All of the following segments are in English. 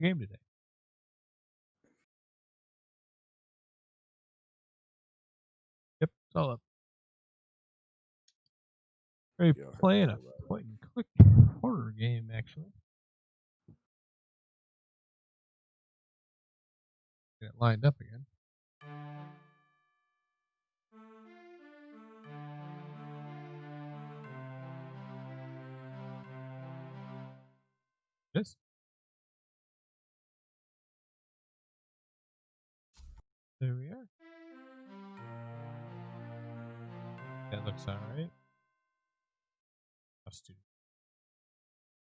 game today. Yep, it's all up. We're Yeah, I heard playing all a about point and click horror game, actually. Get it lined up again. Yes. There we are. That looks alright. Let's do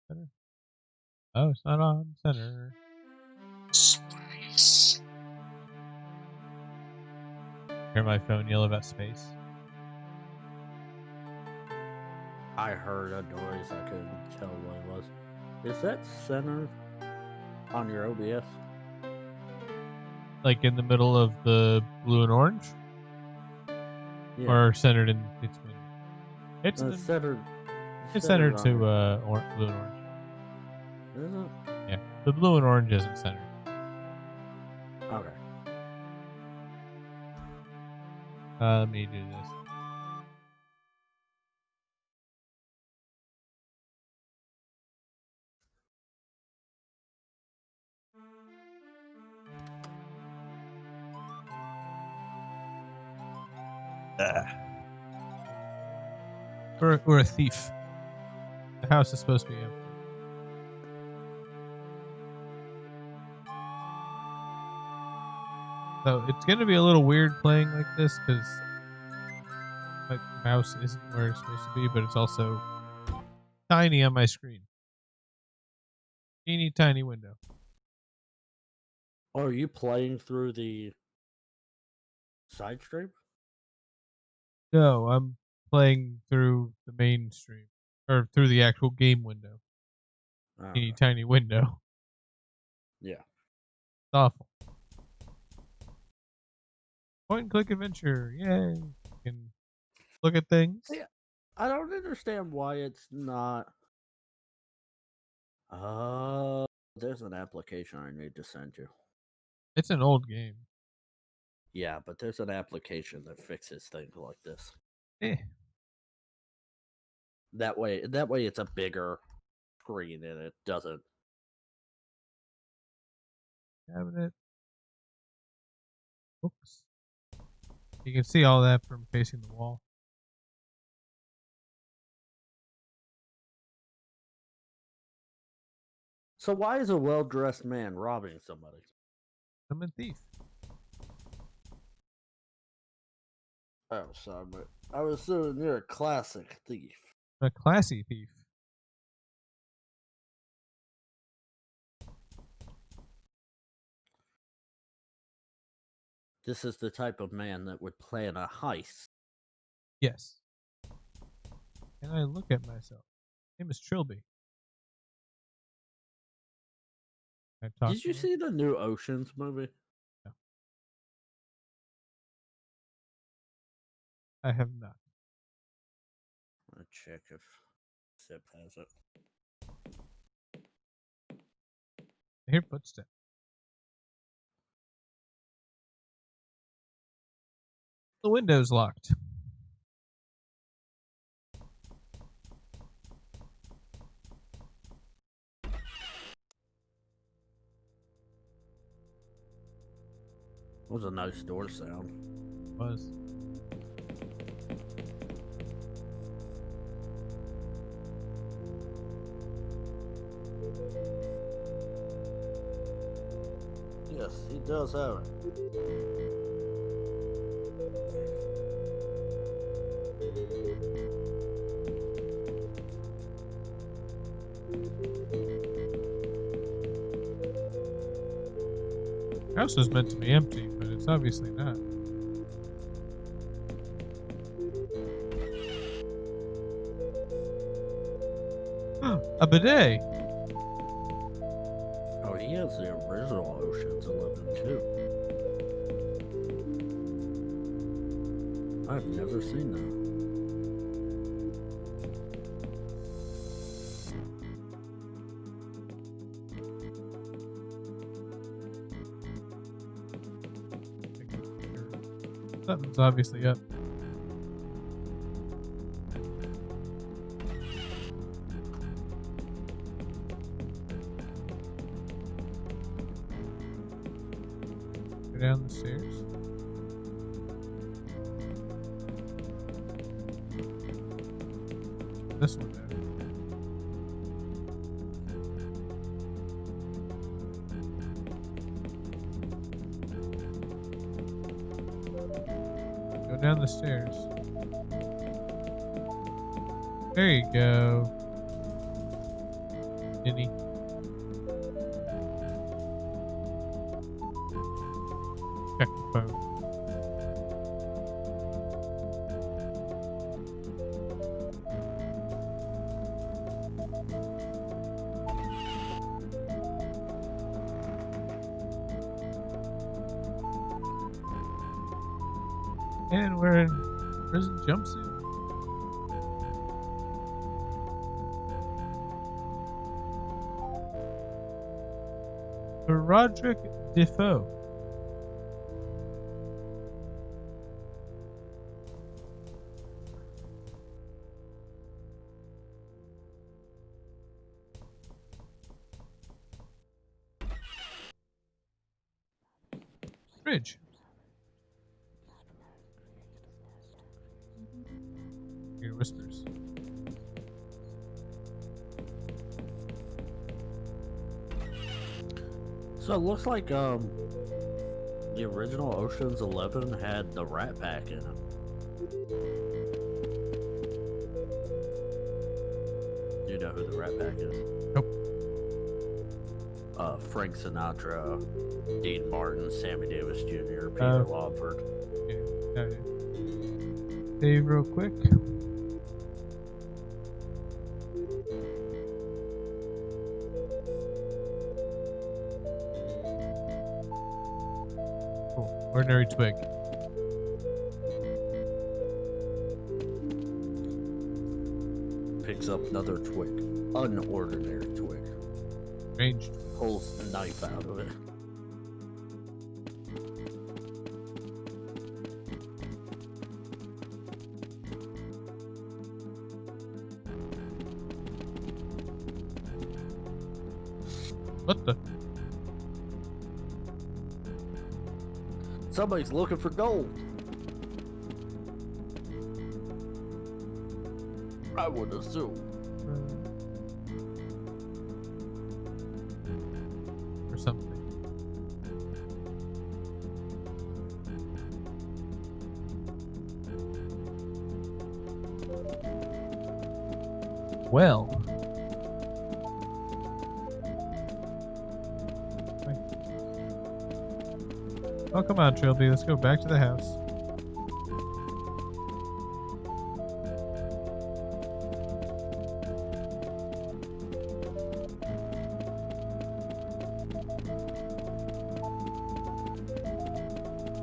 center. Oh, it's not on center. Space. Hear my phone yell about space. I heard a noise. I couldn't tell what it was. Is that centered on your OBS? Like in the middle of the blue and orange? Yeah. Or centered in its middle? It's It's centered. it's centered on to your- blue and orange. Is it? Yeah. The blue and orange isn't centered. Okay. Let me do this. We're a thief. The house is supposed to be empty. So it's gonna be a little weird playing like this because my mouse isn't where it's supposed to be, but it's also tiny on my screen. Teeny tiny window. Are you playing through the side stream? No, I'm playing through the main stream or through the actual game window. Teeny Okay. tiny window. Yeah. It's awful. Point and click adventure. Yay. You can look at things. Yeah. I don't understand why it's not. There's an application I need to send you. It's an old game. Yeah, but there's an application that fixes things like this. Eh. That way it's a bigger screen and it doesn't. Cabinet. Books. You can see all that from facing the wall. So why is a well-dressed man robbing somebody? I'm a thief. Oh, sorry, but I was assuming you're a classic thief. I'm a classy thief. This is the type of man that would plan a heist. Yes. And I look at myself. My name is Trilby. Did you see the new Oceans movie? No. I have not. I'll check if Sip has it. I hear footsteps. The window's locked. That was a nice door sound. Was. Yes, he does have it. The house was meant to be empty, but it's obviously not. A bidet! Oh, he has the original Ocean's 11 too. I've never seen that. Something's obviously up. Go down the stairs. This one there. Go down the stairs. There you go. Jenny. Check the phone. And we're in prison jumpsuit. For Roderick Defoe. Fridge. Hear whispers. So it looks like the original Ocean's 11 had the Rat Pack in it. Do you know who the Rat Pack is? Nope. Frank Sinatra, Dean Martin, Sammy Davis Jr., Peter Lawford. Yeah. Save real quick. Cool. Ordinary twig. Picks up another twig. Unordinary twig. Range. Pulls a knife out of it. What the? Somebody's looking for gold. I would assume. Or something. Well. Oh, come on, Trilby. Let's go back to the house.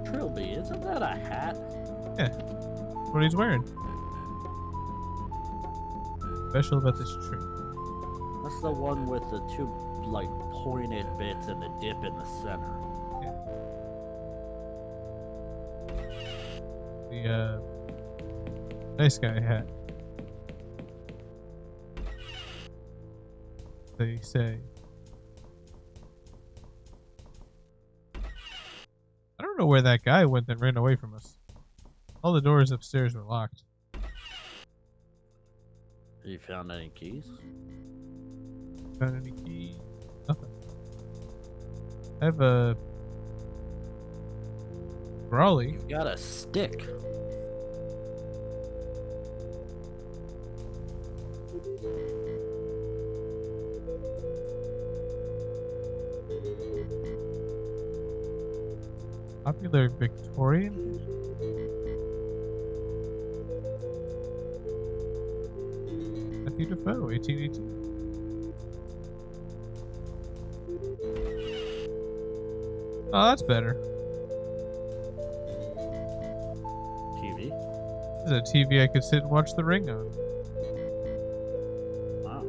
Trilby, isn't that a hat? Yeah. That's what he's wearing. Special about this tree. That's the one with the two, like, pointed bits and the dip in the center. The nice guy hat. They say. I don't know where that guy went that ran away from us. All the doors upstairs were locked. Have you found any keys? Found any key? Nothing. I have a Brawley. You've got a stick. Popular Victorian? Matthew Defoe, 1818. Oh, that's better. TV? This is a TV I could sit and watch The Ring on. Wow.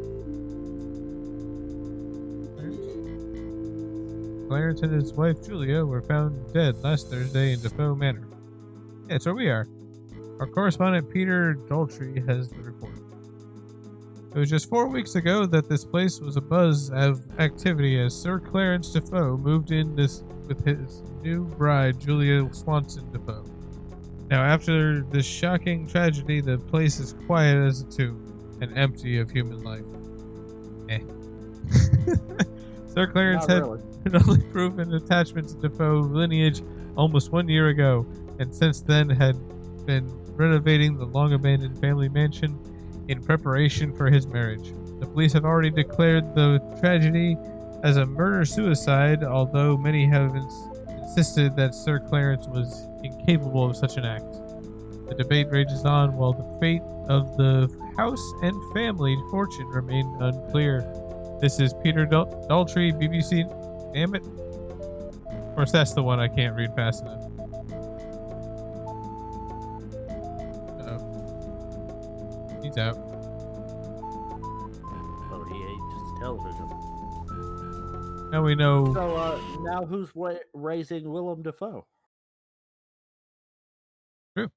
Clarence and his wife Julia were found dead last Thursday in Defoe Manor. Yeah, it's where we are. Our correspondent Peter Daltrey has the report. It was just 4 weeks ago that this place was abuzz of activity as Sir Clarence Defoe moved in with his new bride, Julia Swanson Defoe. Now, after this shocking tragedy, the place is quiet as a tomb and empty of human life. Sir Clarence Not had really. only proven attachment to Defoe lineage almost 1 year ago, and since then had been renovating the long abandoned family mansion in preparation for his marriage. The police have already declared the tragedy as a murder-suicide, although many have insisted that Sir Clarence was incapable of such an act. The debate rages on while the fate of the house and family fortune remain unclear. This is Peter Daltrey, BBC. Damn it. Of course, that's the one I can't read fast enough. Uh-oh. He's out. Oh, he hates television. Now we know. So, now who's raising Willem Dafoe? True.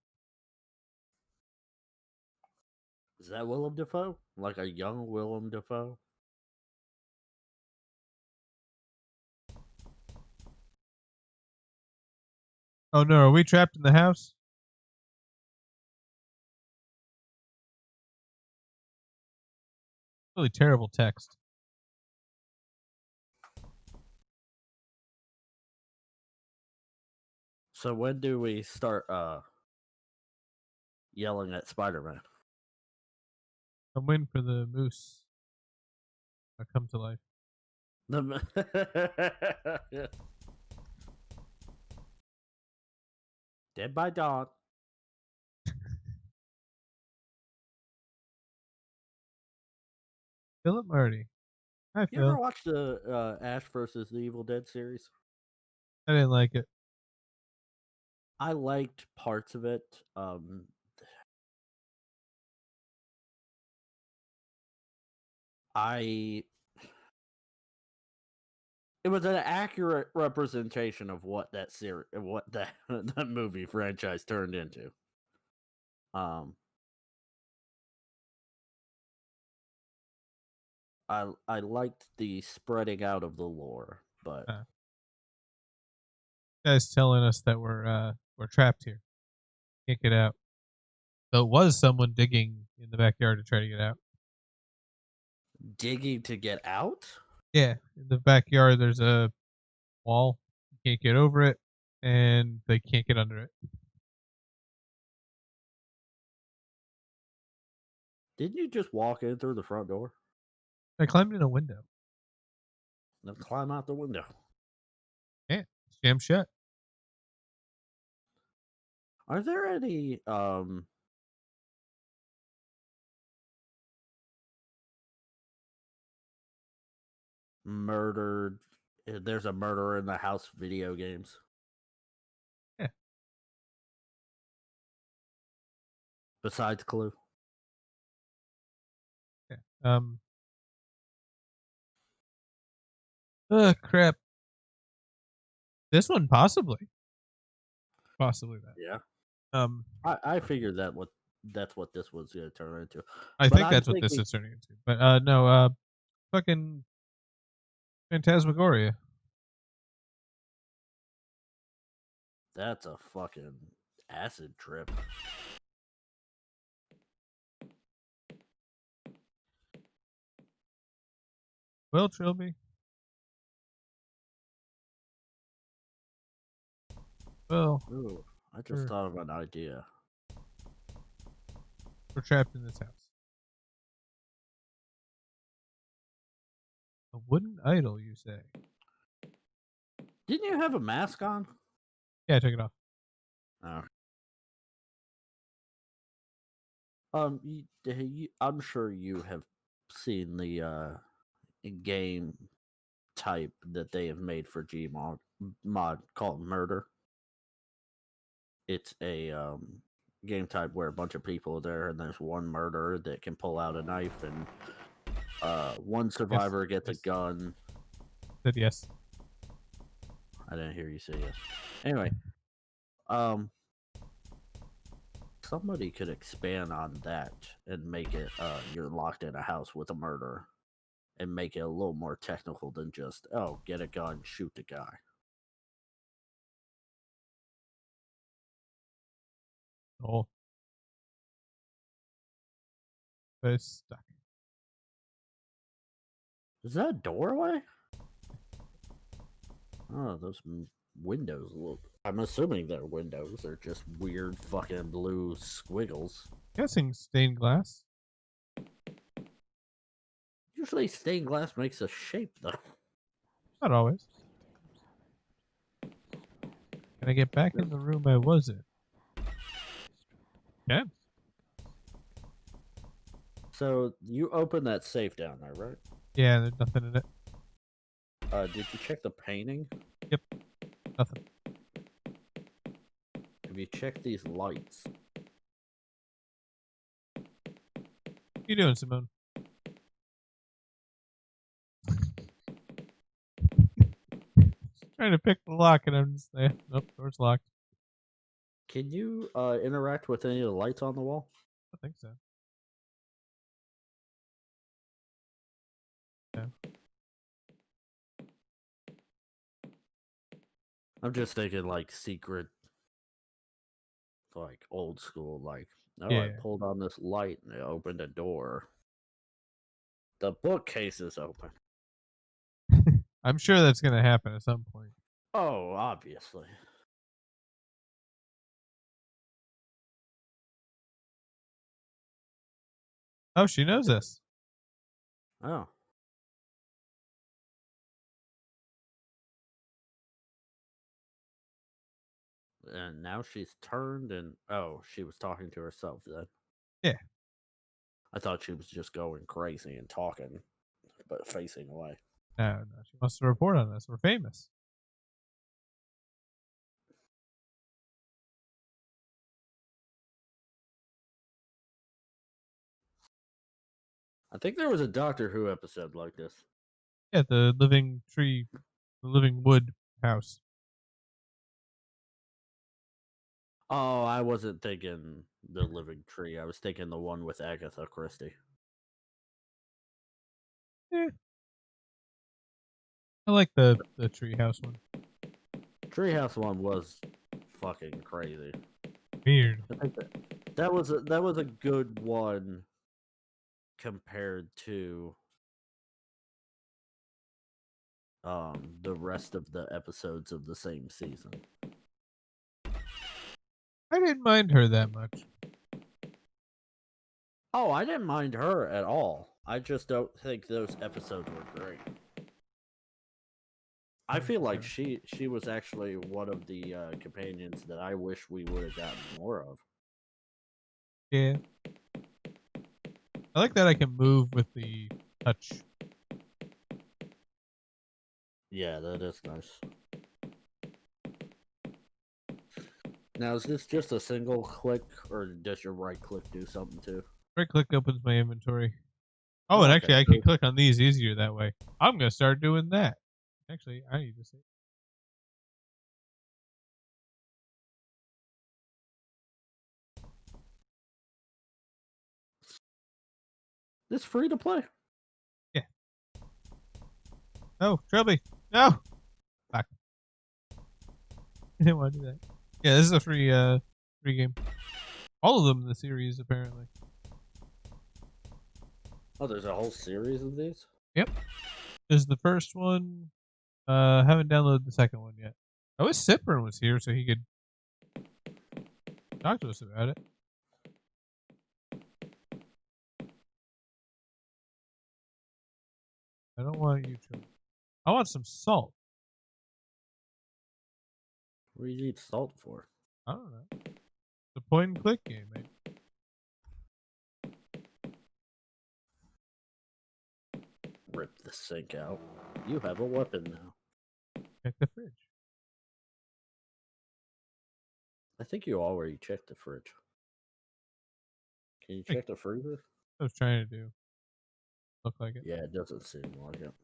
Is that Willem Dafoe? Like a young Willem Dafoe? Oh no, are we trapped in the house? Really terrible text. So when do we start yelling at Spider-Man? I'm waiting for the moose to come to life. Dead by Dawn. Philip Marty. Hi, You ever Phil. watched the Ash versus the Evil Dead series? I didn't like it. I liked parts of it. It was an accurate representation of what that series, what that that movie franchise turned into. I liked the spreading out of the lore, but Guys telling us that we're trapped here. Can't get out. So it was someone digging in the backyard to try to get out. digging to get out? Yeah, in the backyard there's a wall. You can't get over it, and they can't get under it. Didn't you just walk in through the front door? I climbed in a window. And climb out the window. Yeah, it's jammed shut. Are there any murdered there's a murder in the house video games? Yeah. Besides Clue? Yeah. Crap. This one possibly that. Yeah. I figured that's what this was gonna turn into. think I'm that's what this thinking- is turning into. But no, fucking Phantasmagoria. That's a fucking acid trip. Well, Trilby. Well, Ooh, I just thought of an idea. we're trapped in this house. A wooden idol, you say? Didn't you have a mask on? Yeah, I took it off. Oh. I'm sure you have seen the game type that they have made for Gmod called Murder. It's a game type where a bunch of people are there and there's one murderer that can pull out a knife and one survivor gets a gun. Said yes. I didn't hear you say yes. Anyway, somebody could expand on that and make it you're locked in a house with a murderer and make it a little more technical than just, oh, get a gun, shoot the guy. Oh. But it's stuck. Is that a doorway? Oh, those windows look. I'm assuming they're windows. They're just weird fucking blue squiggles. Guessing stained glass. Usually stained glass makes a shape, though. Not always. Can I get back in the room I was in? Yeah. So you opened that safe down there, right? Yeah, there's nothing in it. Did you check the painting? Yep. Nothing. Have you checked these lights? What you doing, Simone? Trying to pick the lock and I'm just there. Nope, door's locked. Can you interact with any of the lights on the wall? I think so. Yeah. I'm just thinking like secret, like old school, like, oh, Yeah. I pulled on this light and it opened a door. The bookcase is open. I'm sure that's gonna happen at some point. Oh, obviously. Oh, she knows this. Oh. And now she's turned and oh, she was talking to herself then. Yeah. I thought she was just going crazy and talking, but facing away. No, she wants to report on us. We're famous. I think there was a Doctor Who episode like this. Yeah, the living tree, the living wood house. Oh, I wasn't thinking the Living Tree. I was thinking the one with Agatha Christie. Yeah. I like the treehouse one. Treehouse one was fucking crazy. Weird. I think that was a good one compared to the rest of the episodes of the same season. I didn't mind her that much. Oh, I didn't mind her at all. I just don't think those episodes were great. I feel like she was actually one of the companions that I wish we would have gotten more of. Yeah. I like that I can move with the touch. Yeah, that is nice. Now, is this just a single click, or does your right click do something too? Right click opens my inventory. Oh, Oh, and okay, actually, I so- can click on these easier that way. I'm gonna start doing that. Actually, I need to see. It's free to play. Yeah. No, Trilby. No. Back. I didn't want to do that. Yeah, this is a free game. All of them in the series, apparently. Oh, there's a whole series of these? Yep. This is the first one. Haven't downloaded the second one yet. I wish Siprin was here so he could talk to us about it. I don't want you to. I want some salt. What do you need salt for? I don't know. It's a point and click game, mate. Rip the sink out. You have a weapon now. Check the fridge. I think you already checked the fridge. Can you check the freezer? I was trying to do. Look like it. Yeah, it doesn't seem like it.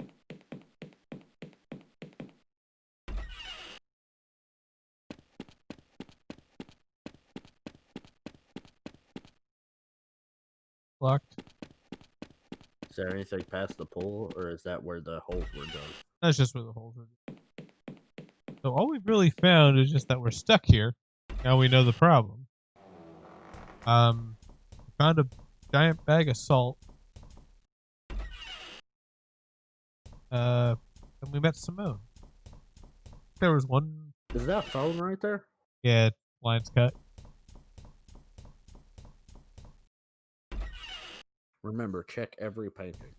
Locked. Is there anything past the pool, or is that where the holes were dug? That's just where the holes are. So all we've really found is just that we're stuck here. Now we know the problem. We found a giant bag of salt. And we met Simone. There was one. Is that phone right there? Yeah, line's cut. Remember, check every painting.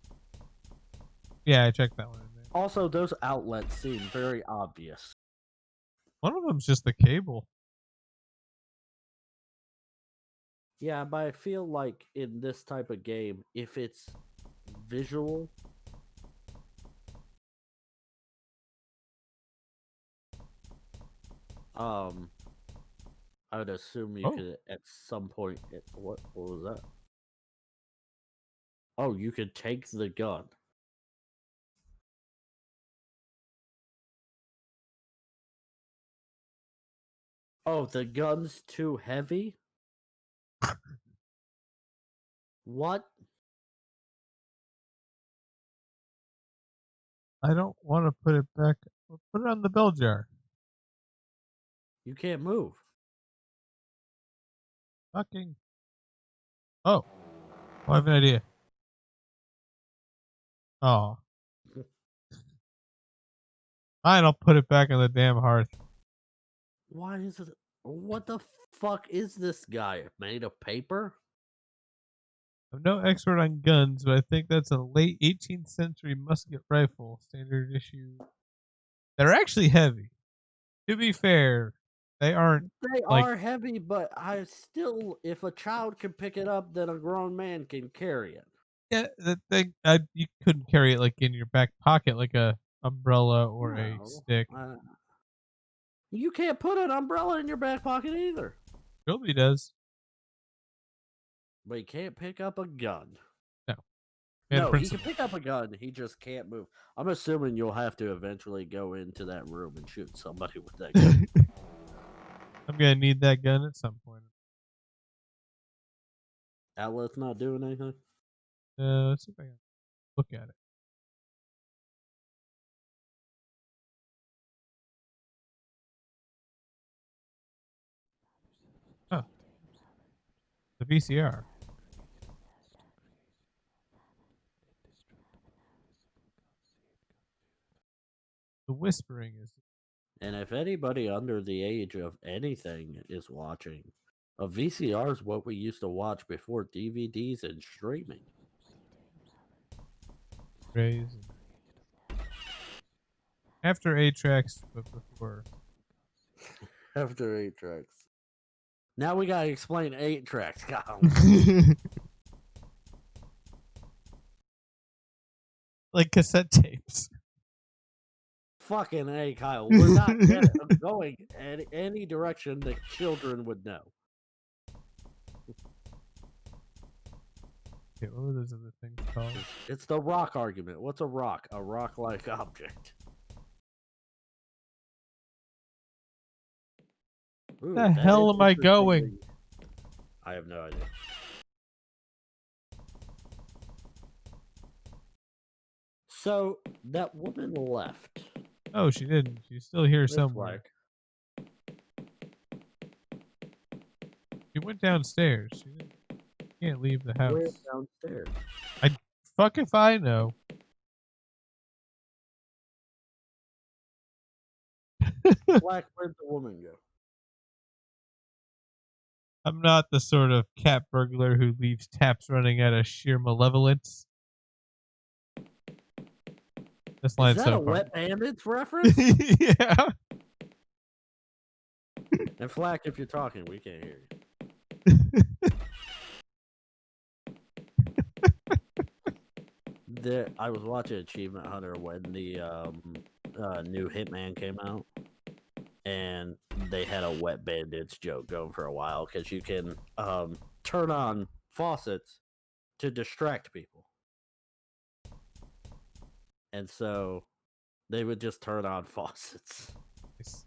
Yeah, I checked that one in there. Also, those outlets seem very obvious. One of them's just the cable. Yeah, but I feel like in this type of game, if it's visual, I would assume you could at some point. What was that? Oh, you could take the gun. Oh, the gun's too heavy? What? I don't want to put it back. Put it on the bell jar. You can't move. Fucking. Oh. I have an idea. Oh. Fine, I'll put it back on the damn hearth. Why is it? What the fuck is this guy? Made of paper? I'm no expert on guns, but I think that's a late 18th century musket rifle, standard issue. They're actually heavy. To be fair, they aren't. They like, are heavy, but I still, if a child can pick it up, then a grown man can carry it. Yeah, the thing you couldn't carry it like in your back pocket, like a umbrella or a stick. You can't put an umbrella in your back pocket either. Nobody does. But he can't pick up a gun. No. No, he can pick up a gun. He just can't move. I'm assuming you'll have to eventually go into that room and shoot somebody with that gun. I'm gonna need that gun at some point. Outlet's not doing anything? Let's see if I can look at it. Oh. The VCR. The whispering is. And if anybody under the age of anything is watching, a VCR is what we used to watch before DVDs and streaming. Crazy. After 8 tracks, but before. After 8 tracks. Now we gotta explain 8 tracks, Kyle. Like cassette tapes. Fucking A, Kyle. We're not going any direction that children would know. Okay, what were those other things called? It's the rock argument. What's a rock? A rock-like object. Ooh, Where the hell am I going? I have no idea. So, that woman left. Oh, she didn't. She's still here somewhere. She went downstairs. She can't leave the house. Where downstairs? Fuck if I know. Black, where'd the woman go? I'm not the sort of cat burglar who leaves taps running out of sheer malevolence. This line's Is that so a far. Wet Bandits reference? Yeah. And Flack, if you're talking, we can't hear you. I was watching Achievement Hunter when the new Hitman came out, and they had a Wet Bandits joke going for a while because you can turn on faucets to distract people. And so they would just turn on faucets. Nice.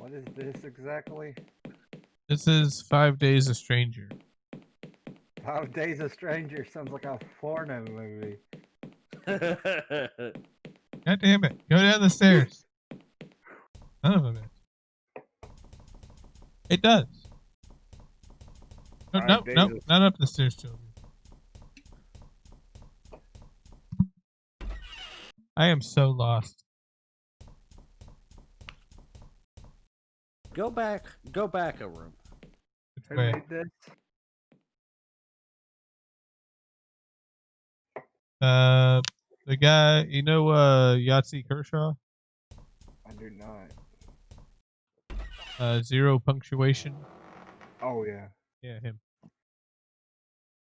What is this exactly? This is 5 Days a Stranger. 5 Days a Stranger sounds like a porno movie. God damn it. Go down the stairs. Son of a bitch. It does. No, 5 no, Days no, of not up the stairs, children. I am so lost. Go back a room. Which Who way? made this? The guy, you know, Yahtzee Kershaw? I do not. Zero Punctuation. Oh, yeah. Yeah, him.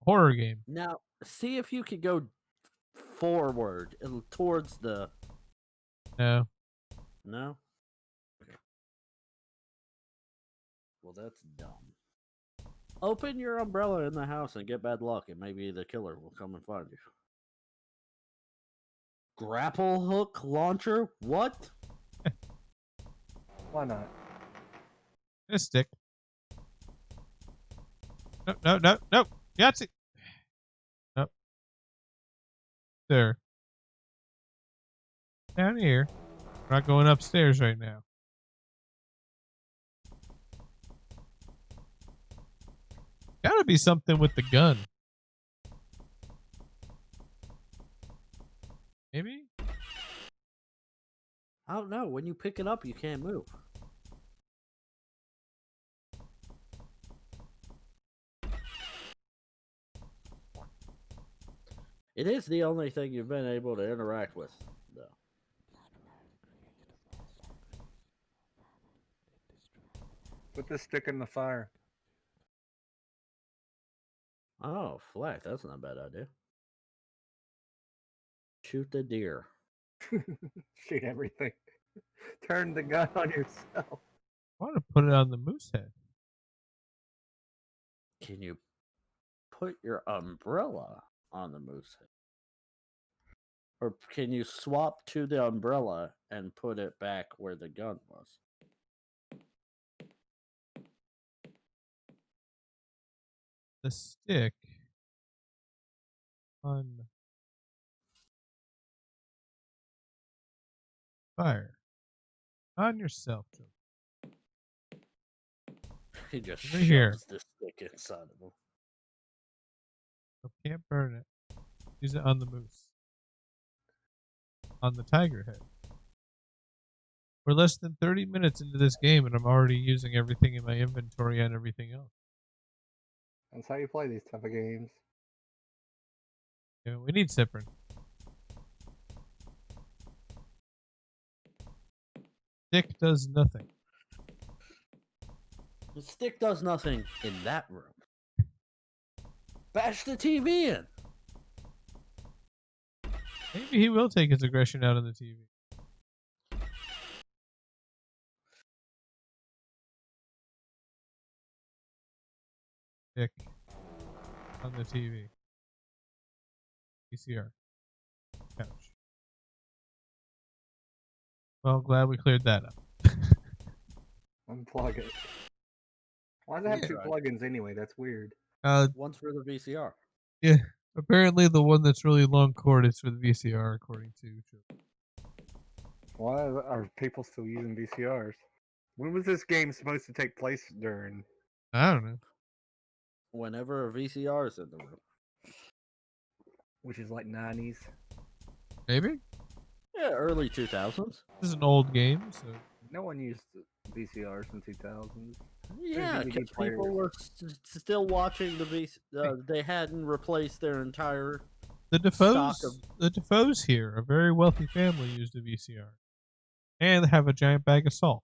Horror game. Now, see if you could go forward towards the. No. No? Okay. Well, that's dumb. Open your umbrella in the house and get bad luck, and maybe the killer will come and find you. Grapple hook launcher? What? Why not? A stick. No, no, no, no. Yahtzee. Nope. There. Down here. We're not going upstairs right now. Gotta be something with the gun. Maybe? I don't know. When you pick it up, you can't move. It is the only thing you've been able to interact with, though. Put the stick in the fire. Oh, flat. That's not a bad idea. Shoot the deer. Shoot everything. Turn the gun on yourself. I want to put it on the moose head. Can you put your umbrella on the moose head? Or can you swap to the umbrella and put it back where the gun was? The stick on fire. On yourself, Joe. He just Over here. shoves the stick inside of him. So can't burn it. Use it on the moose. On the tiger head. We're less than 30 minutes into this game and I'm already using everything in my inventory and everything else. That's how you play these type of games. Yeah, we need Cyprin. Stick does nothing. The stick does nothing in that room. Bash the TV in. Maybe he will take his aggression out on the TV. Stick on the TV. VCR. Couch. Well, glad we cleared that up. Unplug it. Why does it have Yeah. two plugins anyway? That's weird. One's for the VCR. Yeah. Apparently, the one that's really long cord is for the VCR, according to. Why are people still using VCRs? When was this game supposed to take place during? I don't know. Whenever a VCR is in the room. Which is like 90s. Maybe? Yeah, early 2000s. This is an old game, so. No one used VCRs in 2000s. Yeah, DVD because players. people were still watching the VCR. They hadn't replaced their entire. The Stock Defoes here, a very wealthy family, used a VCR. And have a giant bag of salt.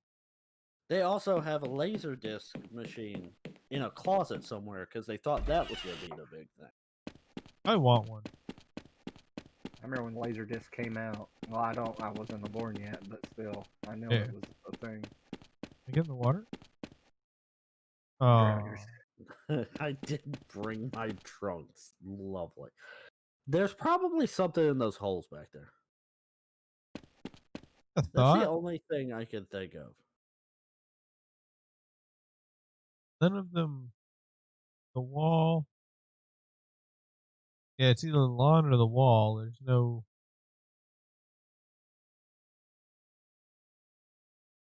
They also have a laser disc machine in a closet somewhere because they thought that was going to be the big thing. I want one. I remember when Laserdisc came out. Well, I wasn't born yet, but still, I know Yeah. it was a thing. I get in the water? Drown Oh. yourself. I did bring my trunks. Lovely. There's probably something in those holes back there. A That's thought? the only thing I can think of. None of them. The wall. Yeah, it's either the lawn or the wall. There's no.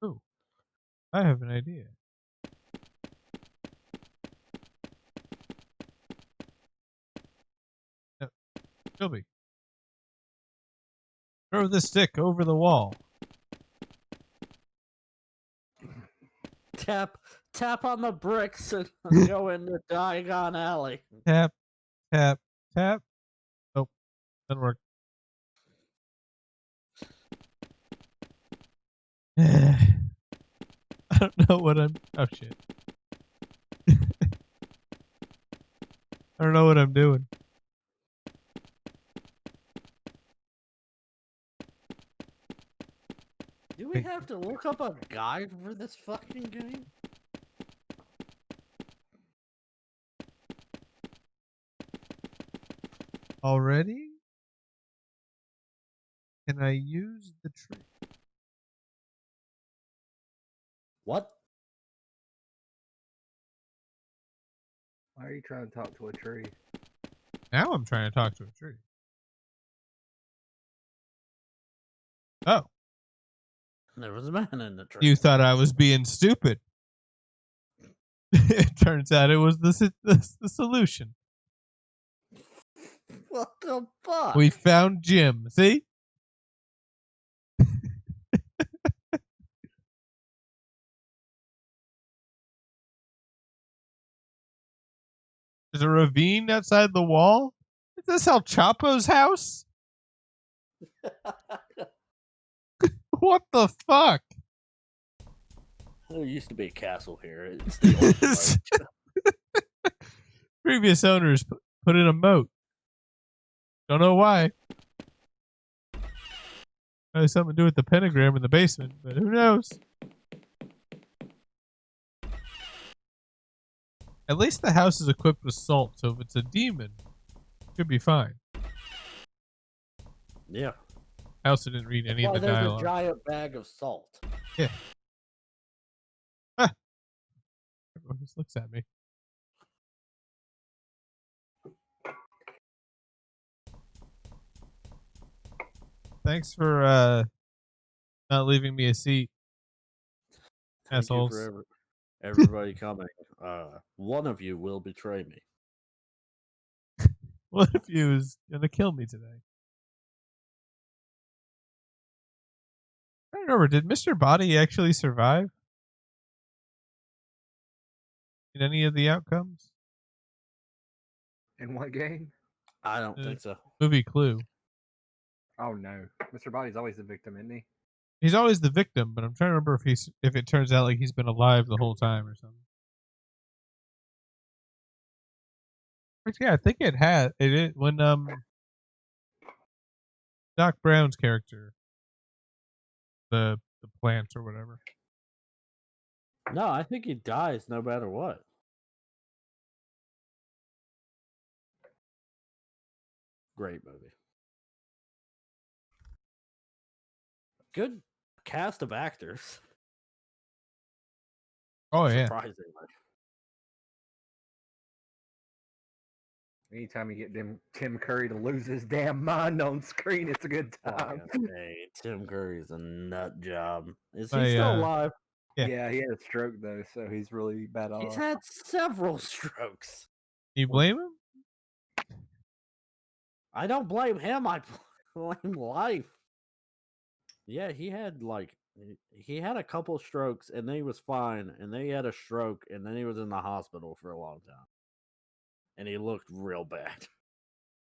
Oh, I have an idea. No, Shelby. Throw the stick over the wall. Tap on the bricks and go in the Diagon Alley. Tap, tap, tap. Nope, doesn't work. I don't know what I'm. Oh shit. I don't know what I'm doing. Do we have to look up a guide for this fucking game? Already? Can I use the tree? What? Why are you trying to talk to a tree? Now I'm trying to talk to a tree. Oh, There was a man in the tree. you thought I was being stupid. It turns out it was the solution. What the fuck? We found Jim. See? There's a ravine outside the wall? Is this El Chapo's house? What the fuck? There used to be a castle here. It's the old moat. Previous owners put in a moat. Don't know why. Has something to do with the pentagram in the basement, but who knows? At least the house is equipped with salt, so if it's a demon, it should be fine. Yeah. I also didn't read any of the there's dialogue. a giant bag of salt. Yeah. Ah. Everyone just looks at me. Thanks for not leaving me a seat. Thank Assholes. you for everybody coming. One of you will betray me. One of you is gonna kill me today. I don't remember, did Mr. Body actually survive? In any of the outcomes? In what game? I don't think so. Movie Clue. Oh no, Mr. Body's always the victim, isn't he? He's always the victim, but I'm trying to remember if it turns out like he's been alive the whole time or something. But yeah, I think it when Doc Brown's character, the plant or whatever. No, I think he dies no matter what. Great movie. Good cast of actors. Oh yeah. Surprisingly. Anytime you get Tim Curry to lose his damn mind on screen, it's a good time. Hey, Tim Curry's a nut job. Is he I, still alive? Yeah. Yeah, he had a stroke though, so he's really bad off. He's had several strokes. You blame him? I don't blame him. I blame life. Yeah, he had a couple strokes and then he was fine, and then he had a stroke and then he was in the hospital for a long time. And he looked real bad.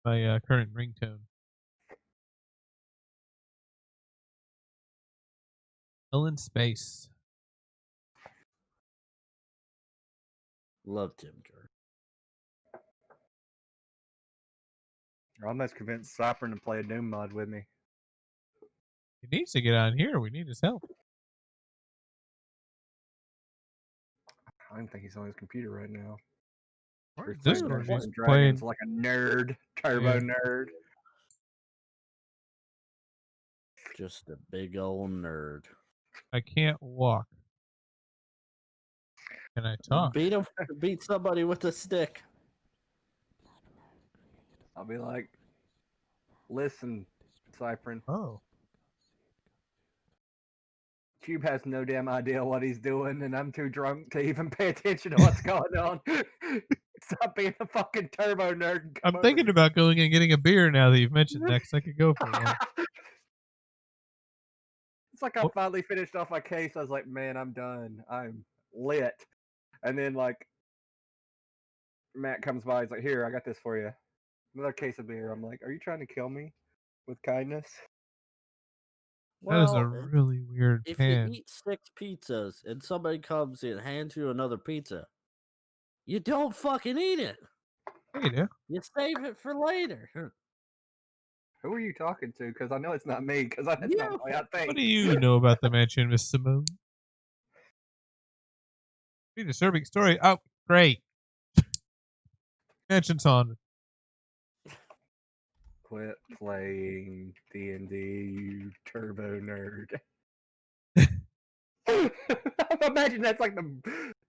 My current ringtone. Still in space. Love Tim Curry. I almost convinced Cypern to play a Doom mod with me. He needs to get on here. We need his help. I don't think he's on his computer right now. Or He's playing Discord. Dungeons He's and playing. Dragons like a nerd, turbo nerd. Just a big old nerd. I can't walk. Can I talk? Beat somebody with a stick. I'll be like, listen, Cyprin. Oh. Cube has no damn idea what he's doing, and I'm too drunk to even pay attention to what's going on. Stop being a fucking turbo nerd. And come I'm thinking over about going and getting a beer now that you've mentioned that, 'cause I could go for one. It's like I What- finally finished off my case. I was like, man, I'm done. I'm lit. And then, like, Matt comes by. He's like, here, I got this for you. Another case of beer. I'm like, are you trying to kill me with kindness? That is a Well, really weird if pan. you eat 6 pizzas and somebody comes and hands you another pizza, you don't fucking eat it. Hey, there. You save it for later. Who are you talking to? Because I know it's not me. Because that's not the way I think. What do you know about the mansion, Miss Simone? Be a disturbing story. Oh, great. Mansion's haunted. Quit playing D&D, you turbo nerd. Imagine that's like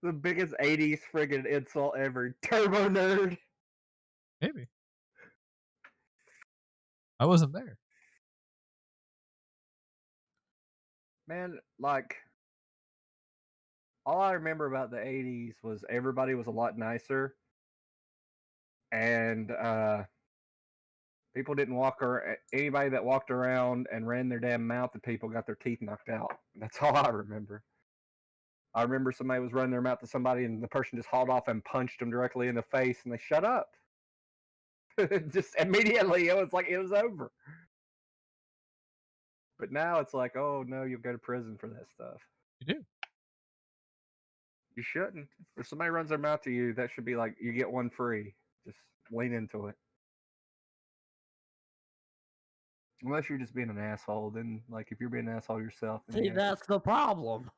the biggest 80s friggin' insult ever. Turbo nerd. Maybe. I wasn't there. Man, like, all I remember about the 80s was everybody was a lot nicer. And people didn't walk around. Anybody that walked around and ran their damn mouth at people got their teeth knocked out. That's all I remember. I remember somebody was running their mouth to somebody and the person just hauled off and punched them directly in the face and they shut up. Just immediately, it was like it was over. But now it's like, oh no, you'll go to prison for that stuff. You do. You shouldn't. If somebody runs their mouth to you, that should be like you get one free. Just lean into it. Unless you're just being an asshole, then like if you're being an asshole yourself, then See, yeah. that's the problem.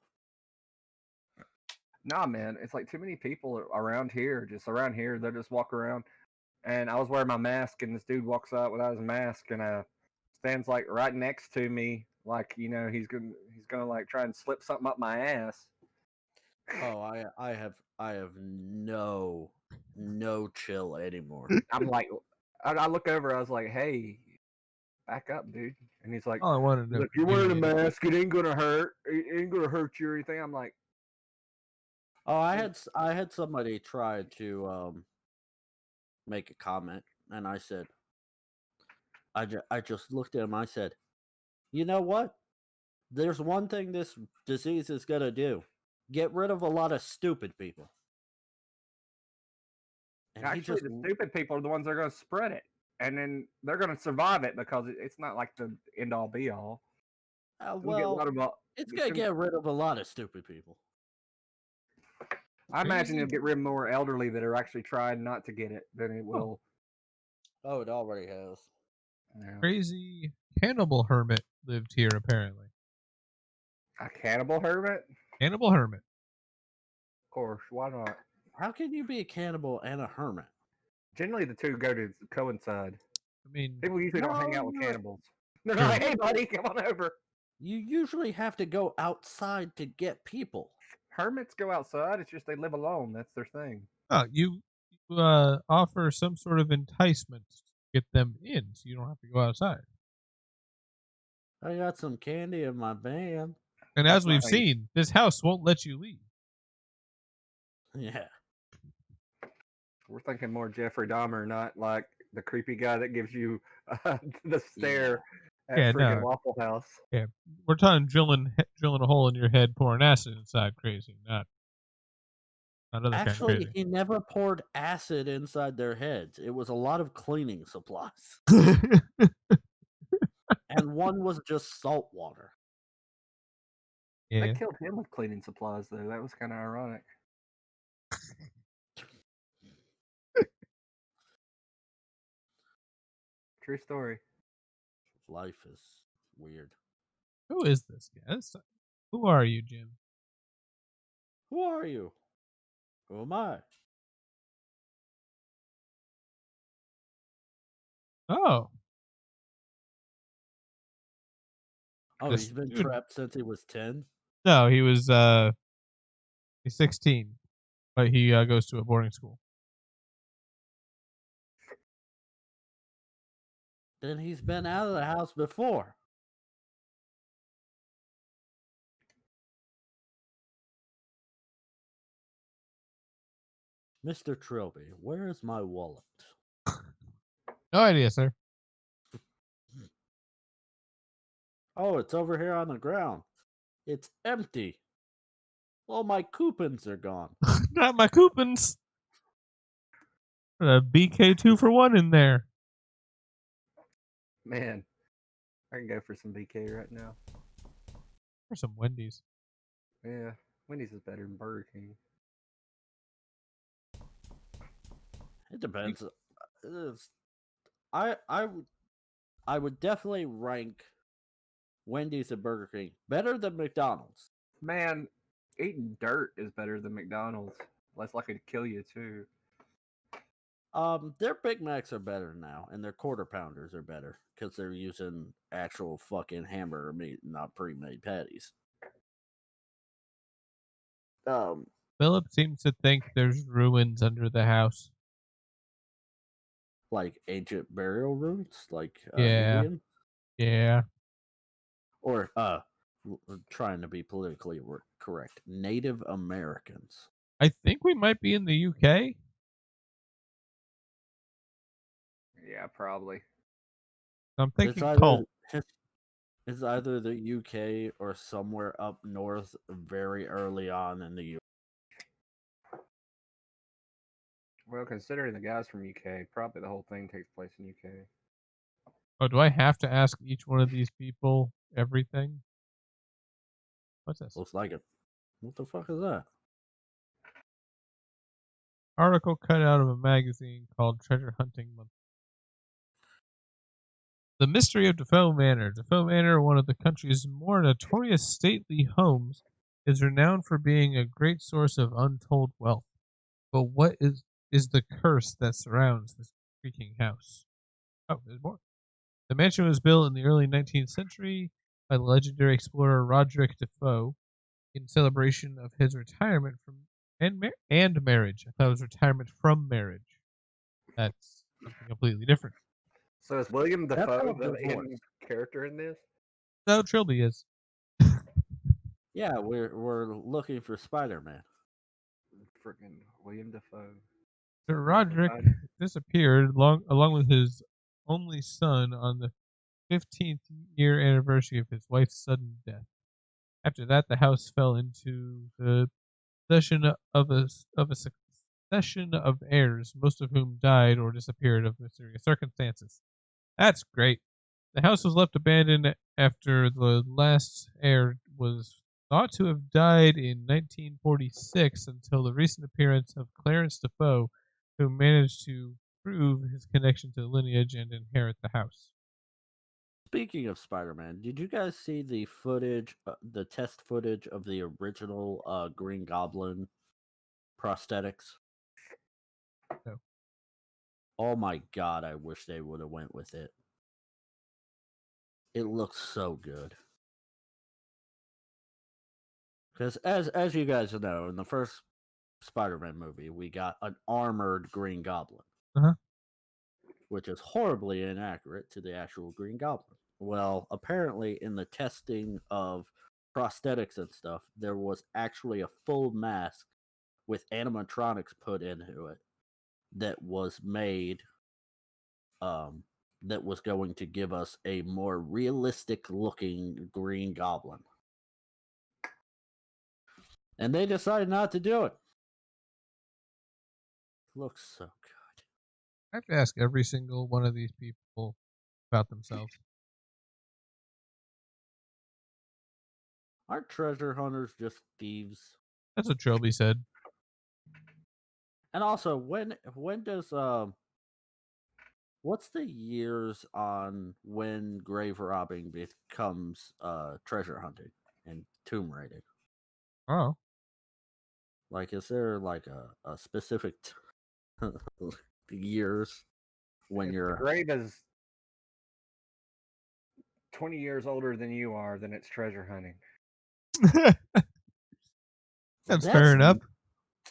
Nah, man, it's like too many people around here. Just around here, they just walk around. And I was wearing my mask, and this dude walks out without his mask, and stands like right next to me, like you know he's gonna like try and slip something up my ass. Oh, I have no chill anymore. I'm like, I look over, I was like, hey, back up, dude. And he's like, All I wanted to know. if you're wearing a mask, it ain't gonna hurt. It ain't gonna hurt you or anything. I'm like, Oh, I had somebody try to make a comment, and I said, I just looked at him. I said, you know what? There's one thing this disease is gonna do: get rid of a lot of stupid people. And actually, the stupid people are the ones that are gonna spread it, and then they're gonna survive it because it's not like the end all be all. well, it's gonna get rid of a lot of stupid people. I imagine it'll get rid of more elderly that are actually trying not to get it than it will. Oh, it already has. Yeah. Crazy cannibal hermit lived here, apparently. A cannibal hermit? Cannibal hermit. Of course, why not? How can you be a cannibal and a hermit? Generally, the two go to coincide. I mean, people usually don't hang out with you're- cannibals. They're like, hey, buddy, come on over. You usually have to go outside to get people. Hermits go outside. It's just they live alone. That's their thing. you offer some sort of enticement to get them in, so you don't have to go outside. I got some candy in my van. And as we've seen, this house won't let you leave. Yeah. We're thinking more Jeffrey Dahmer, not like the creepy guy that gives you the stare at freaking Waffle House. Yeah, we're talking drilling a hole in your head, pouring acid inside, crazy, not other Actually, kind of crazy. he never poured acid inside their heads. It was a lot of cleaning supplies. And one was just salt water. Yeah. They killed him with cleaning supplies, though. That was kind of ironic. True story. Life is weird. Who is this guy? Who are you, Jim? Who are you? Who am I? Oh. Oh, he's been trapped since he was 10? No, he was he's 16. but he goes to a boarding school. Then he's been out of the house before. Mr. Trilby, where is my wallet? No idea, sir. Oh, it's over here on the ground. It's empty. All my coupons are gone. Not my coupons. A BK 2 for 1 in there. Man, I can go for some BK right now. Or some Wendy's. Yeah, Wendy's is better than Burger King. It depends. I would definitely rank Wendy's and Burger King better than McDonald's. Man, eating dirt is better than McDonald's. Less likely to kill you too. Their Big Macs are better now, and their quarter pounders are better because they're using actual fucking hamburger meat, not pre-made patties. Philip seems to think there's ruins under the house. Like ancient burial roots, like Yeah. Indian, Yeah. or trying to be politically correct, Native Americans. I think we might be in the UK. Yeah, probably. I'm thinking It's cult. It's either the UK or somewhere up north, very early on in the US. Well, considering the guys from UK, probably the whole thing takes place in UK. Oh, do I have to ask each one of these people everything? What's this? Looks like it. What the fuck is that? Article cut out of a magazine called Treasure Hunting Monthly. The mystery of Defoe Manor. Defoe Manor, one of the country's more notorious stately homes, is renowned for being a great source of untold wealth. But what is the curse that surrounds this creaking house? Oh, there's more. The mansion was built in the early 19th century by the legendary explorer Roderick Defoe in celebration of his retirement from and marriage. I thought it was retirement from marriage. That's something completely different. So is William Dafoe the divorce. main character in this? No, Trilby is. Yeah, we're looking for Spider-Man. Freaking William Dafoe. Sir Roderick disappeared along with his only son on the 15th year anniversary of his wife's sudden death. After that, the house fell into the possession of a succession of heirs, most of whom died or disappeared of mysterious circumstances. That's great. The house was left abandoned after the last heir was thought to have died in 1946 until the recent appearance of Clarence Defoe, who managed to prove his connection to the lineage and inherit the house. Speaking of Spider-Man, did you guys see the footage, the test footage of the original Green Goblin prosthetics? No. Oh my god, I wish they would have went with it. It looks so good. Because as you guys know, in the first Spider-Man movie, we got an armored Green Goblin. Uh-huh. Which is horribly inaccurate to the actual Green Goblin. Well, apparently in the testing of prosthetics and stuff, there was actually a full mask with animatronics put into it that was made that was going to give us a more realistic looking Green Goblin. And they decided not to do it. Looks so good. I have to ask every single one of these people about themselves. Aren't treasure hunters just thieves? That's what Trilby said. And also, when does what's the years on when grave robbing becomes treasure hunting and tomb raiding? Oh. Like, is there like a specific years when if you're the grave is 20 years older than you are, then it's treasure hunting. That's fair enough.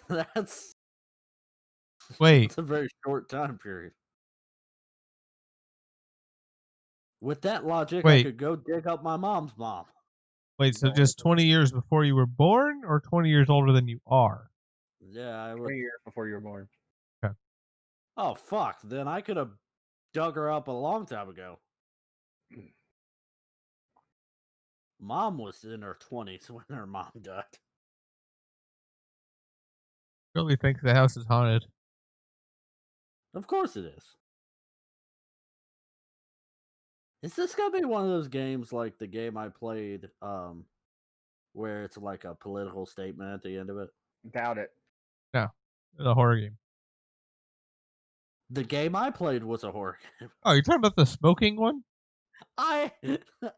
That's Wait, a very short time period. With that logic, I wait, could go dig up my mom's mom. wait. So Don't just listen. 20 years before you were born, or 20 years older than you are? Yeah, I 20 would. years before you were born. Okay. Oh fuck! Then I could have dug her up a long time ago. Mom was in her 20s when her mom died. Really think the house is haunted. Of course it is. Is this gonna be one of those games like the game I played, where it's like a political statement at the end of it? Doubt it. No, the horror game. The game I played was a horror game. Oh, you're talking about the smoking one? I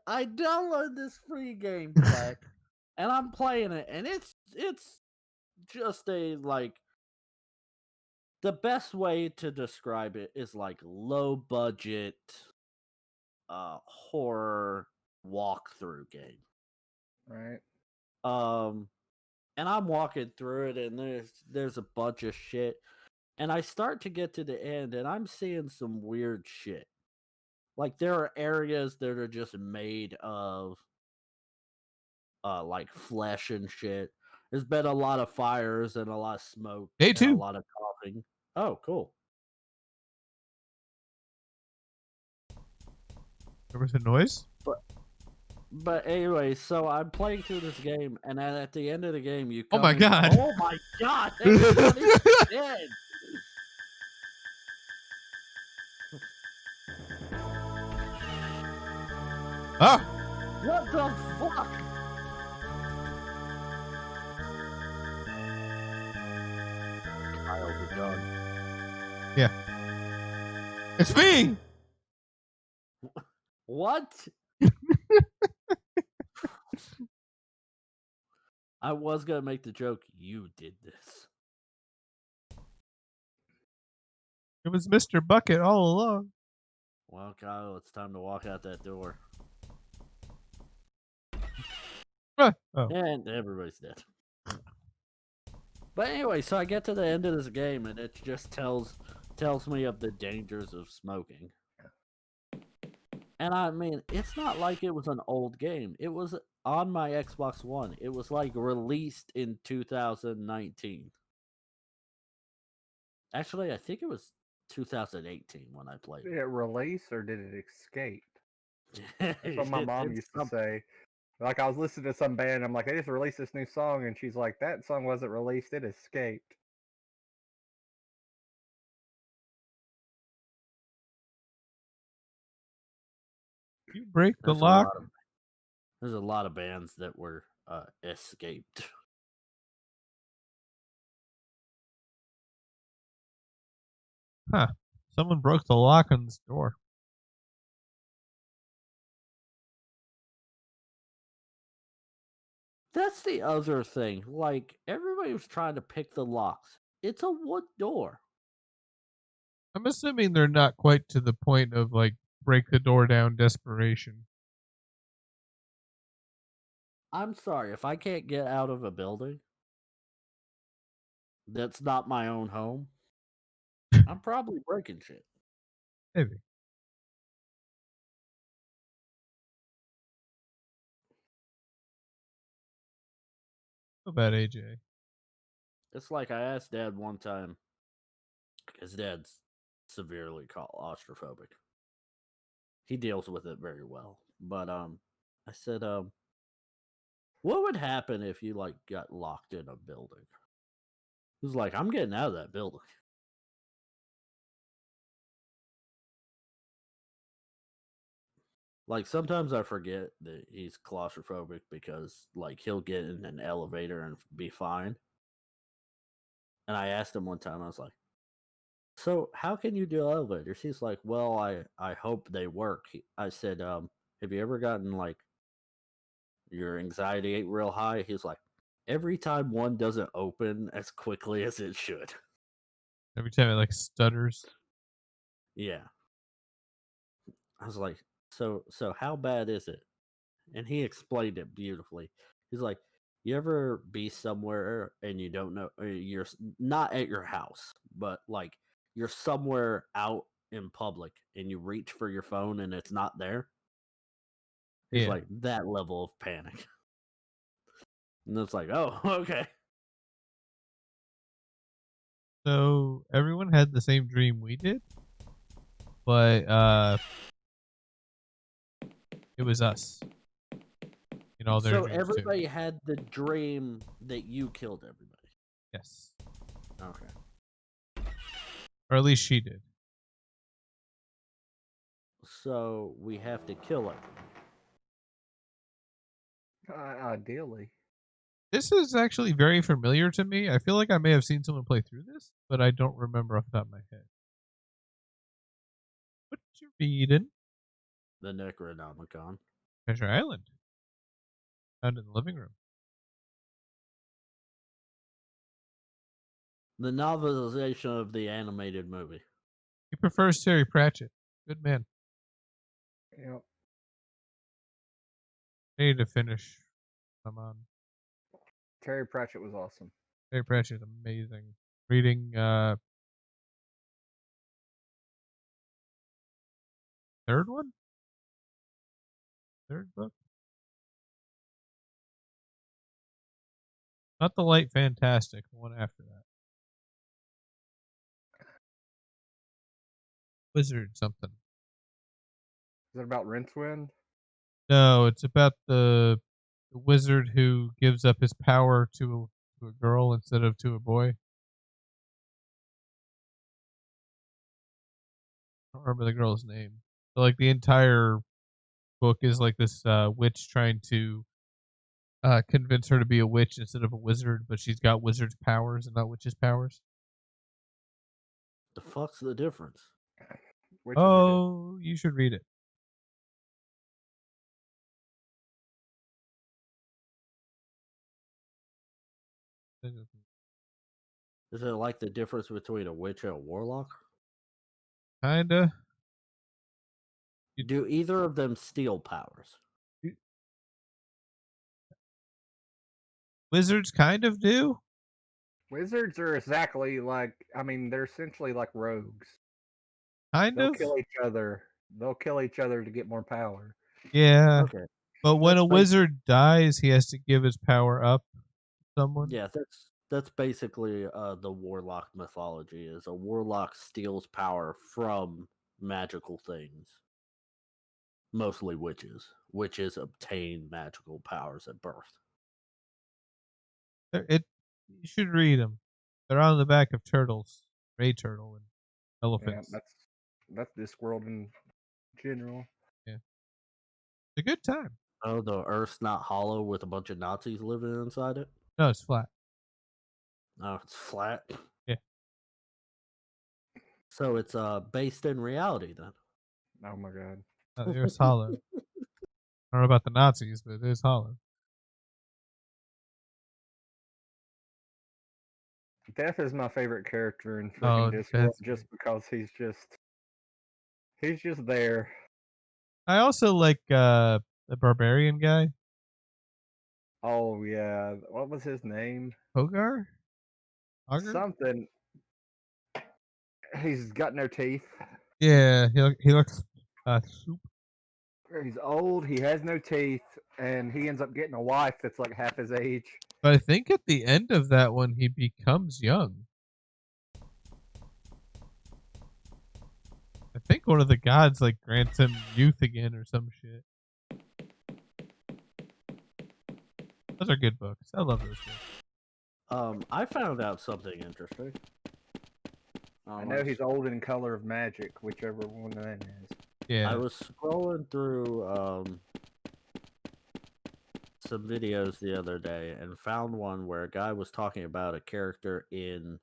I downloaded this free game pack and I'm playing it, and it's just a like the best way to describe it is like low budget horror walkthrough game. Right. And I'm walking through it, and there's a bunch of shit, and I start to get to the end, and I'm seeing some weird shit. Like there are areas that are just made of like flesh and shit. There's been a lot of fires and a lot of smoke Day and a 2. lot of coughing. Oh, cool. There was a noise? But anyway, so I'm playing through this game, and then at the end of the game, you Oh come my in. God. Oh my god! Everybody's dead. Ah! What the fuck? Kyle's a dog. It's me! What? I was gonna make the joke. You did this. It was Mr. Bucket all along. Well, Kyle, it's time to walk out that door. Ah, oh. And everybody's dead. But anyway, so I get to the end of this game, and it just tells me of the dangers of smoking. And I mean, it's not like it was an old game. It was on my Xbox One. It was like released in 2019. Actually, I think it was 2018 when I played Did it release or did it escape? it. That's what my mom It's used to say. Like I was listening to some band, I'm like, they just released this new song, and she's like, that song wasn't released, it escaped. You break the There's lock? there's a lot of bands that were escaped. Huh. Someone broke the lock on this door. That's the other thing. Like, everybody was trying to pick the locks. It's a wood door. I'm assuming they're not quite to the point of, like, break the door down desperation. I'm sorry, if I can't get out of a building that's not my own home, I'm probably breaking shit. Maybe. How about AJ? It's like I asked Dad one time, because Dad's severely claustrophobic. He deals with it very well. But I said, what would happen if you like got locked in a building? He was like, I'm getting out of that building. Like sometimes I forget that he's claustrophobic because like he'll get in an elevator and be fine. And I asked him one time, I was like, so how can you do elevators? He's like, well, I hope they work. I said, have you ever gotten like your anxiety ate real high? He's like, every time one doesn't open as quickly as it should. Every time it, like, stutters. Yeah. I was like, so how bad is it? And he explained it beautifully. He's like, You ever be somewhere and you don't know, or not at your house, but like you're somewhere out in public and you reach for your phone and it's not there? It's Yeah. like that level of panic. And it's like, oh, okay. So everyone had the same dream we did, but it was us in all their So dreams too. everybody had the dream that you killed everybody. Yes, Okay. or at least she did. So we have to kill her. Ideally. This is actually very familiar to me. I feel like I may have seen someone play through this, but I don't remember off the top of my head. What you reading? The Necronomicon. Treasure Island. Found in the living room. The novelization of the animated movie. He prefers Terry Pratchett. Good man. Yep. I need to finish. I'm on. Terry Pratchett was awesome. Terry Pratchett is amazing. Reading third one? Third book? Not the Light Fantastic, the one after that. Wizard something. Is it about Rincewind? No, it's about the wizard who gives up his power to a girl instead of to a boy. I don't remember the girl's name. But like the entire book is like this witch trying to convince her to be a witch instead of a wizard, but she's got wizard's powers and not witch's powers. The fuck's the difference? Which Oh, you should read it. Is it like the difference between a witch and a warlock? Kinda. Do either of them steal powers? Wizards kind of do. Wizards are exactly like, I mean, they're essentially like rogues. Kind They'll of. kill each other. They'll kill each other to get more power. Yeah. Okay. But when That's a wizard dies, he has to give his power up to someone. Yeah, that's basically the warlock mythology. Is a warlock steals power from magical things. Mostly witches. Witches obtain magical powers at birth. You should read them. They're on the back of turtles, Ray Turtle, and Yeah, elephants. that's Discworld in general. It's a good time. Oh, the Earth's not hollow with a bunch of Nazis living inside it? No, it's flat. Oh, it's flat. Yeah. So it's based in reality then. Oh my god. The Earth's hollow. I don't know about the Nazis, but it is hollow. Death is my favorite character in Oh, freaking Discworld, Death's just because he's just there. I also like the barbarian guy, Oh yeah, what was his name? Hogar. Hogar? Something. He's got no teeth. Yeah, he looks soup. He's old. He has no teeth, and he ends up getting a wife that's like half his age. But I think at the end of that one, he becomes young. I think one of the gods like grants him youth again or some shit. Those are good books. I love those books. I found out something interesting. I know he's old in Color of Magic, whichever one that is. Yeah. I was scrolling through some videos the other day and found one where a guy was talking about a character in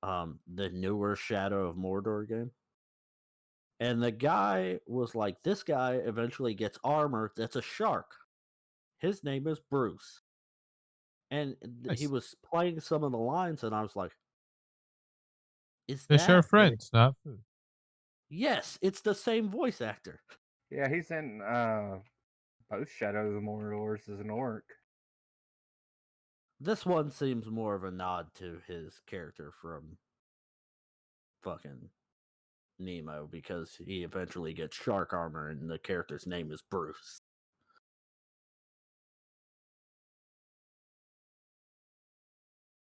the newer Shadow of Mordor game. And the guy was like, this guy eventually gets armor that's a shark. His name is Bruce. And Nice. he was playing some of the lines, and I was like, is Fish that are friends, not food. Yes, it's the same voice actor. Yeah, he's in both Shadow of the Mordors as an orc. This one seems more of a nod to his character from fucking Nemo because he eventually gets shark armor and the character's name is Bruce.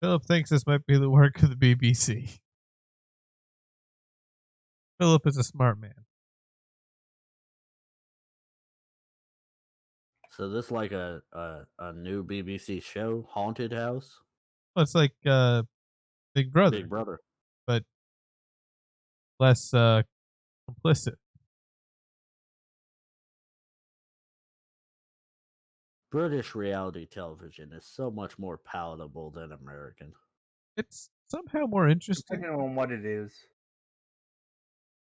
Philip thinks this might be the work of the BBC. Philip is a smart man. So this like a new BBC show, Haunted House, Well, it's like Big Brother, Big Brother. but less complicit. British reality television is so much more palatable than American. It's somehow more interesting. Depending on what it is.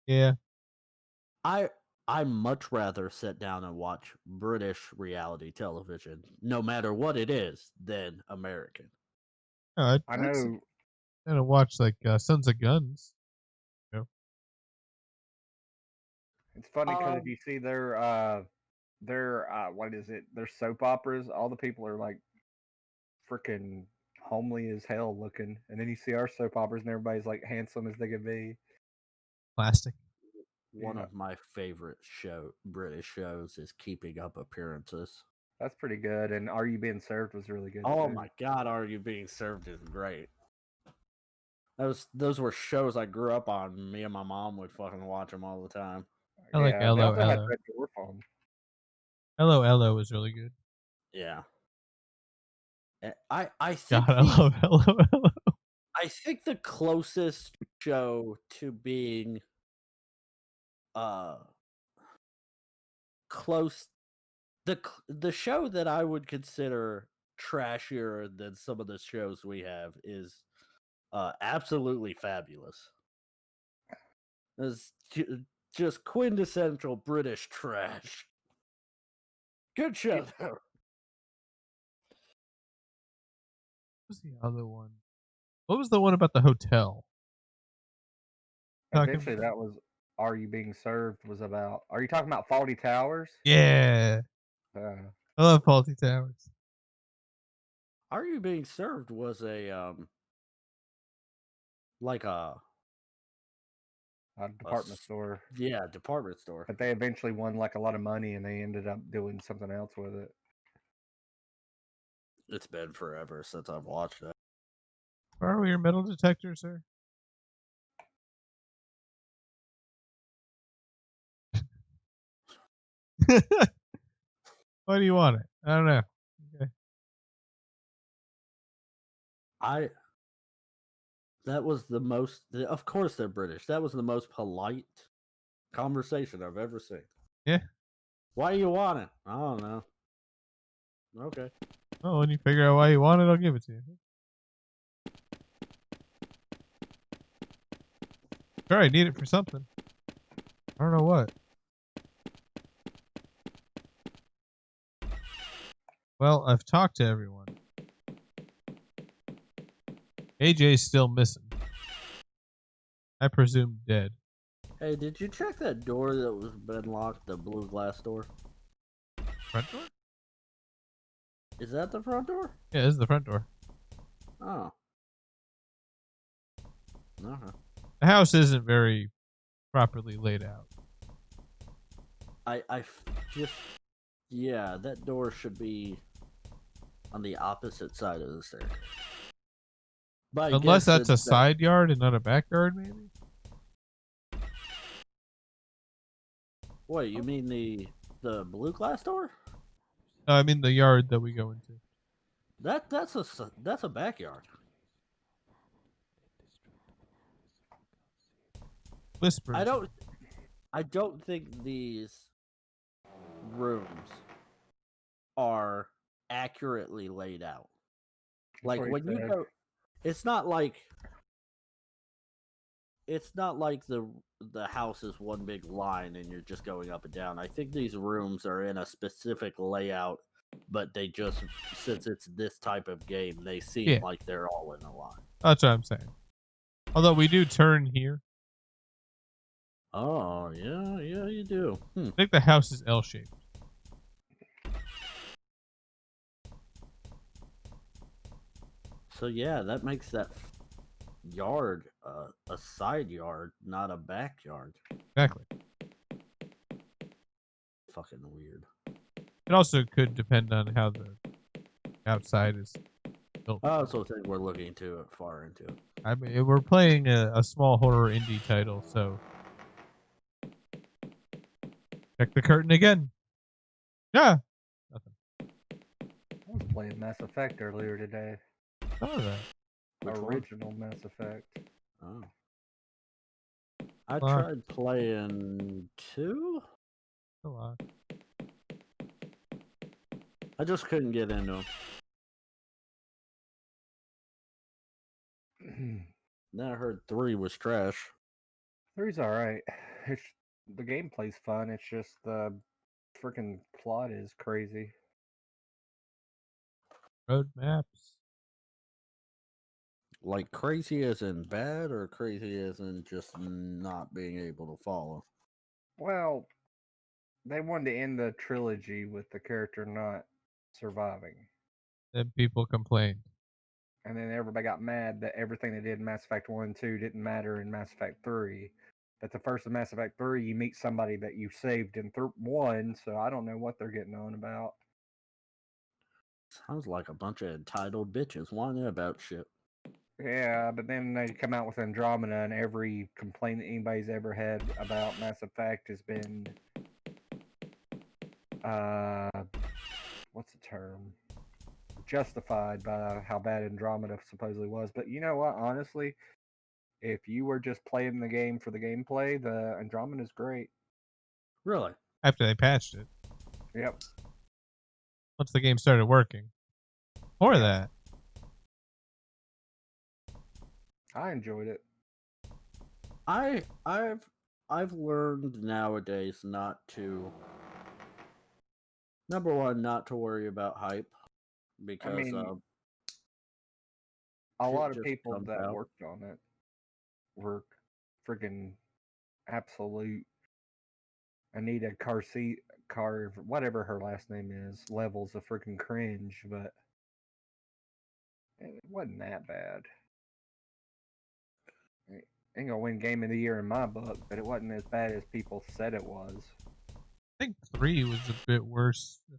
Yeah. I much rather sit down and watch British reality television, no matter what it is, than American. No, I know. I watch like Sons of Guns. It's funny because if you see their what is it? Their soap operas. All the people are like freaking homely as hell looking, and then you see our soap operas, and everybody's like handsome as they could be. Plastic. One Yeah. of my favorite British shows is Keeping Up Appearances. That's pretty good. And Are You Being Served was really good. Oh too. my god, Are You Being Served is great. Those were shows I grew up on. Me and my mom would fucking watch them all the time. I like They Hello, also had Hello. Red Dwarf on. Hello, Hello was really good. Yeah. I God, think I love Hello, Hello. I think the closest show to being close the show that I would consider trashier than some of the shows we have is Absolutely Fabulous. It's just quintessential British trash. Good show though. What was the other one? What was the one about the hotel? Eventually, that was Are You Being Served was about. Are you talking about Faulty Towers? Yeah. Uh, I love Faulty Towers. Are You Being Served was a like a department store. Yeah, department store. But they eventually won like a lot of money, and they ended up doing something else with it. It's been forever since I've watched it. Borrow your metal detector, sir. Why do you want it? I don't know. Okay. That was the most. Of course, they're British. That was the most polite conversation I've ever seen. Yeah. Why do you want it? I don't know. Okay. Well, when you figure out why you want it, I'll give it to you. Sure, I need it for something. I don't know what. Well, I've talked to everyone. AJ's still missing. I presume dead. Hey, did you check that door that was been locked? The blue glass door. Front door? Is that the front door? Yeah, this is the front door. Oh. Okay. The house isn't very properly laid out. Yeah, that door should be on the opposite side of the stairs. But unless that's a side yard and not a backyard, maybe? Wait, you mean the blue glass door? No, I mean the yard that we go into. That's a backyard. Whispers. I don't think these rooms are accurately laid out. Like when you go, it's not like the house is one big line and you're just going up and down. I think these rooms are in a specific layout, but they just, since it's this type of game, they seem like they're all in a line. That's what I'm saying. Although we do turn here. Oh, yeah, you do. I think the house is L-shaped. So yeah, that makes that yard a side yard, not a backyard. Exactly. Fucking weird. It also could depend on how the outside is built. I also think we're looking too far into it. I mean, we're playing a small horror indie title, so check the curtain again. Yeah. Nothing. I was playing Mass Effect earlier today. None of that. Which one? Original Mass Effect. Oh. I Lock. tried playing 2. A lot. I just couldn't get into them. Then I heard 3 was trash. 3's alright. It's the gameplay's fun. It's just the freaking plot is crazy. Road maps. Like crazy as in bad, or crazy as in just not being able to follow? Well, they wanted to end the trilogy with the character not surviving. Then people complained. And then everybody got mad that everything they did in Mass Effect 1 and 2 didn't matter in Mass Effect 3. But the first of Mass Effect 3, you meet somebody that you saved in 1, so I don't know what they're getting on about. Sounds like a bunch of entitled bitches whining about shit. Yeah, but then they come out with Andromeda, and every complaint that anybody's ever had about Mass Effect has been, what's the term? Justified by how bad Andromeda supposedly was. But you know what? Honestly, if you were just playing the game for the gameplay, the Andromeda's great. Really? After they patched it. Yep. Once the game started working. Or that. I enjoyed it. I've learned nowadays not to, number one, not to worry about hype, because I mean, a shit lot of just people comes that out. worked on it were friggin' absolute Anita whatever her last name is, levels of freaking cringe, but it wasn't that bad. It ain't gonna win Game of the Year in my book, but it wasn't as bad as people said it was. I think 3 was a bit worse, to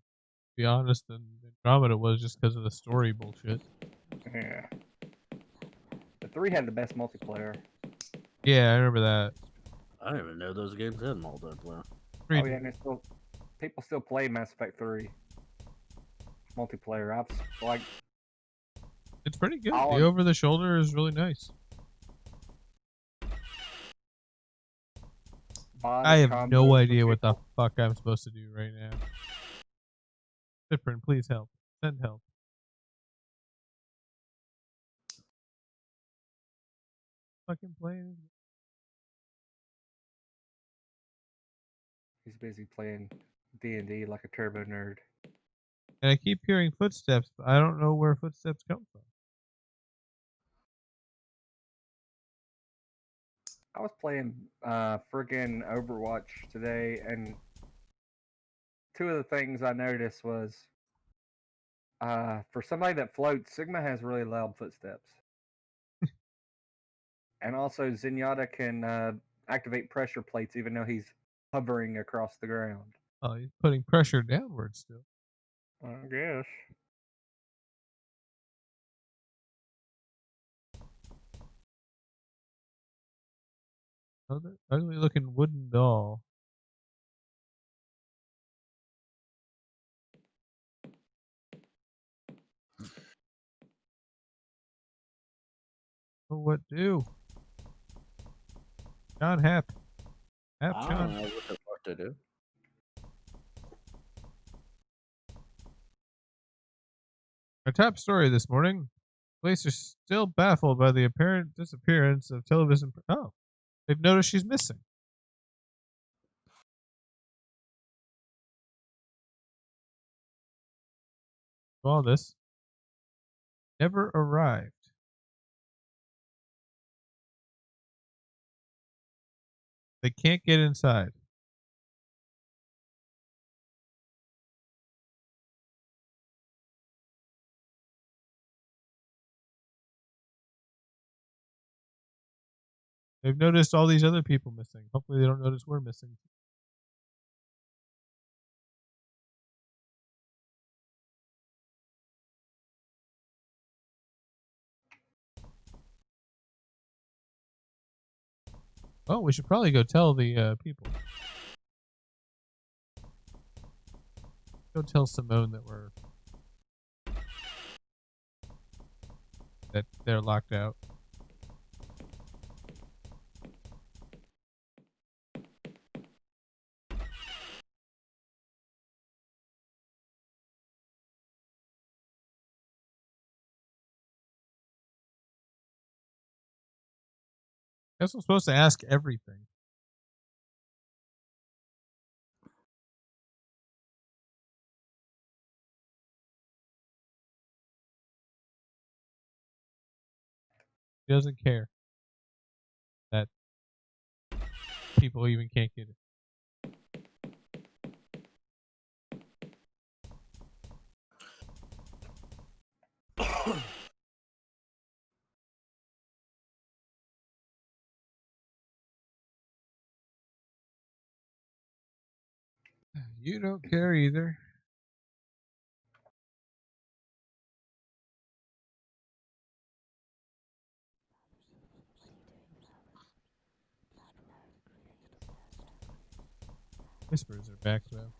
be honest, than Andromeda was, just because of the story bullshit. Yeah. The 3 had the best multiplayer. Yeah, I remember that. I didn't even know those games had multiplayer. 3 Oh yeah, and people still play Mass Effect 3 multiplayer. It's pretty good. All The I'm- over the shoulder is really nice. I have no idea what the fuck I'm supposed to do right now. Different, please help. Send help. Fucking playing. He's busy playing D&D like a turbo nerd. And I keep hearing footsteps, but I don't know where footsteps come from. I was playing friggin' Overwatch today, and two of the things I noticed was for somebody that floats, Sigma has really loud footsteps. And also, Zenyatta can activate pressure plates even though he's hovering across the ground. Oh, he's putting pressure downward still. I guess. Oh, that ugly looking wooden doll. Oh, what do? John Hap. Hap I John. don't know what the fuck to do. Our top story this morning. Police are still baffled by the apparent disappearance of television. Oh, they've noticed she's missing. All this never arrived. They can't get inside. They've noticed all these other people missing. Hopefully they don't notice we're missing. Oh, we should probably go tell the people. Go tell Simone that they're locked out. Guess I'm supposed to ask everything. He doesn't care that people even can't get it. You don't care either. Whispers are back though.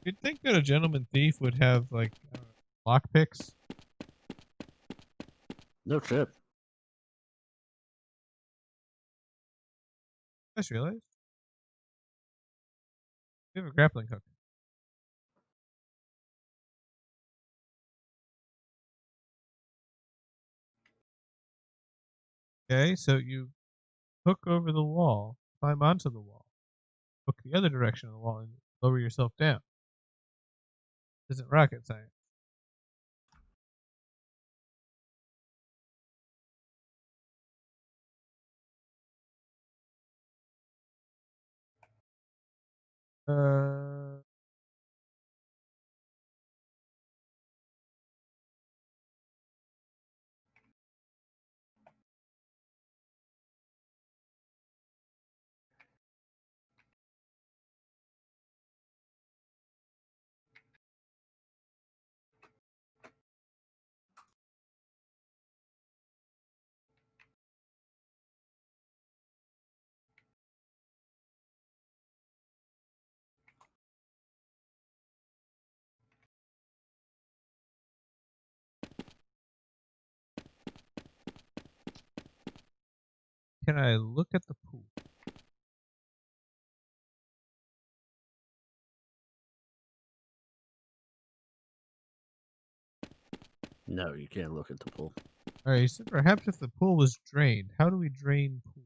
You'd think that a gentleman thief would have like lock picks. No shit. I just realized we have a grappling hook. Okay, so you hook over the wall, climb onto the wall, hook the other direction of the wall, and lower yourself down. This isn't rocket science. Uh, can I look at the pool? No, you can't look at the pool. All right, so perhaps if the pool was drained, how do we drain pool?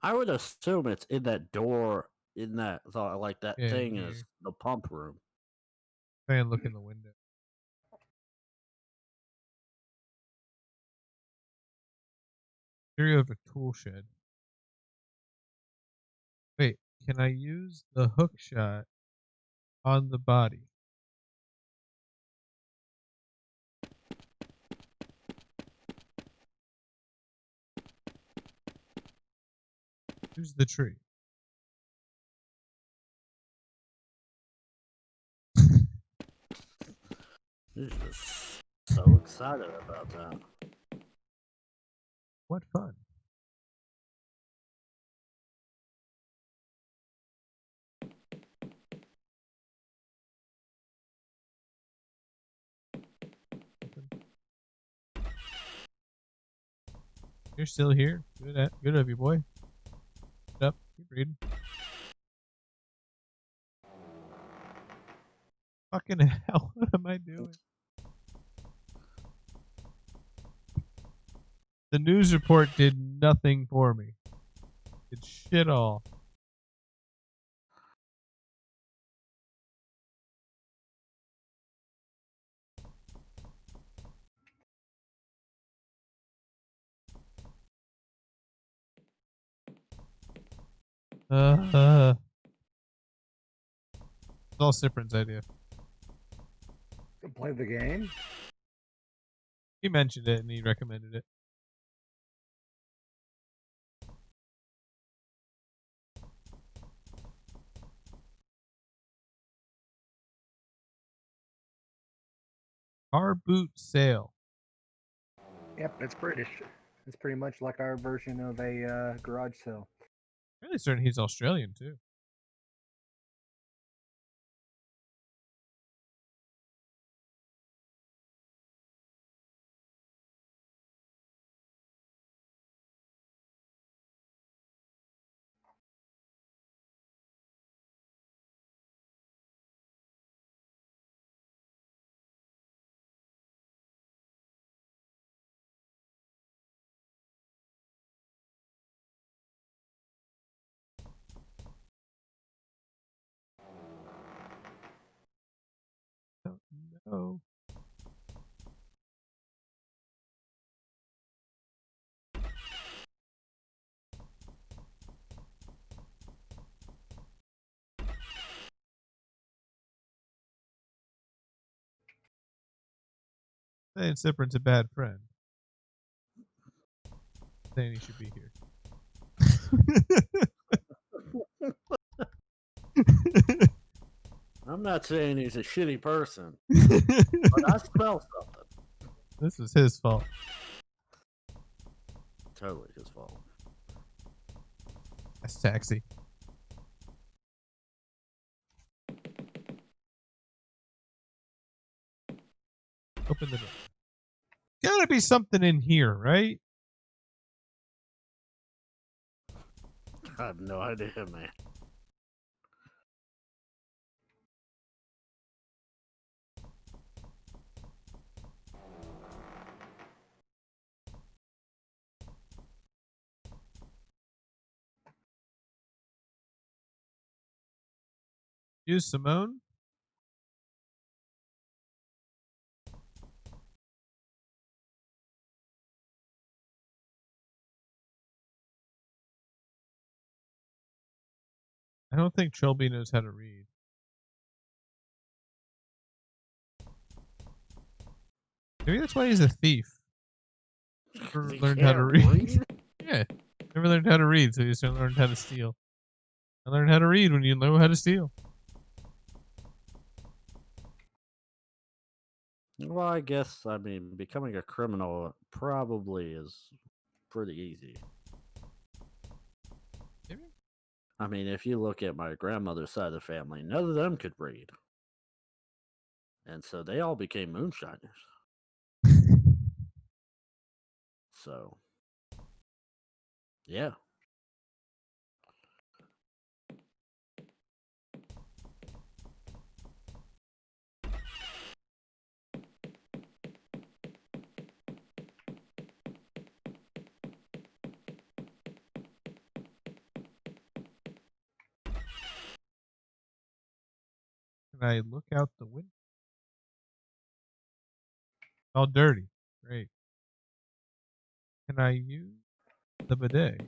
I would assume it's in that door, in that like that Yeah, thing here. is the pump room. Try and look in the window. Here you have a tool shed. Wait, can I use the hook shot on the body? Use the tree. He's just so excited about that. What fun. You're still here. Good of you, boy. Get up. Keep reading. Fucking hell. What am I doing? The news report did nothing for me. Did shit all. It's all Cyprin's idea. To play the game? He mentioned it and he recommended it. Car boot sale. Yep, it's British. It's pretty much like our version of a garage sale. Really certain he's Australian too. Oh, no. Saying Cyprin's a bad friend. Saying he should be here. I'm not saying he's a shitty person, but I smell something. This was his fault. Totally his fault. That's taxi. Open the door. Gotta be something in here, right? I have no idea, man. Use Simone. I don't think Trilby knows how to read. Maybe that's why he's a thief. Never He learned how to can't read. Yeah. Never learned how to read, so he just learned how to steal. I learned how to read when you know how to steal. Well, I guess, I mean, becoming a criminal probably is pretty easy. Maybe? I mean, if you look at my grandmother's side of the family, none of them could read. And so they all became moonshiners. So, yeah. Can I look out the window? All dirty. Great. Can I use the bidet?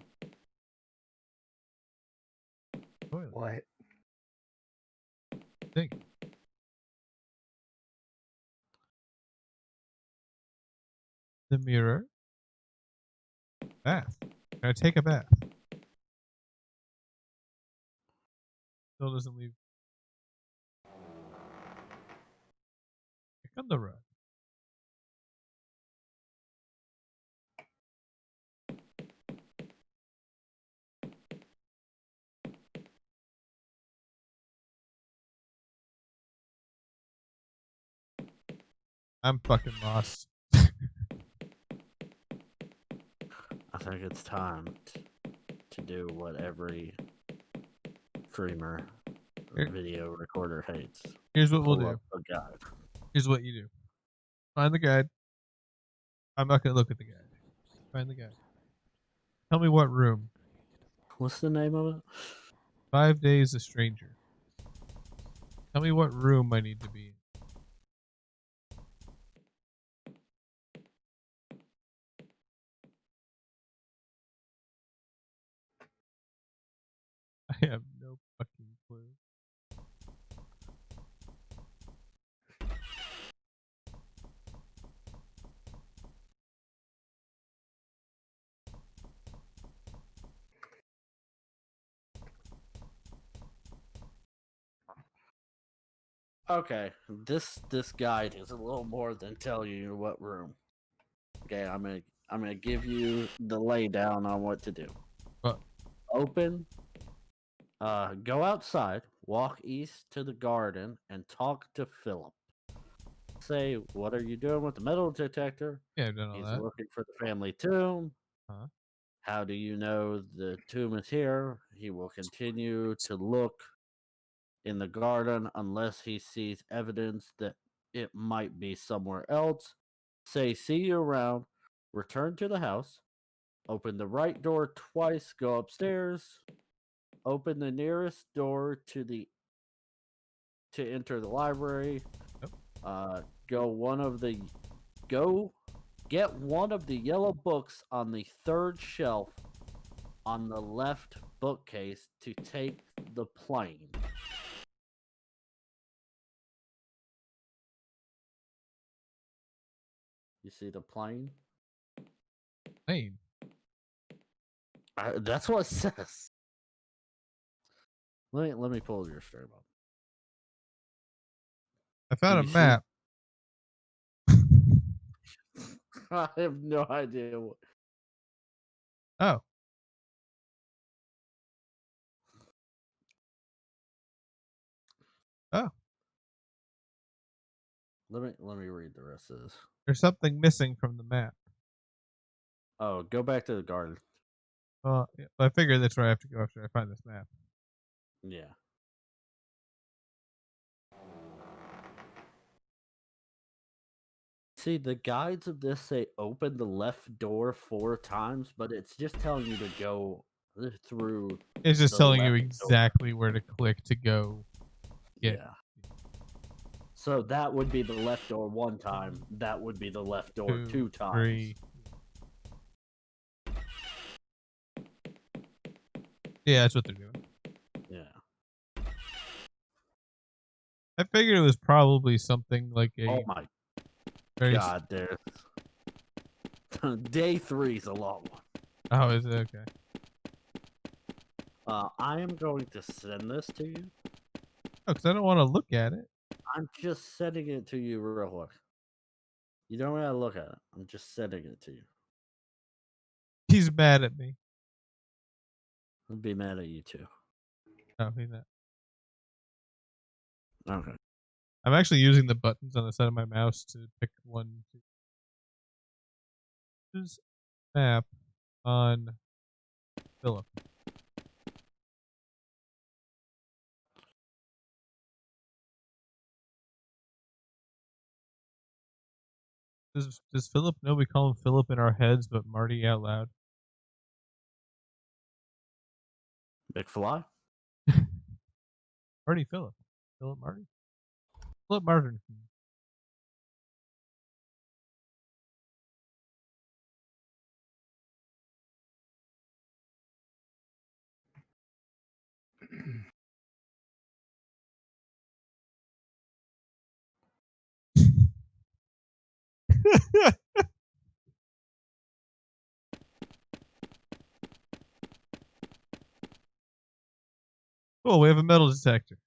Toilet. What? Sink. The mirror. Bath. Can I take a bath? Still doesn't leave. Pick up the rug. I'm fucking lost. I think it's time to do what every streamer or Here- video recorder hates. Here's what we'll Pull do. up a guide. Here's what you do. Find the guide. I'm not gonna look at the guide. Find the guide. Tell me what room. What's the name of it? 5 Days a Stranger. Tell me what room I need to be in. I have no fucking clue. Okay, this guide is a little more than telling you what room. Okay, I'm gonna give you the laydown on what to do. What? Open. Go outside, walk east to the garden, and talk to Philip. Say, what are you doing with the metal detector? Yeah, I've done all He's that. looking for the family tomb. Huh? How do you know the tomb is here? He will continue to look in the garden unless he sees evidence that it might be somewhere else. Say, see you around. Return to the house. Open the right door twice. Go upstairs. Open the nearest door to enter the library. Yep. Go get one of the yellow books on the third shelf on the left bookcase to take the plane. You see the plane? Plane. That's what it says. Let me pull your stream up. I found a you see- map. I have no idea. Oh. Oh. Let me read the rest of this. There's something missing from the map. Oh, go back to the garden. Well, yeah, I figure that's where I have to go after I find this map. Yeah. See, the guides of this say open the left door 4 times, but it's just telling you to go through. It's just the telling you left door. exactly where to click to go. Yeah. So that would be the left door 1 time. That would be the left door 2 times. 3. Yeah, that's what they're doing. Yeah. I figured it was probably something like a Oh my very. god, there's day 3 is a long one. Oh, is it okay? I am going to send this to you. Oh, because I don't want to look at it. I'm just sending it to you real quick. You don't gotta look at it. I'm just sending it to you. He's mad at me. I'd be mad at you too. Oh, he's not. Okay. I'm actually using the buttons on the side of my mouse to pick one. This map on Philip. Does Philip know we call him Philip in our heads, but Marty out loud? McFly? Marty Philip. Philip Marty? Philip Martin. Cool, we have a metal detector.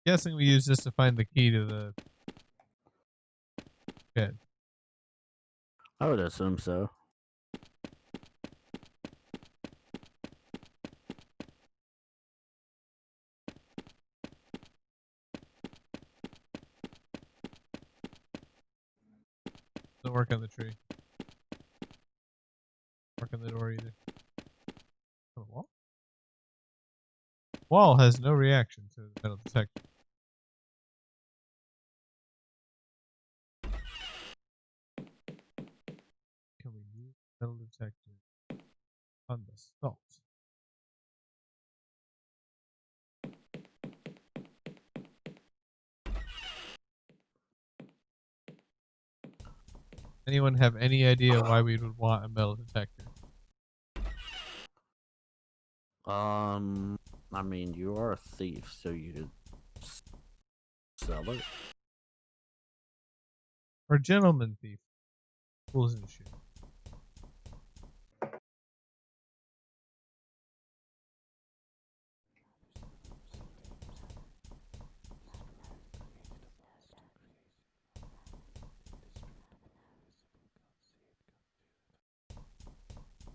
Guessing we use this to find the key to the shed. I would assume so. Doesn't work on the tree. Work on the door either. On the wall? Wall has no reaction to the metal detector. Can we use metal detector on the salt? Anyone have any idea why we would want a metal detector? I mean, you are a thief, so you could sell it. Or gentleman thief? Tools and shit.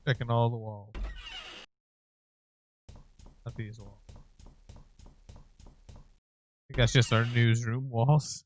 Checking all the walls. Not these walls. I think that's just our newsroom walls.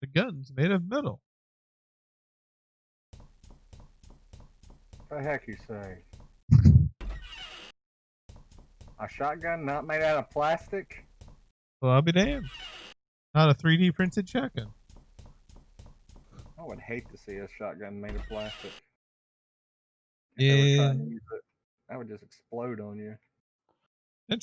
The gun's made of metal. The heck you say? A shotgun not made out of plastic? Well, I'll be damned. Not a 3D printed shotgun. I would hate to see a shotgun made of plastic. If they were trying to use it, that would just explode on you.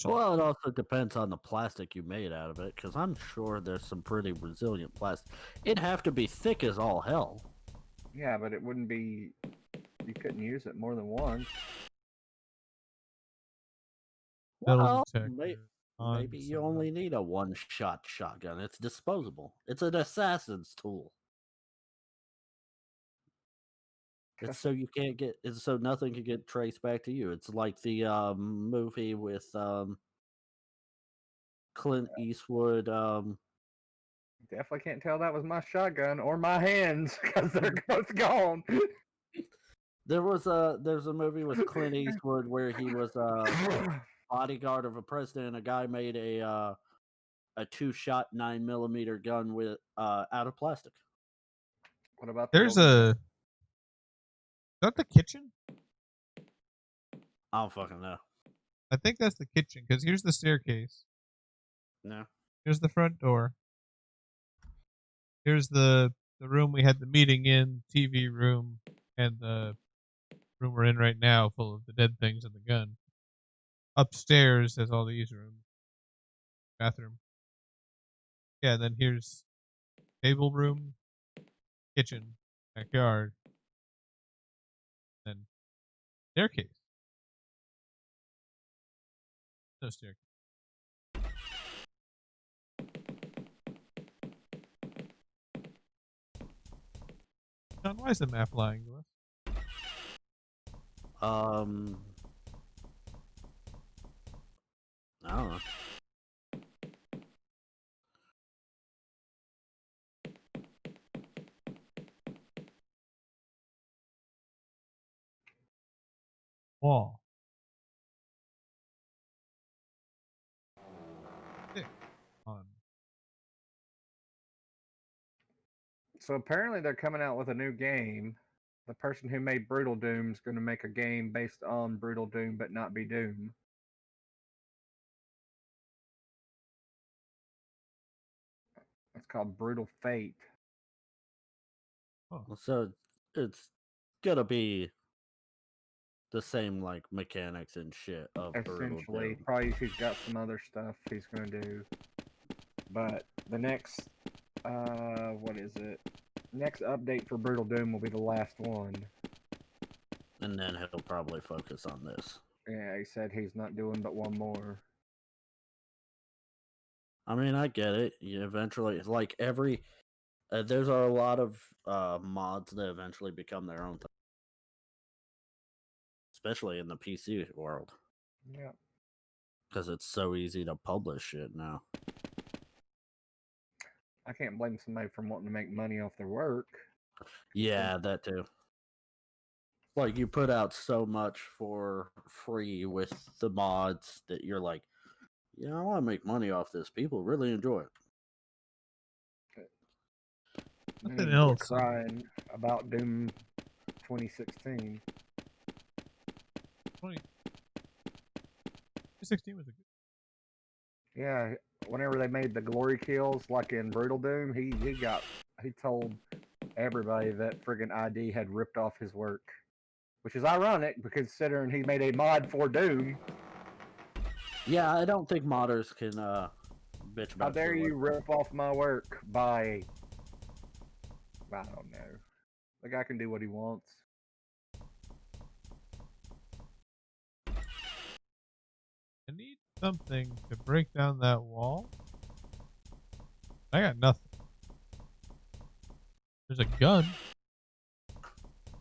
Well, it also depends on the plastic you made out of it, because I'm sure there's some pretty resilient plastic. It'd have to be thick as all hell. Yeah, but it wouldn't be. You couldn't use it more than once. Metal Well, detector. maybe you only need a one-shot shotgun. It's disposable. It's an assassin's tool. It's so you can't get. It's so nothing can get traced back to you. It's like the movie with Clint Eastwood. Definitely can't tell that was my shotgun or my hands because they're both gone. There's a movie with Clint Eastwood where he was a bodyguard of a president. And a guy made a 2-shot 9mm gun with out of plastic. What about There's a. Is that the kitchen? I don't fucking know. I think that's the kitchen because here's the staircase. No. Here's the front door. Here's the room we had the meeting in, TV room, and the room we're in right now, full of the dead things and the gun. Upstairs has all these rooms. Bathroom. Yeah, and then here's table room, kitchen, backyard, then staircase. No staircase. John, why is the map lying to us? I don't know. Wall. On. So apparently they're coming out with a new game. The person who made Brutal Doom is going to make a game based on Brutal Doom, but not be Doom. It's called Brutal Fate. So it's gonna be the same like mechanics and shit of Brutal Essentially, Doom. probably he's got some other stuff he's going to do. But the next, what is it? Next update for Brutal Doom will be the last one. And then he'll probably focus on this. Yeah, he said he's not doing but one more. I mean, I get it. You eventually, like every, there's a lot of mods that eventually become their own thing, especially in the PC world. Yeah. Because it's so easy to publish shit now. I can't blame somebody for wanting to make money off their work. Yeah, that too. Like you put out so much for free with the mods that you're like, yeah, I want to make money off this. People really enjoy it. I Nothing need to quit else. crying about Doom 2016. 2016 was a good. Yeah, whenever they made the glory kills, like in Brutal Doom, he told everybody that friggin' ID had ripped off his work, which is ironic because considering he made a mod for Doom. Yeah, I don't think modders can bitch How about dare shit like you rip off my work by? I don't know. The guy can do what he wants. I need something to break down that wall. I got nothing. There's a gun.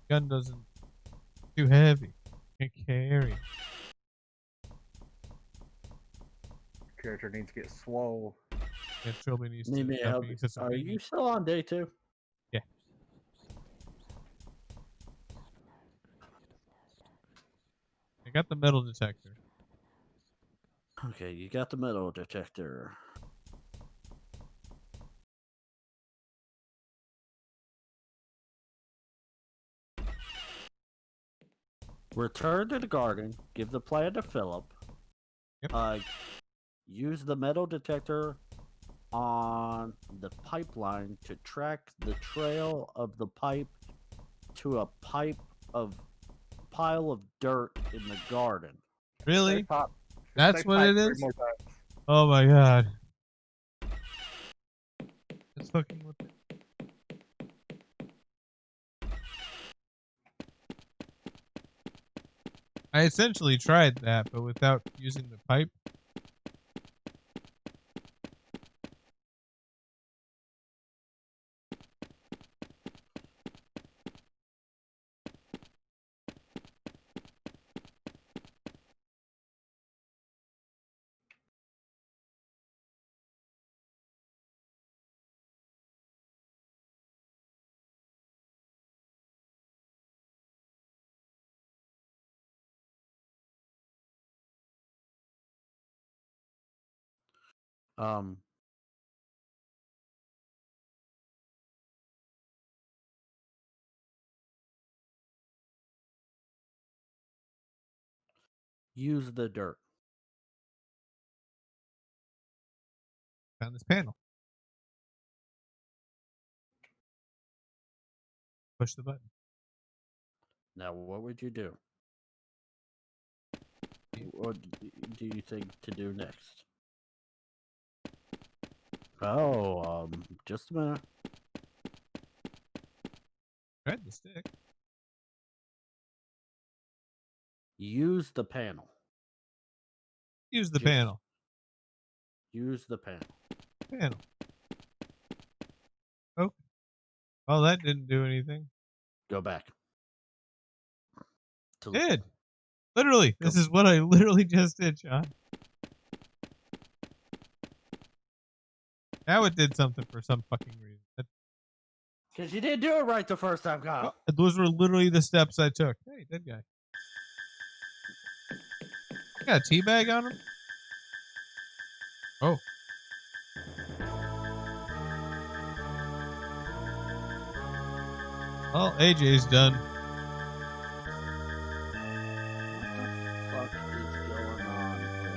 Gun doesn't. Too heavy. Can't carry. Character needs to get swole. And Trilby needs Need to me to stop help being you. such a Are baby. you still on day 2? Yeah. I got the metal detector. Okay, you got the metal detector. Return to the garden. Give the plan to Philip. Yep. Use the metal detector on the pipeline to track the trail of the pipe to a pile of dirt in the garden. Really? Say pop. That's say what pipe it 3 is? more times. Oh my god. That's fucking what the... I essentially tried that, but without using the pipe. Um, use the dirt. Found this panel. Push the button. Now, what would you do? What do you think to do next? Oh, just a minute. Tried the stick. Use the panel. Use the Just- panel. Use the panel. Panel. Oh. Well, that didn't do anything. Go back. To the Did. pool. Literally. This is what I literally just did, Sean. Now it did something for some fucking reason. Because you didn't do it right the first time, Kyle. Those were literally the steps I took. Hey, dead guy. Got a teabag on him? Oh. Well, AJ's done. What the fuck is going on with...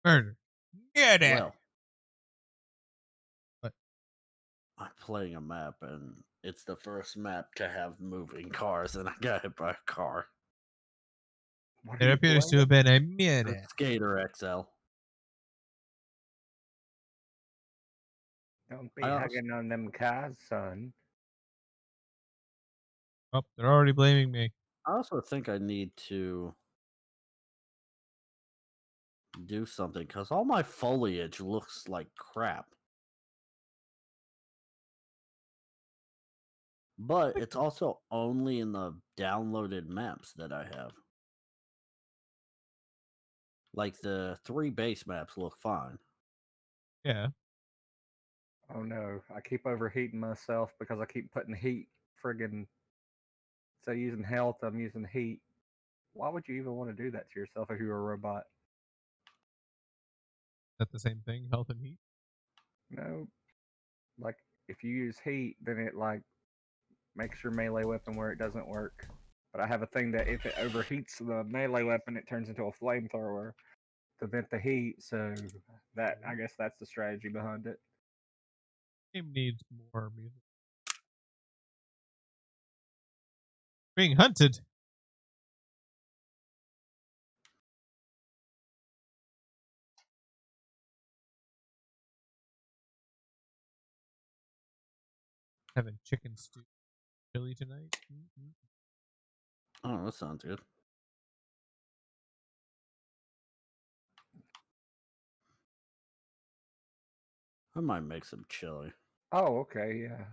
Murder. Get it. Well, What? I'm playing a map, and it's the first map to have moving cars, and I got hit by a car. What are There you appears to playing? have been a The murder. Skater XL. Don't be I also- hugging on them cars, son. Oh, they're already blaming me. I also think I need to do something because all my foliage looks like crap. But it's also only in the downloaded maps that I have. Like the 3 base maps look fine. Yeah. Oh no, I keep overheating myself because I keep putting heat friggin' so using health, I'm using heat. Why would you even want to do that to yourself if you were a robot? Is that the same thing? Health and heat? No, like if you use heat, then it like makes your melee weapon where it doesn't work. But I have a thing that if it overheats the melee weapon, it turns into a flamethrower to vent the heat. So that I guess that's the strategy behind it. Game needs more music. Being hunted. Having chicken stew chili tonight. Mm-hmm. Oh, that sounds good. I might make some chili. Oh, okay, yeah.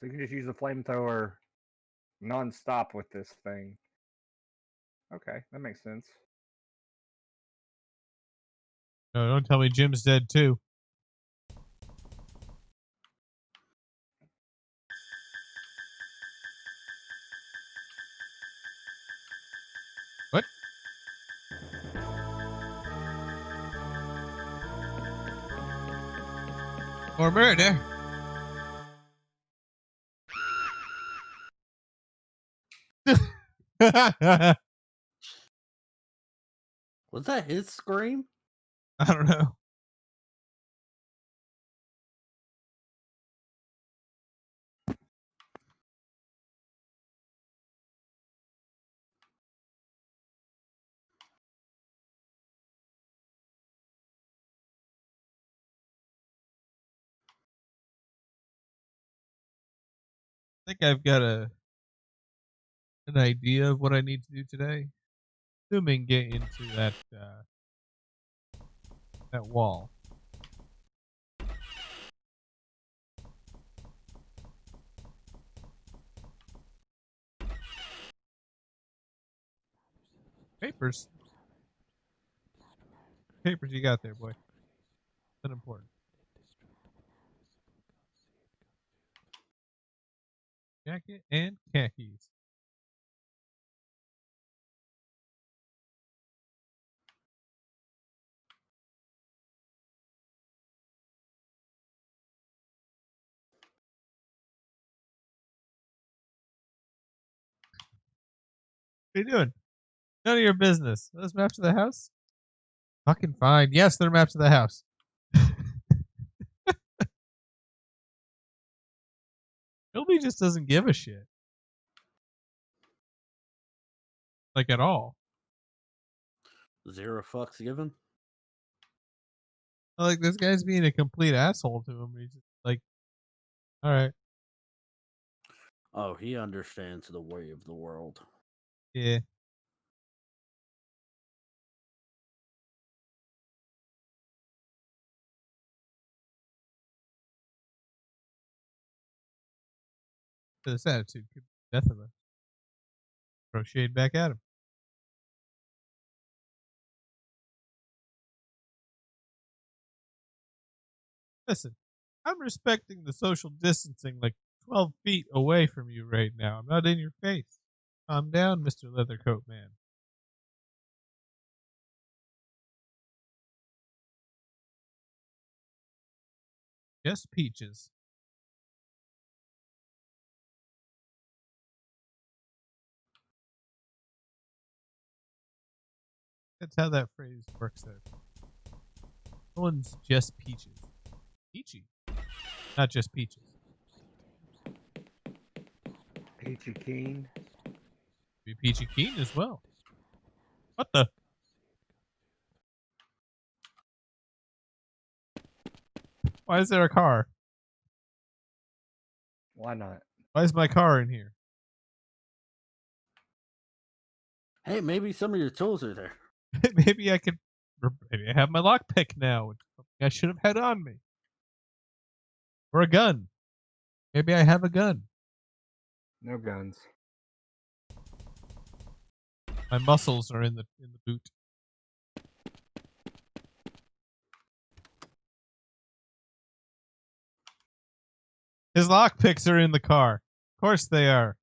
So you can just use the flamethrower non-stop with this thing. Okay, that makes sense. No, don't tell me Jim's dead too. What? Or murder? I Was that his scream? don't know. I think I've got an idea of what I need to do today. Assuming get into that wall. Papers. Papers you got there, boy. That's important. Jacket and khakis. What are you doing? None of your business. Are those maps of the house? Fucking fine. Yes, they're maps of the house. Nobody just doesn't give a shit. Like at all. 0 fucks given. Like this guy's being a complete asshole to him. He's just like, all right, Oh, he understands the way of the world. yeah. This attitude could be death of us. Throw shade back at him. Listen, I'm respecting the social distancing like 12 feet away from you right now. I'm not in your face. Calm down, Mr. Leathercoat Man. Just peaches. That's how that phrase works there. No one's just peaches. Peachy. Not just peaches. Peachy Keen. Be peachy keen as well. What the? Why is there a car? Why not? Why is my car in here? Hey, maybe some of your tools are there. Maybe I could. Maybe I have my lockpick now. It's something I should have had on me. Or a gun. Maybe I have a gun. No guns. My muscles are in the boot. His lockpicks are in the car. Of course they are.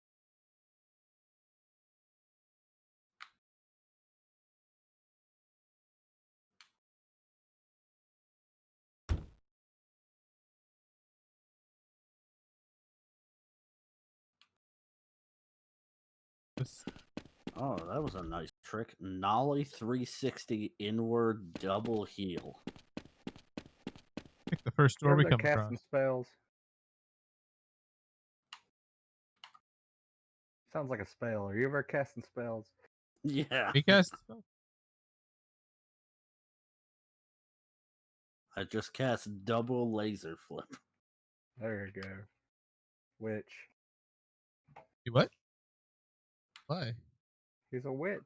This- Oh, that was a nice trick. Nollie 360 inward double heel. Pick the first door You're we there come casting across. spells. Sounds like a spell. Are you ever casting spells? Yeah. We cast spell? I just cast double laser flip. There you go. Witch. You what? Why? He's a witch.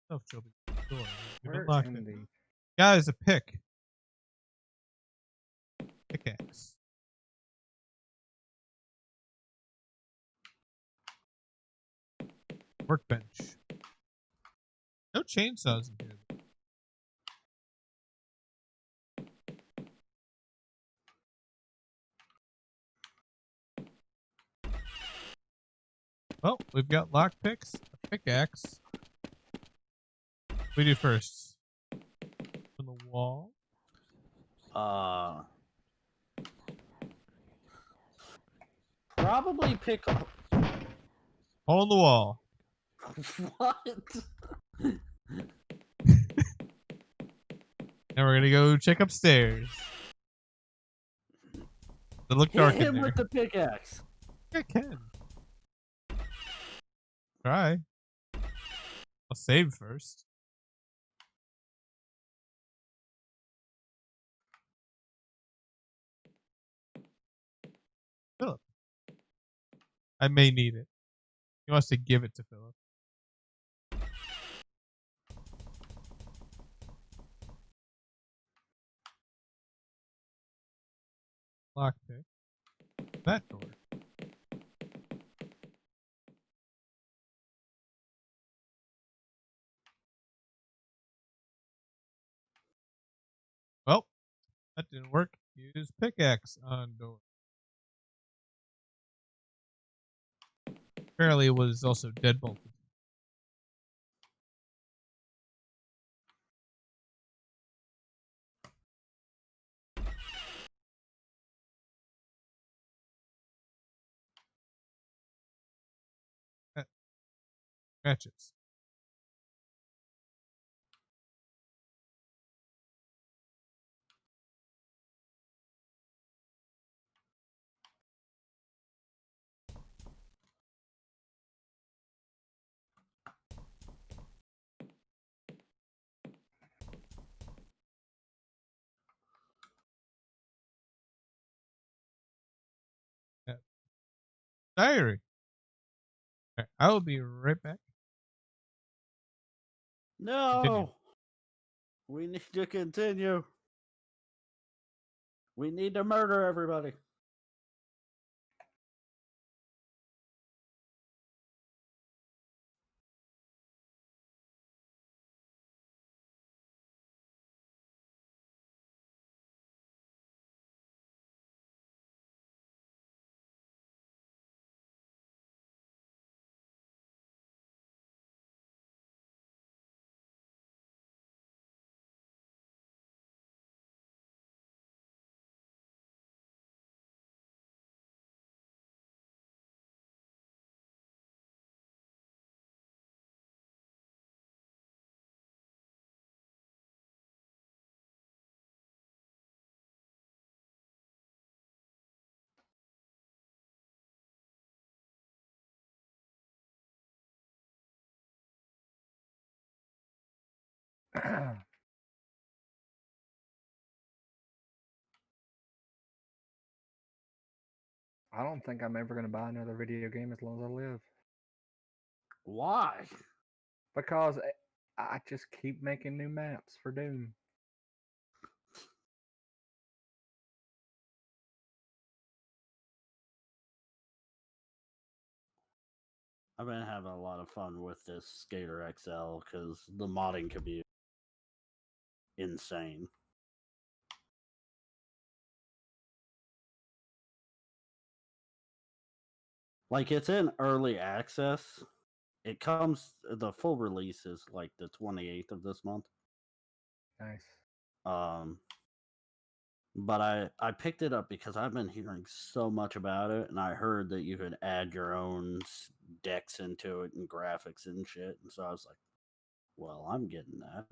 Oh, Shelby. Door. We've Where unlocked in it. the Guys, a pick. Pickaxe. Workbench. No chainsaws in here. Well, we've got lockpicks, a pickaxe. We do first. On the wall. Probably pick up. Hole in the wall. What? Now we're gonna go check upstairs. It look dark Hit in him there. with the pickaxe. I can. Try. I'll save first. Philip. I may need it. He wants to give it to Philip. Lockpick. That door. Well, that didn't work. Use pickaxe on door. Apparently it was also deadbolted. Matches. Diary. Alright, I will be right back. No. Continue. We need to continue. We need to murder everybody. I don't think I'm ever going to buy another video game as long as I live. Why? Because I just keep making new maps for Doom. I've been having a lot of fun with this Skater XL because the modding could be insane. Like it's in early access. It comes the full release is like the 28th of this month. Nice. But I picked it up because I've been hearing so much about it, and I heard that you could add your own decks into it and graphics and shit. And so I was like, well, I'm getting that.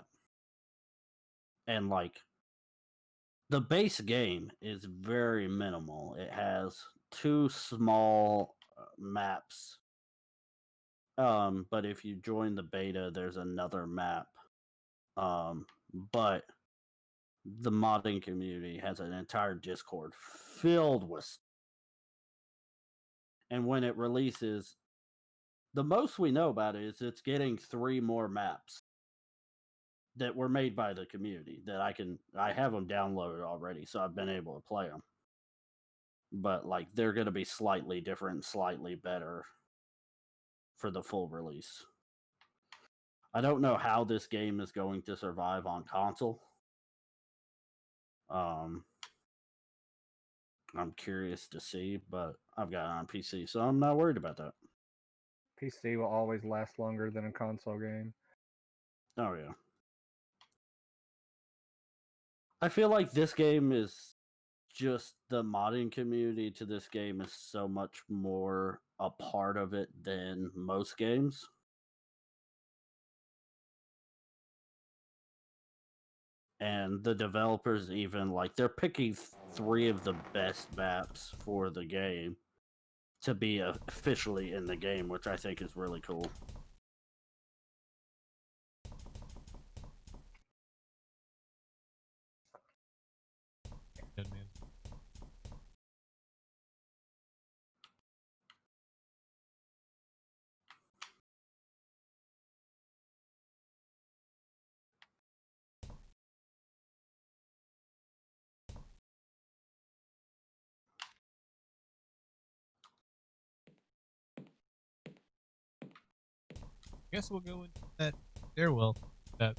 And like the base game is very minimal. It has 2 small maps. But if you join the beta, there's another map. But the modding community has an entire Discord filled with. And when it releases, the most we know about it is it's getting 3 more maps that were made by the community that I have them downloaded already, so I've been able to play them. But like they're going to be slightly different, slightly better for the full release. I don't know how this game is going to survive on console. I'm curious to see, but I've got it on PC, so I'm not worried about that. PC will always last longer than a console game. Oh yeah. I feel like this game is just the modding community to this game is so much more a part of it than most games. And the developers even like they're picking 3 of the best maps for the game to be officially in the game, which I think is really cool. Good man. I guess we'll go into that stairwell. That.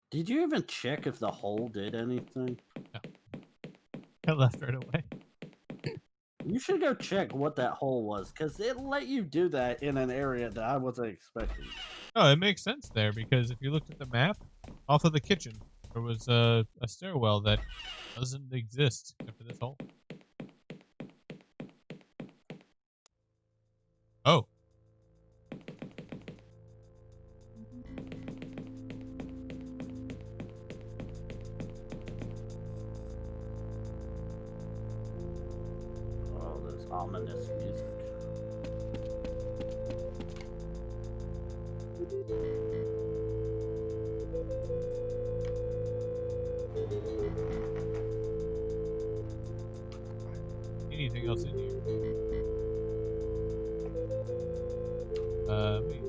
Did you even check if the hole did anything? No. I left right away. You should go check what that hole was, because it let you do that in an area that I wasn't expecting. Oh, it makes sense there because if you looked at the map, off of the kitchen, there was a stairwell that doesn't exist except for this hole. Oh. Oh, there's ominous music. Anything else in here? Wait.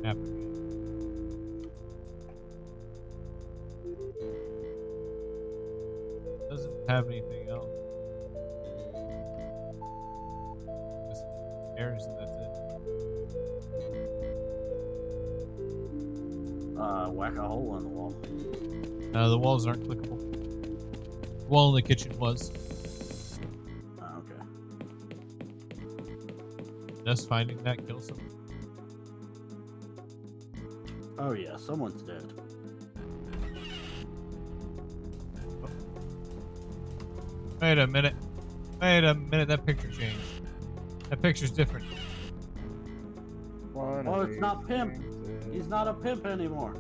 Map again. Doesn't have anything else. Just stairs and that's it. Whack a hole in the wall. The walls aren't clickable. The wall in the kitchen was. Oh, okay. Just finding that kills someone. Oh yeah, someone's dead. Wait a minute. Wait a minute, that picture changed. That picture's different. Oh, it's not Pimp. He's not a pimp anymore.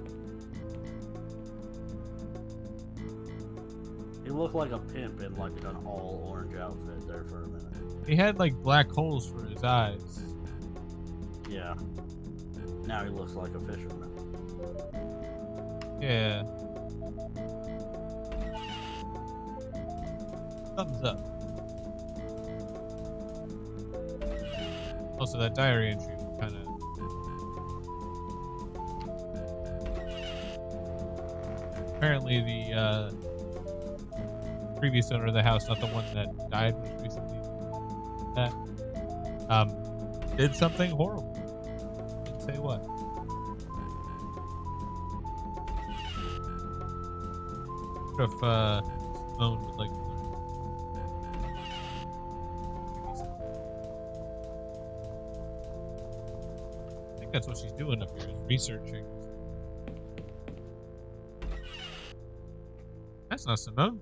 He looked like a pimp in like an all orange outfit there for a minute. He had like black holes for his eyes. Yeah. Now he looks like a fisherman. Yeah. Thumbs up. Also, that diary entry kind of. Apparently, the previous owner of the house, not the one that died most recently, did something horrible. Didn't say what. If Simone would like to learn. that's what she's doing up here, is researching. That's not Simone.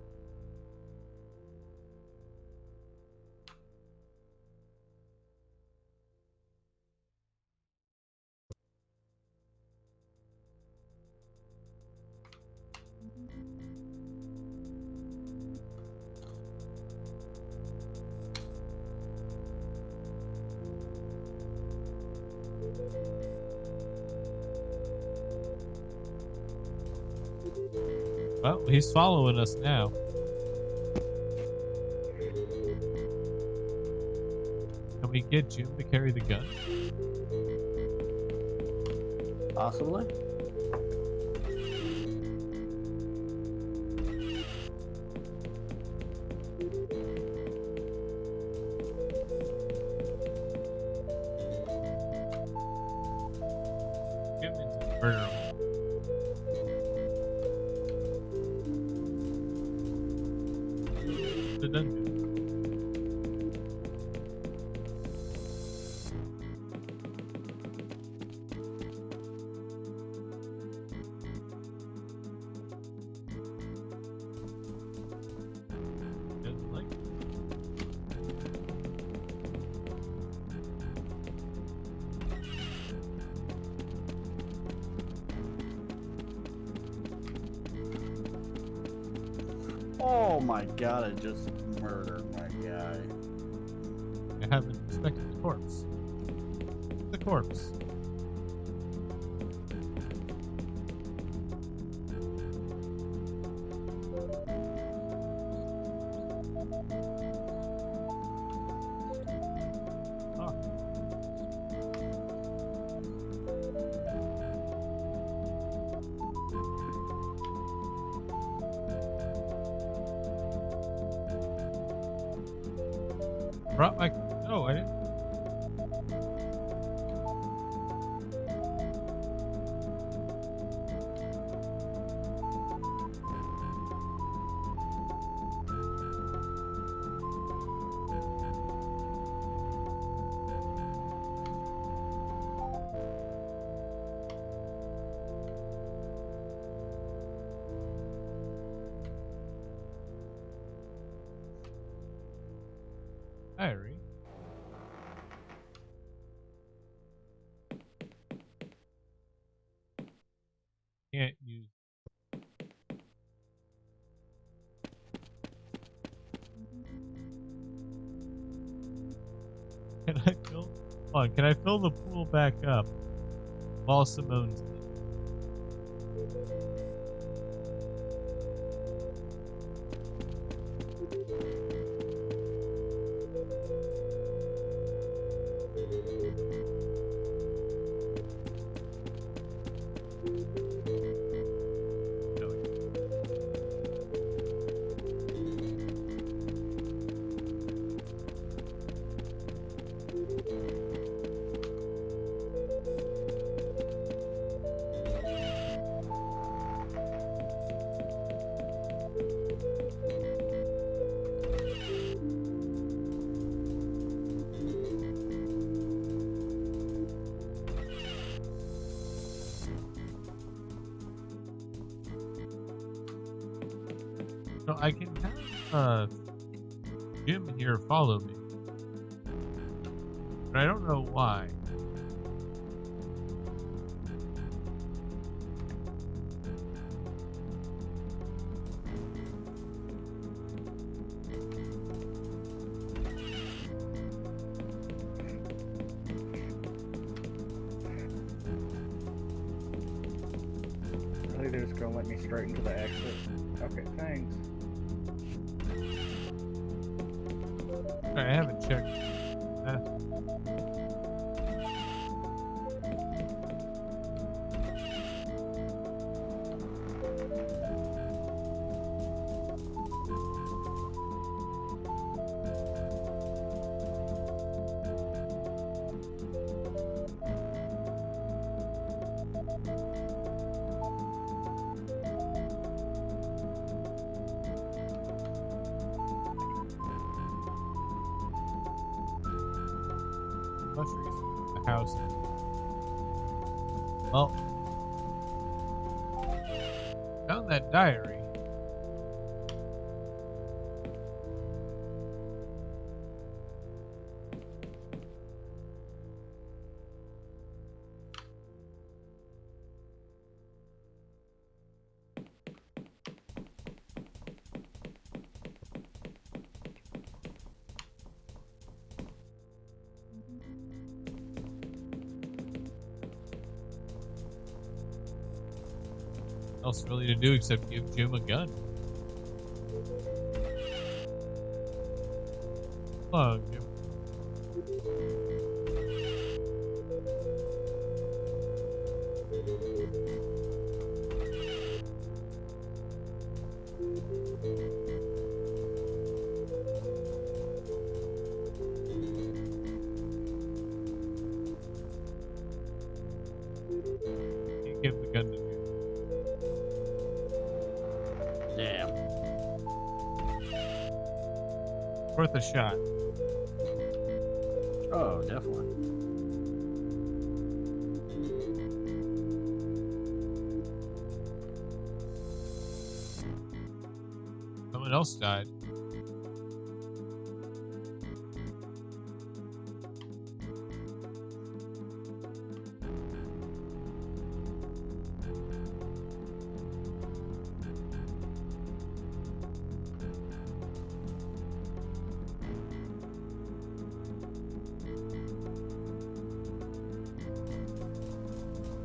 Well, he's following us now. Can we get Jim to carry the gun? Possibly. Jim is a murderer. The dungeon. Doesn't like it. Oh my god, I just murdered my guy. I haven't inspected the corpse. The corpse. Ah. Brought my. Oh, I didn't. Diary. Can't use. Can I fill? Hold on, can I fill the pool back up while Simone's in? No. So I can have Jim here follow me, but I don't know why. Really, they're just gonna let me straight into the exit. Okay, thanks. Sorry, I haven't checked. Much reason the house. Well, found that diary. Else really to do except give Jim a gun. Oh, Jim. You give the gun to Jim. Damn. Worth a shot. Oh, definitely. Someone else died.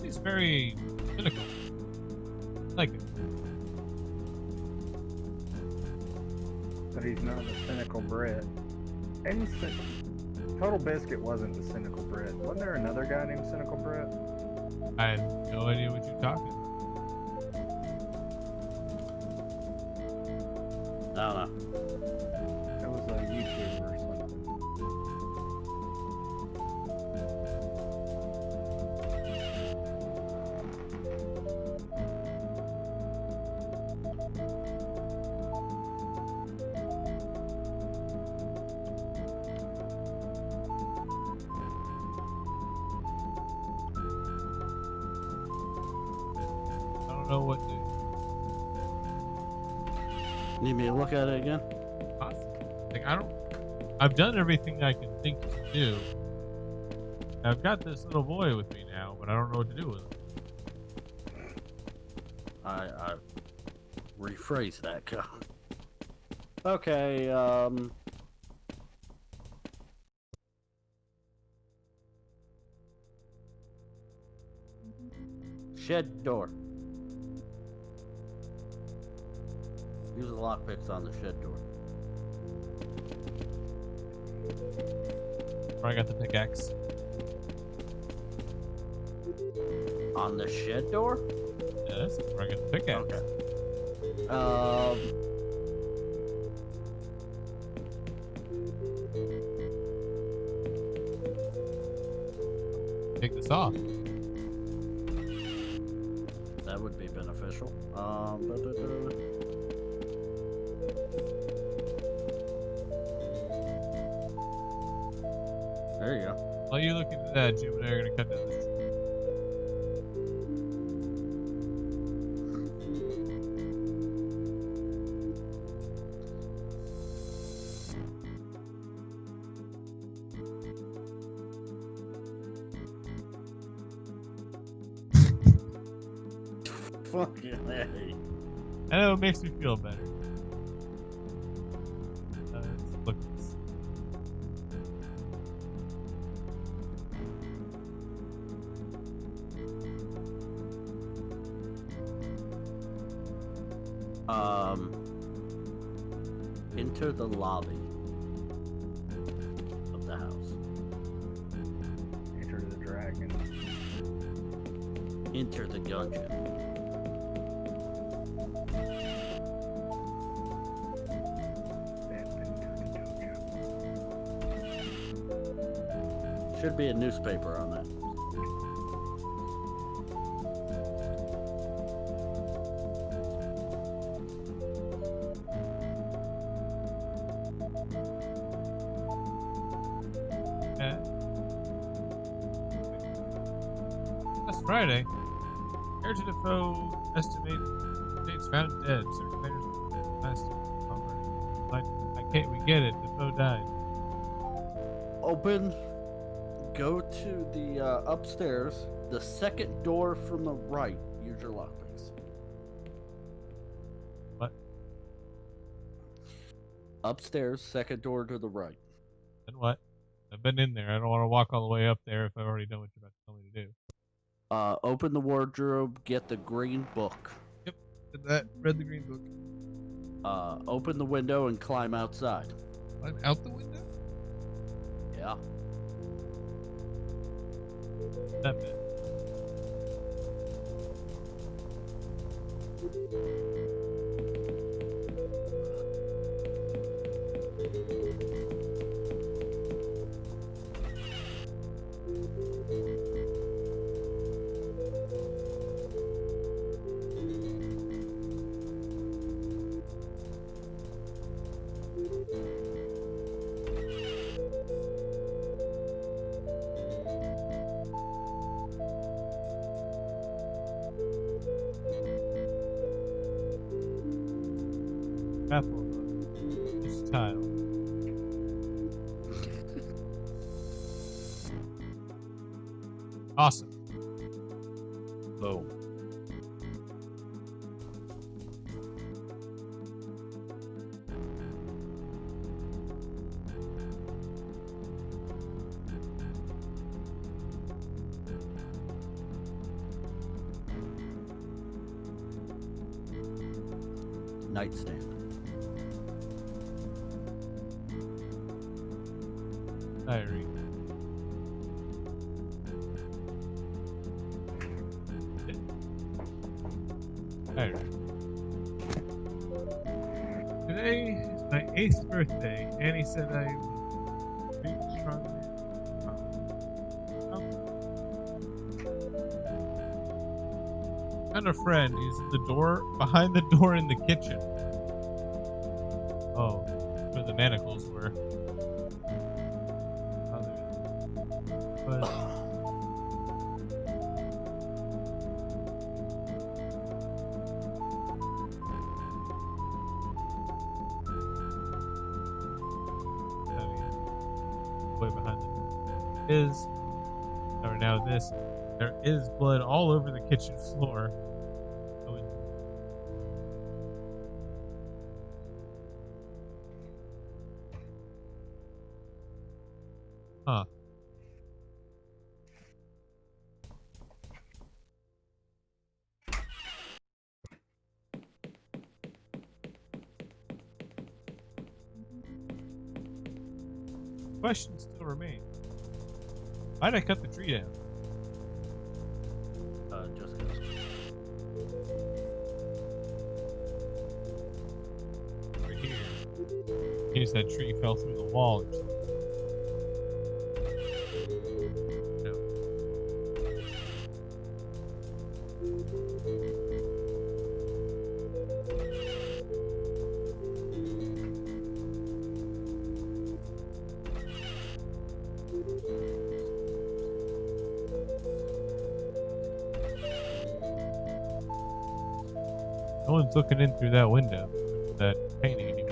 He's very cynical. Like it. But he's not the cynical Brit. And Total Biscuit wasn't the cynical Brit. Wasn't there another guy named Cynical Brit? I have no idea what you're talking about. I don't know. It was a YouTuber or something. I don't know what to Need me to look at it again? like. I've done everything I can think to do. I've got this little boy with me now, but I don't know what to do with him. I rephrase that. Okay, shed door. Use the lockpicks on the shed door. Or I got the pickaxe. On the shed door? Yeah, that's where I got the pickaxe. Okay. Take this off. That would be beneficial. There you go. While you look into that, Jim and I are gonna cut down this tree. Fucking hey. I know it makes me feel better. Let's look at this. Enter the lobby of the house. Enter the Dragon. Enter the dungeon. Step into the dojo. Should be a newspaper on that. Yeah. That's Friday. Character Defoe estimates found dead. Certain players last already. We get it. Defoe died. Go to the upstairs, the second door from the right. Use your lockpicks. What? Upstairs, second door to the right. Then what? I've been in there. I don't want to walk all the way up there if I've already done what you're about to tell me to do. Open the wardrobe, get the green book. Yep. Did that. Read the green book. Open the window and climb outside. Climb out the window? Yeah. That bit. This tile. Awesome. Boom. Nightstand. Diary. Diary. Today is my 8th birthday. Annie said I was big, strong. Found a friend. He's in the door, behind the door in the kitchen. Oh, where the manacles were. But way behind the is, or now this, there is blood all over the kitchen floor. Huh. Questions still remain. Why'd I cut the tree down? Just 'cause. Right here. In case that tree fell through the wall or something. No one's looking in through that window, that painting anymore.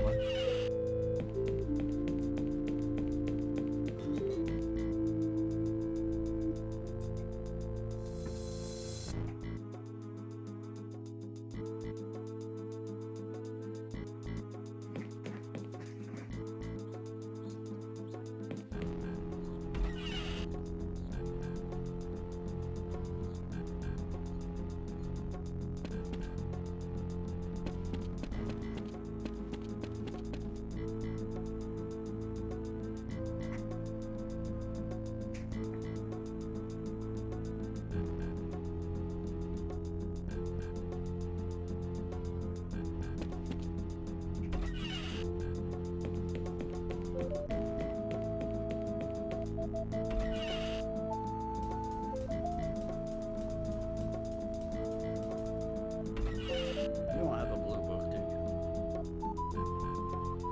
You don't have a blue book, do you?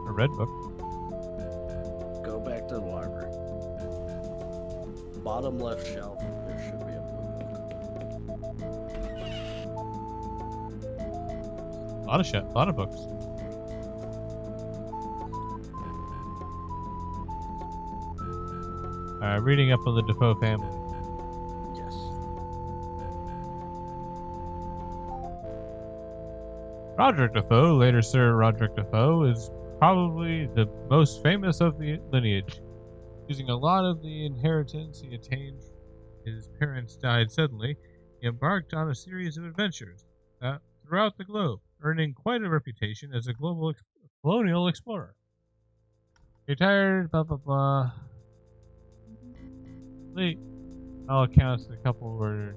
A red book. Go back to the library. Bottom left shelf, there should be a blue book. A lot of books. Reading up on the Defoe family. Yes. Roderick Defoe, later Sir Roderick Defoe, is probably the most famous of the lineage. Using a lot of the inheritance he attained, his parents died suddenly. He embarked on a series of adventures throughout the globe, earning quite a reputation as a global colonial explorer. Retired, blah blah blah. All accounts, a couple were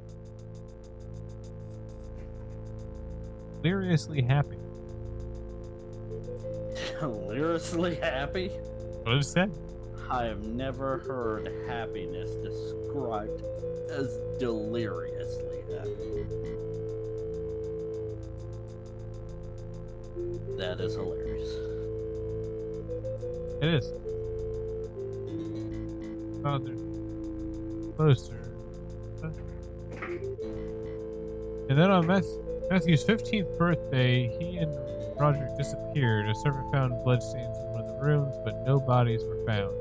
deliriously happy. Deliriously happy? What did it say? I have never heard happiness described as deliriously happy. That is hilarious. It is. Father. Closer. And then on Matthew's 15th birthday, he and Roderick disappeared. A servant found bloodstains in one of the rooms, but no bodies were found.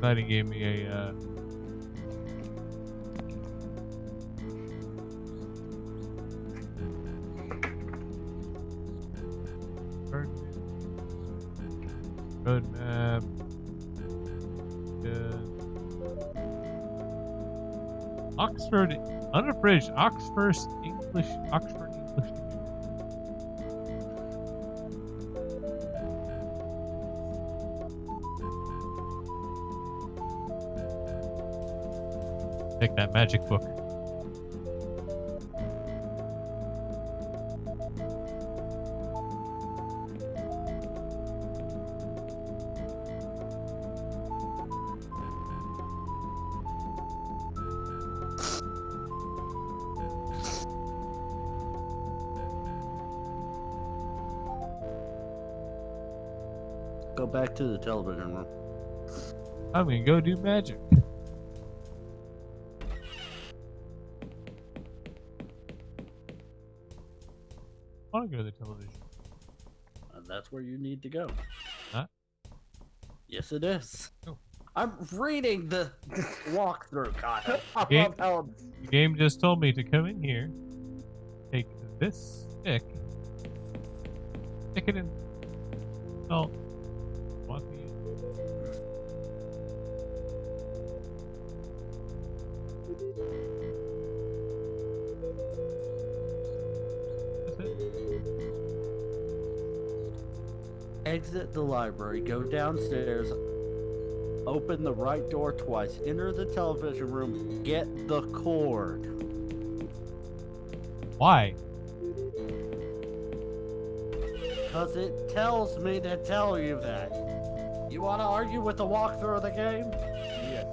Glad he gave me a roadmap. Oxford, unabridged Oxford English. Take that magic book. Go back to the television room. I'm gonna go do magic. I want to go to the television. And that's where you need to go. Huh? Yes, it is. Oh. I'm reading the walkthrough, Kyle. I Yeah. love how The game just told me to come in here, take this stick, stick it in. Oh, walk me in. That's it. Exit the library, go downstairs, open the right door twice, enter the television room, get the cord. Why? Because it tells me to tell you that. You want to argue with the walkthrough of the game? yes.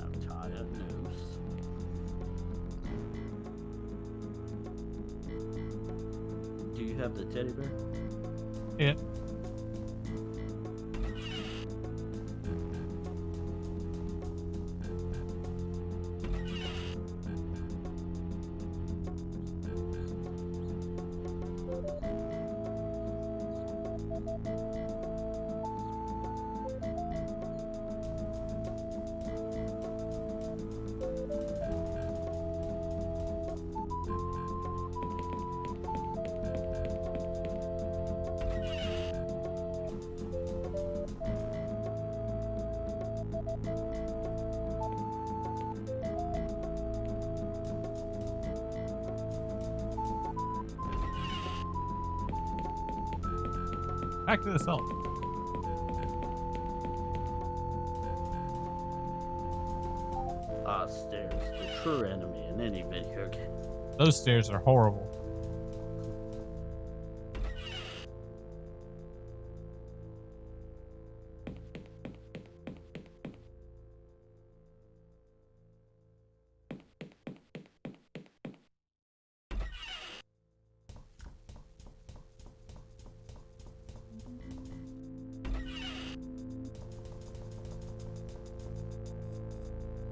I'm tired of news. Do you have the teddy bear? Yeah. Back to the salt. Stairs, the true enemy in any video game. Those stairs are horrible.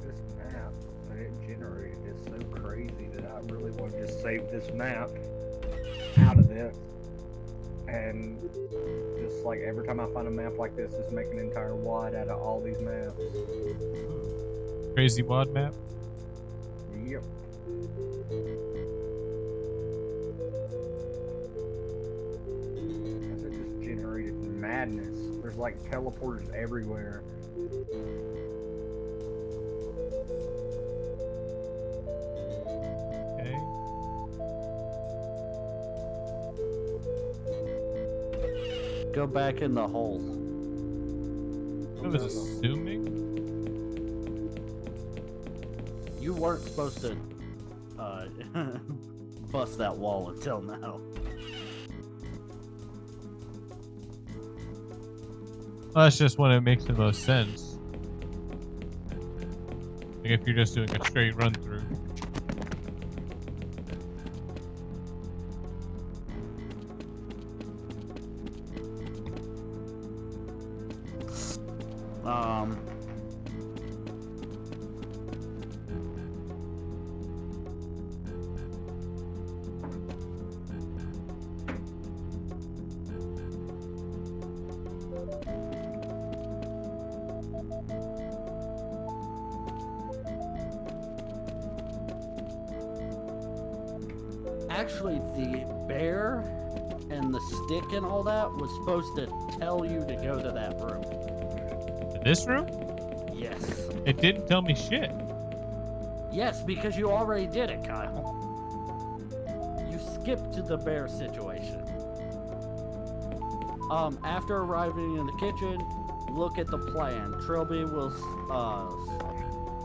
This map that it generated is so crazy that I really want to just save this map out of this. And just like every time I find a map like this, just make an entire wad out of all these maps. Crazy wad map. Yep. Because it just generated madness. There's like teleporters everywhere. Okay. Go back in the hole. I was assuming. You weren't supposed to bust that wall until now. Well, that's just when it makes the most sense. Like if you're just doing a straight run through. Actually, the bear and the stick and all that was supposed to tell you to go to that room. This room? Yes. It didn't tell me shit. Yes, because you already did it, Kyle. You skipped to the bear situation. After arriving in the kitchen, look at the plan. Trilby will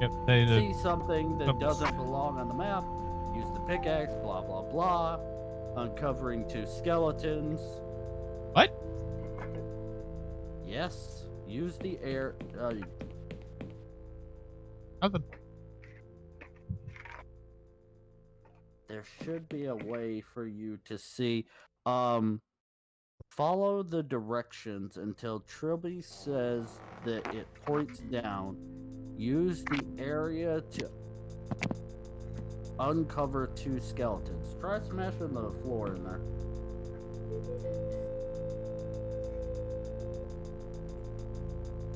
Yep, see something that doesn't belong on the map. Use the pickaxe, blah blah blah. Uncovering 2 skeletons. What? Yes. Use the air. How the There should be a way for you to see. Follow the directions until Trilby says that it points down. Use the area to uncover 2 skeletons. Try smashing the floor in there.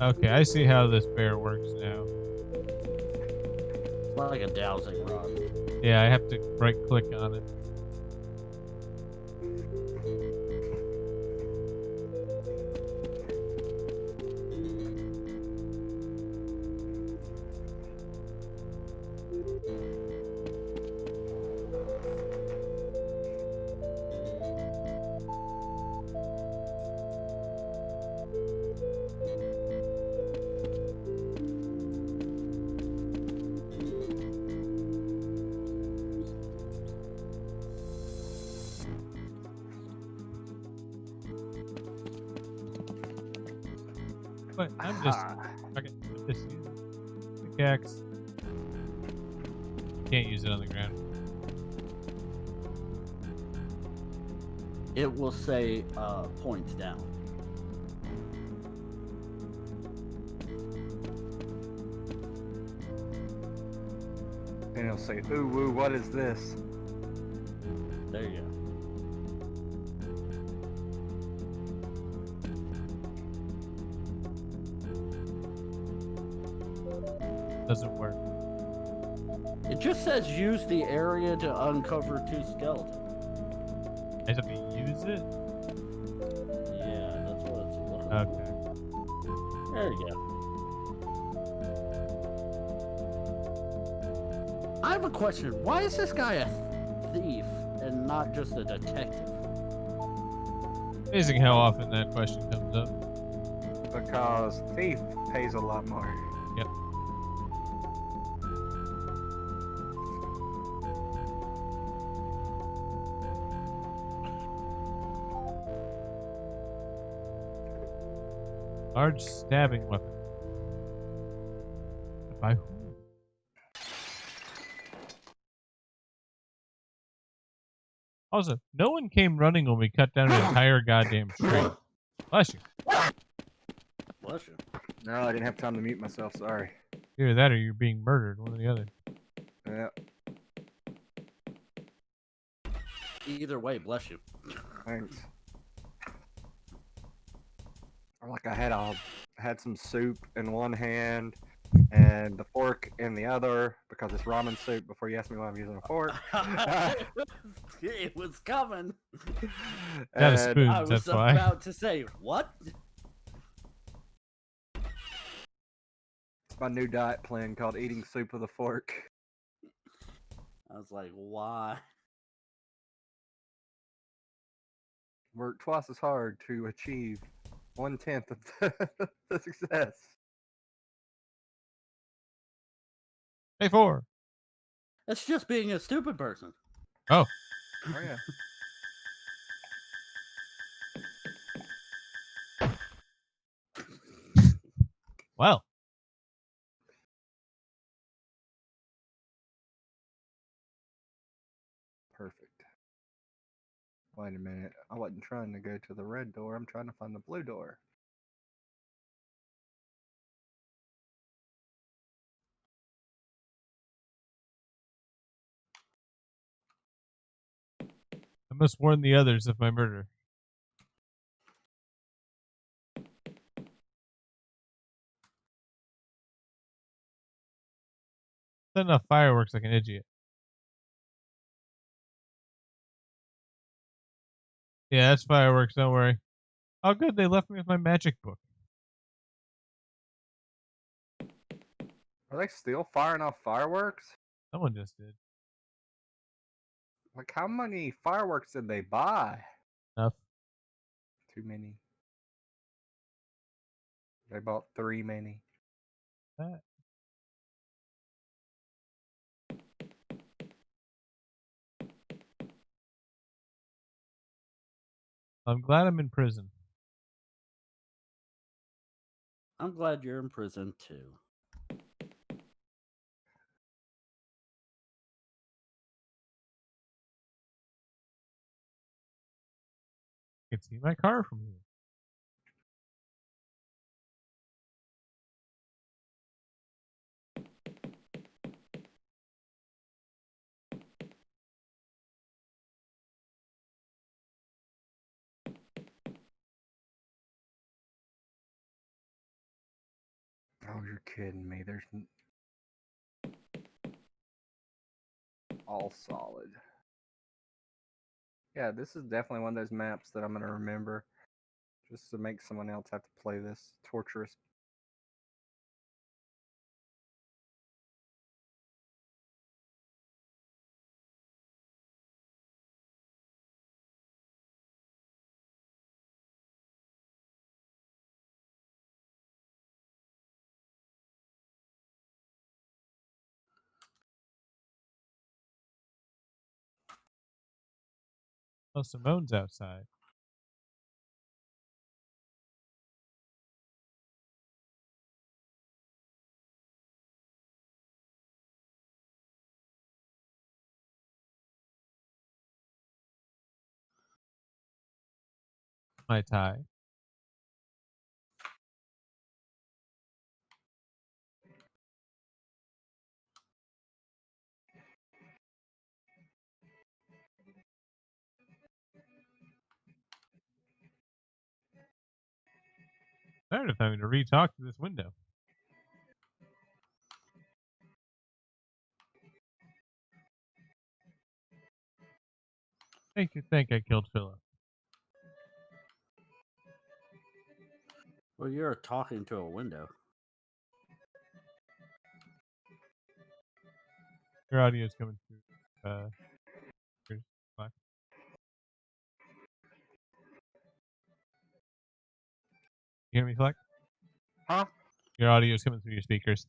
Okay, I see how this bear works now. It's like a dowsing rod. Yeah, I have to right click on it. But I'm just okay. This pickaxe. Can't use it on the ground. It will say points down. And it'll say, ooh, woo, what is this? There you go. Doesn't work. It just says use the area to uncover 2 skeletons. I have to use it? Yeah, that's what it's looking like. Okay. There you go. I have a question. Why is this guy a thief and not just a detective? Amazing how often that question comes up. Because thief pays a lot more. Yep. Large stabbing weapon. By who? Also, no one came running when we cut down an entire goddamn tree. Bless you. Bless you. No, I didn't have time to mute myself. Sorry. Either that or you're being murdered, one or the other. Yeah. Either way, bless you. Thanks. Or like I had some soup in one hand and the fork in the other because it's ramen soup. Before you ask me why I'm using a fork, It was coming. Got a And spoon, I was that's why. about to say, what? It's my new diet plan called eating soup with a fork. I was like, why? Work twice as hard to achieve 1/10 of the success. Hey, 4. It's just being a stupid person. Oh. Oh yeah. Well. Perfect. Wait a minute. I wasn't trying to go to the red door. I'm trying to find the blue door. I must warn the others of my murder. Setting off fireworks like an idiot. Yeah, that's fireworks, don't worry. Oh, good, they left me with my magic book. Are they still firing off fireworks? Someone just did. Like, how many fireworks did they buy? Enough. Too many. They bought 3 many. That. I'm glad I'm in prison. I'm glad you're in prison too. I can see my car from here. Oh, you're kidding me. There's all solid. Yeah, this is definitely one of those maps that I'm going to remember just to make someone else have to play this torturous. Oh, Simone's outside. My tie. Tired of having to re-talk to this window. Think you think I killed Philip? Well, you're talking to a window. Your audio's coming through. Here's black. You hear me, Fleck? Huh? Your audio is coming through your speakers.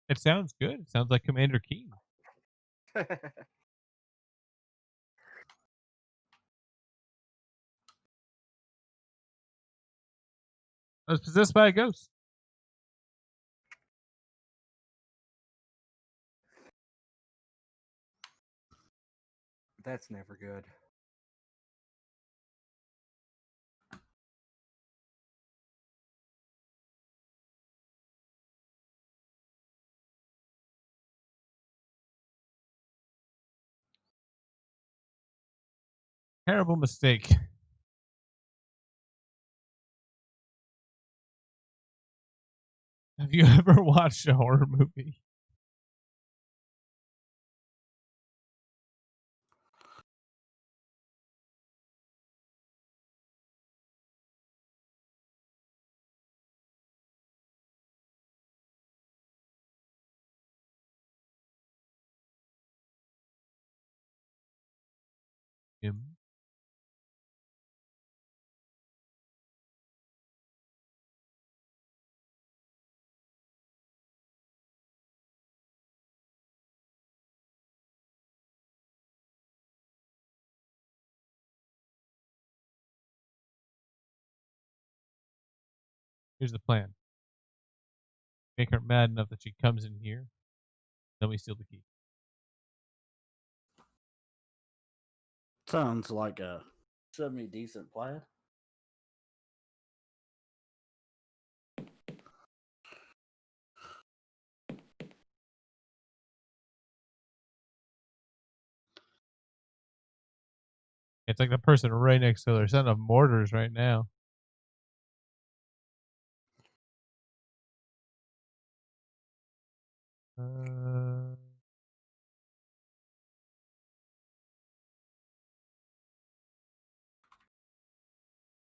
It sounds good. It sounds like Commander Keen. I was possessed by a ghost. That's never good. Terrible mistake. Have you ever watched a horror movie? Him. Here's the plan. Make her mad enough that she comes in here. Then we steal the key. Sounds like a semi-decent plan. It's like the person right next to her setting up mortars right now.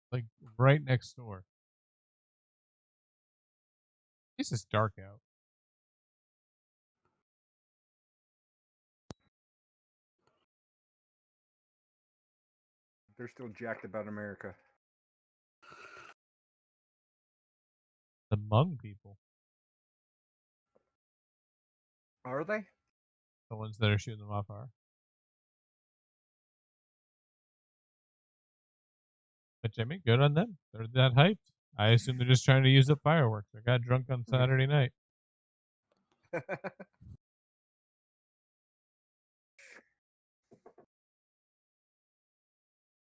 Like right next door. This is dark out. They're still jacked about America. The Hmong people. Are they? The ones that are shooting them off are. But Jimmy, good on them. They're that hyped. I assume they're just trying to use up fireworks. I got drunk on Saturday night.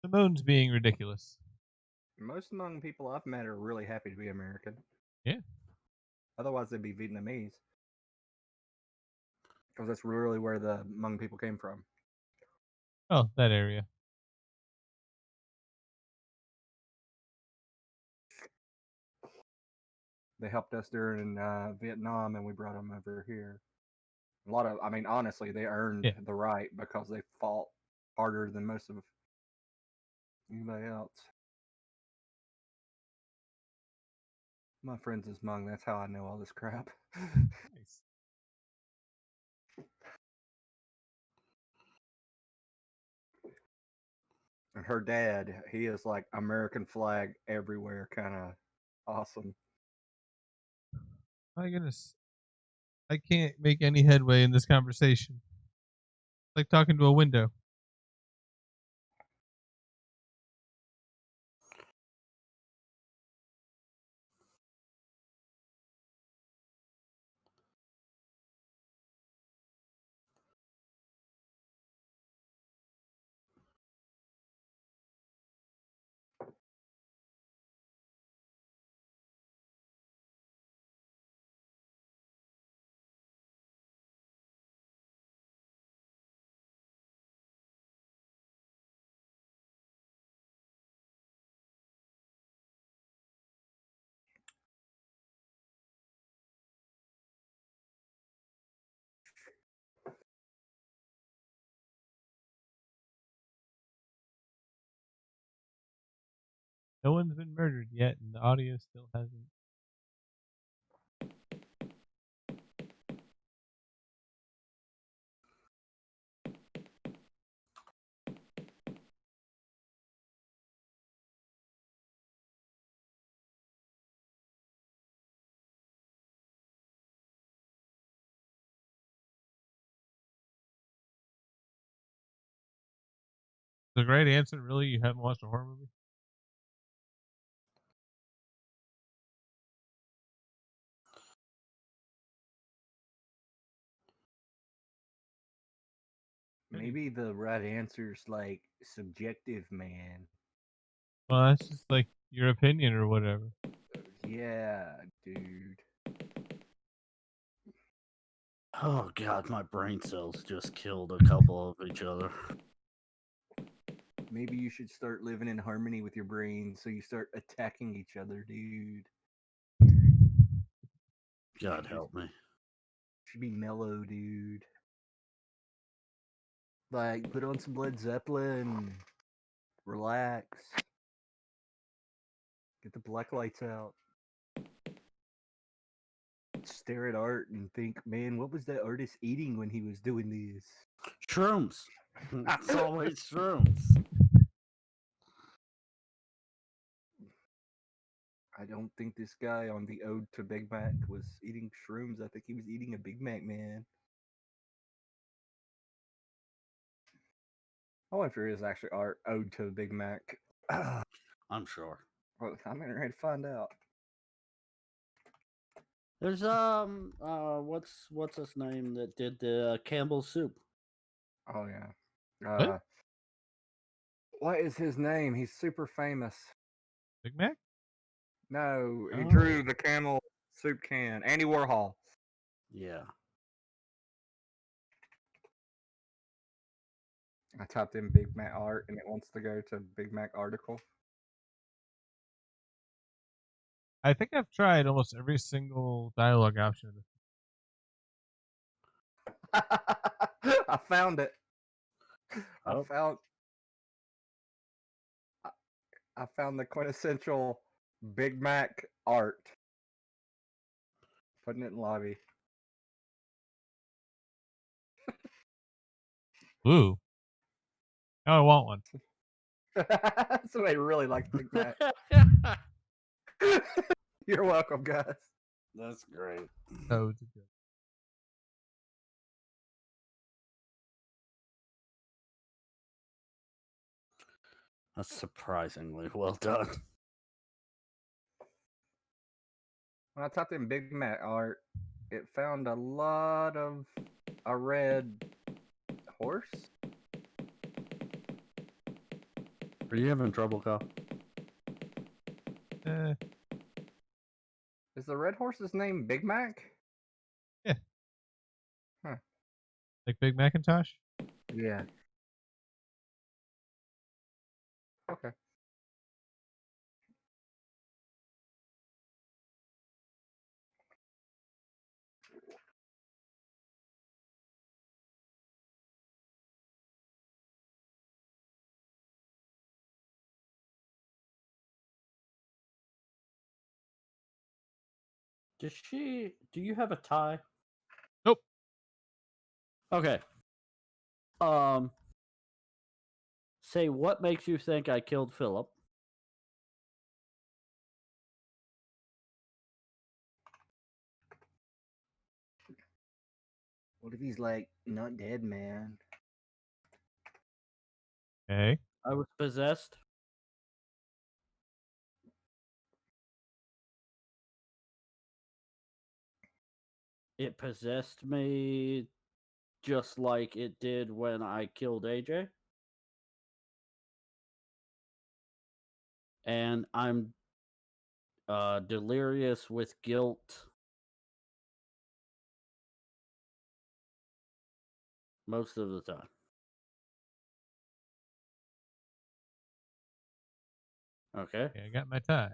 Simone's being ridiculous. Most Hmong people I've met are really happy to be American. Yeah. Otherwise, they'd be Vietnamese. Because that's really where the Hmong people came from. Oh, that area. They helped us during Vietnam, and we brought them over here. A lot of, I mean, honestly, they earned Yeah. the right because they fought harder than most of anybody else. My friends is Hmong. That's how I know all this crap. Nice. And her dad, he is like American flag everywhere, kind of awesome. My goodness. I can't make any headway in this conversation. It's like talking to a window. No one's been murdered yet, and the audio still hasn't. The great answer, really? You haven't watched a horror movie? Maybe the right answer is like subjective, man. Well, that's just like your opinion or whatever. Yeah, dude. Oh god, my brain cells just killed a couple of each other. Maybe you should start living in harmony with your brain so you start attacking each other, dude. God help me. Should be mellow, dude. Like, put on some Led Zeppelin. Relax. Get the black lights out. Stare at art and think, man, what was that artist eating when he was doing this? Shrooms. It's always shrooms. I don't think this guy on the Ode to Big Mac was eating shrooms. I think he was eating a Big Mac, man. I wonder if there is actually art Ode to Big Mac. I'm sure. Well, I'm ready to find out. There's what's his name that did the Campbell soup? Oh yeah. What? What is his name? He's super famous. Big Mac? No, he Oh. drew the camel soup can. Andy Warhol. Yeah. I typed in Big Mac art and it wants to go to Big Mac article. I think I've tried almost every single dialogue option. I found it. Oh. I found the quintessential Big Mac art. Putting it in lobby. Ooh. Now I want one. Somebody really likes Big Mac. You're welcome, guys. That's great. Oh, it's a joke. That's surprisingly well done. When I typed in Big Mac art, it found a lot of a red horse. Are you having trouble, Kyle? Is the red horse's name Big Mac? Like Big Macintosh? Yeah. Okay. Do you have a tie? Nope. Okay. Say what makes you think I killed Philip? What if he's like not dead, man? Okay. I was possessed. It possessed me just like it did when I killed AJ. And I'm delirious with guilt most of the time. Okay. Okay, I got my tie.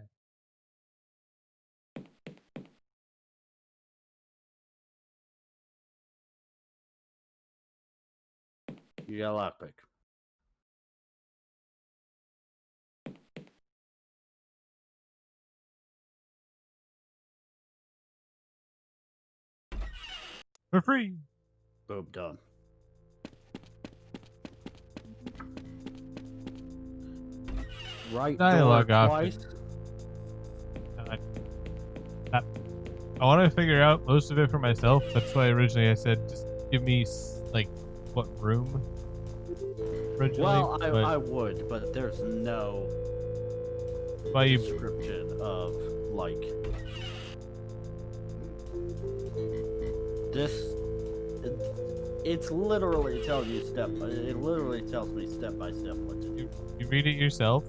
You got a lockpick. For free. Boom, done. Right Dialogue door option. twice. I want to figure out most of it for myself. That's why originally I said just give me like what room. originally. Well, but I would, but there's no why you description of like this. It's literally tells you step. It literally tells me step by step what to do. you read it yourself,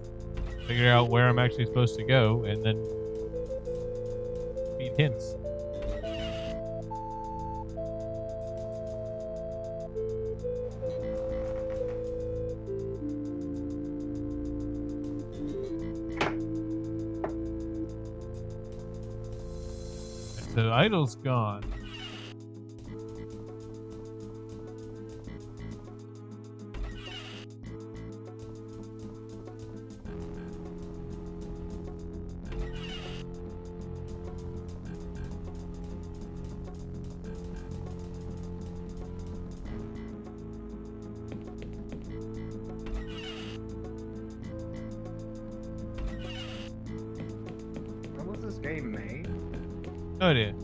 figure out where I'm actually supposed to go, and then feed hints. The idol's gone. When was this game made? No idea.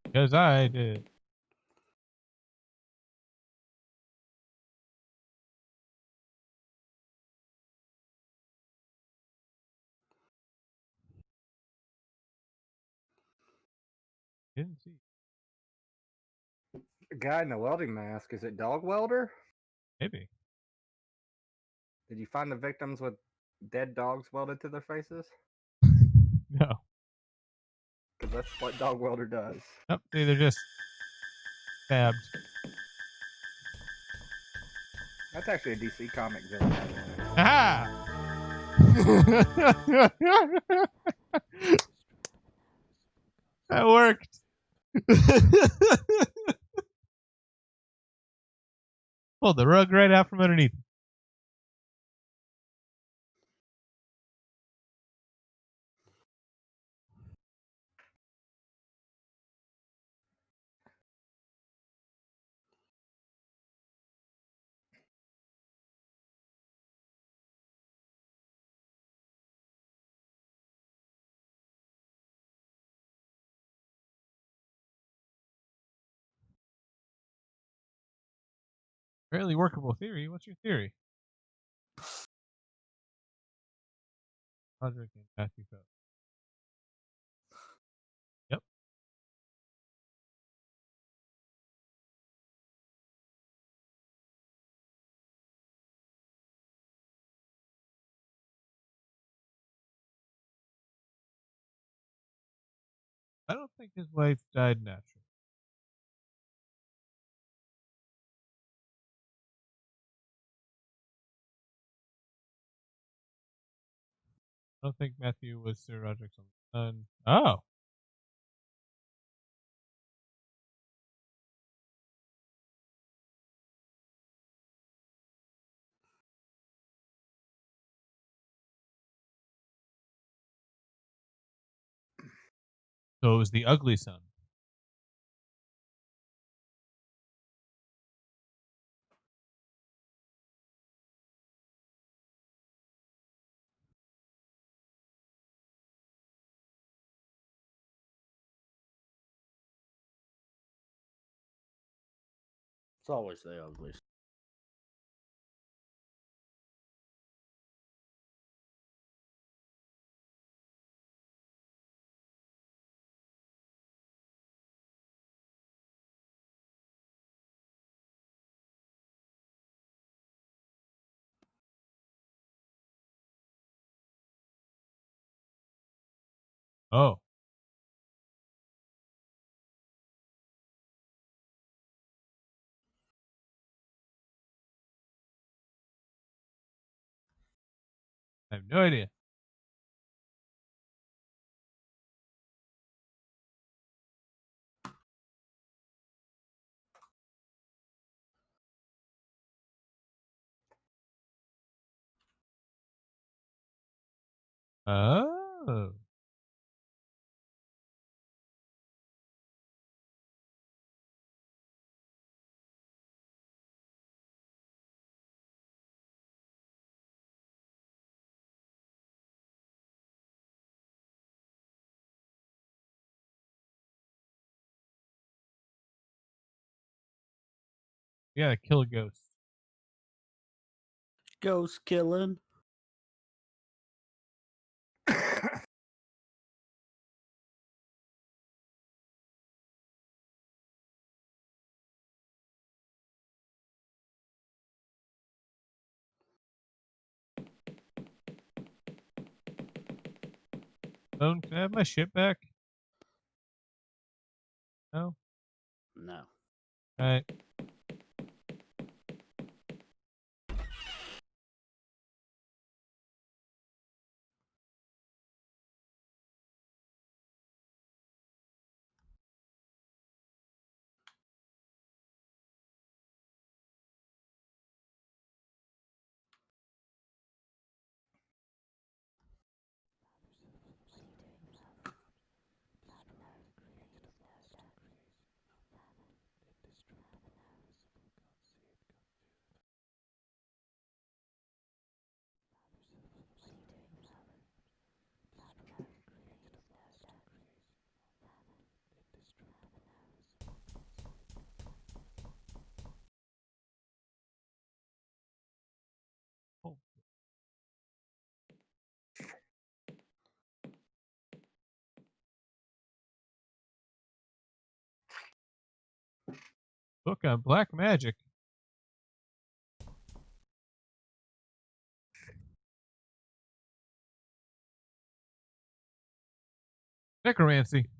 Because I did. Didn't see. The guy in the welding mask, is it Dog Welder? Maybe. Did you find the victims with dead dogs welded to their faces? No. Because that's what Dog Welder does. Nope. They're just stabbed. That's actually a DC comic villain, by the way. Aha! That worked. Pulled the rug right out from underneath. Fairly workable theory. What's your theory? Roderick and Matthew Phelps. Yep. I don't think his wife died naturally. I don't think Matthew was Sir Roderick's only son. Oh. So it was the ugly son. It's always the ugliest. Oh. I have no idea. Oh. You gotta kill a ghost. Ghost killing. Bone, can I have my ship back? No? No. Alright. Oh. Book on black magic. Necromancy.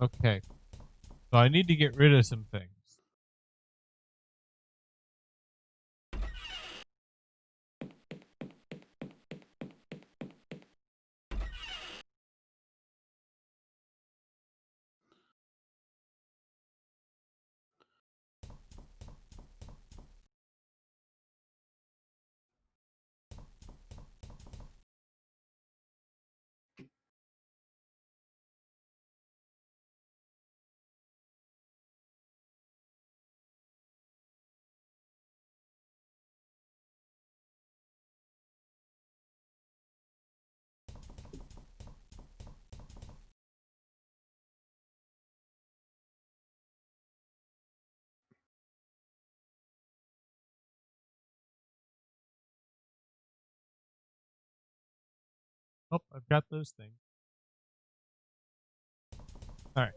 Okay. So I need to get rid of some things. Oh, I've got those things. Alright.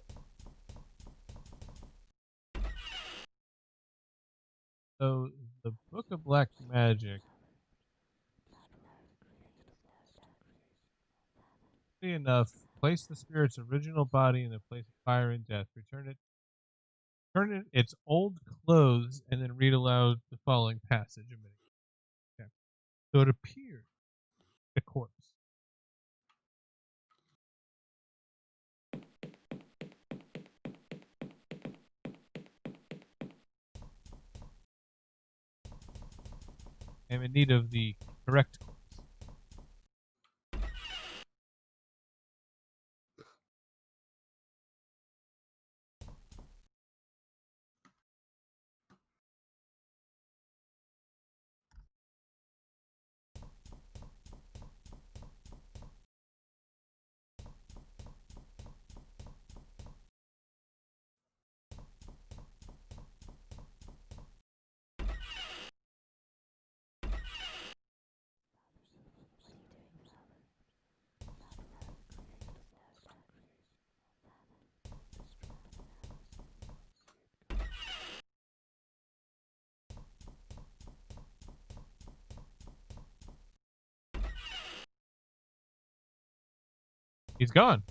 So the Book of Black Magic. Enough, place the spirit's original body in a place of fire and death. Turn it its old clothes, and then read aloud the following passage a minute. Okay. So it appeared a corpse. I'm in need of the correct corpse. He's gone.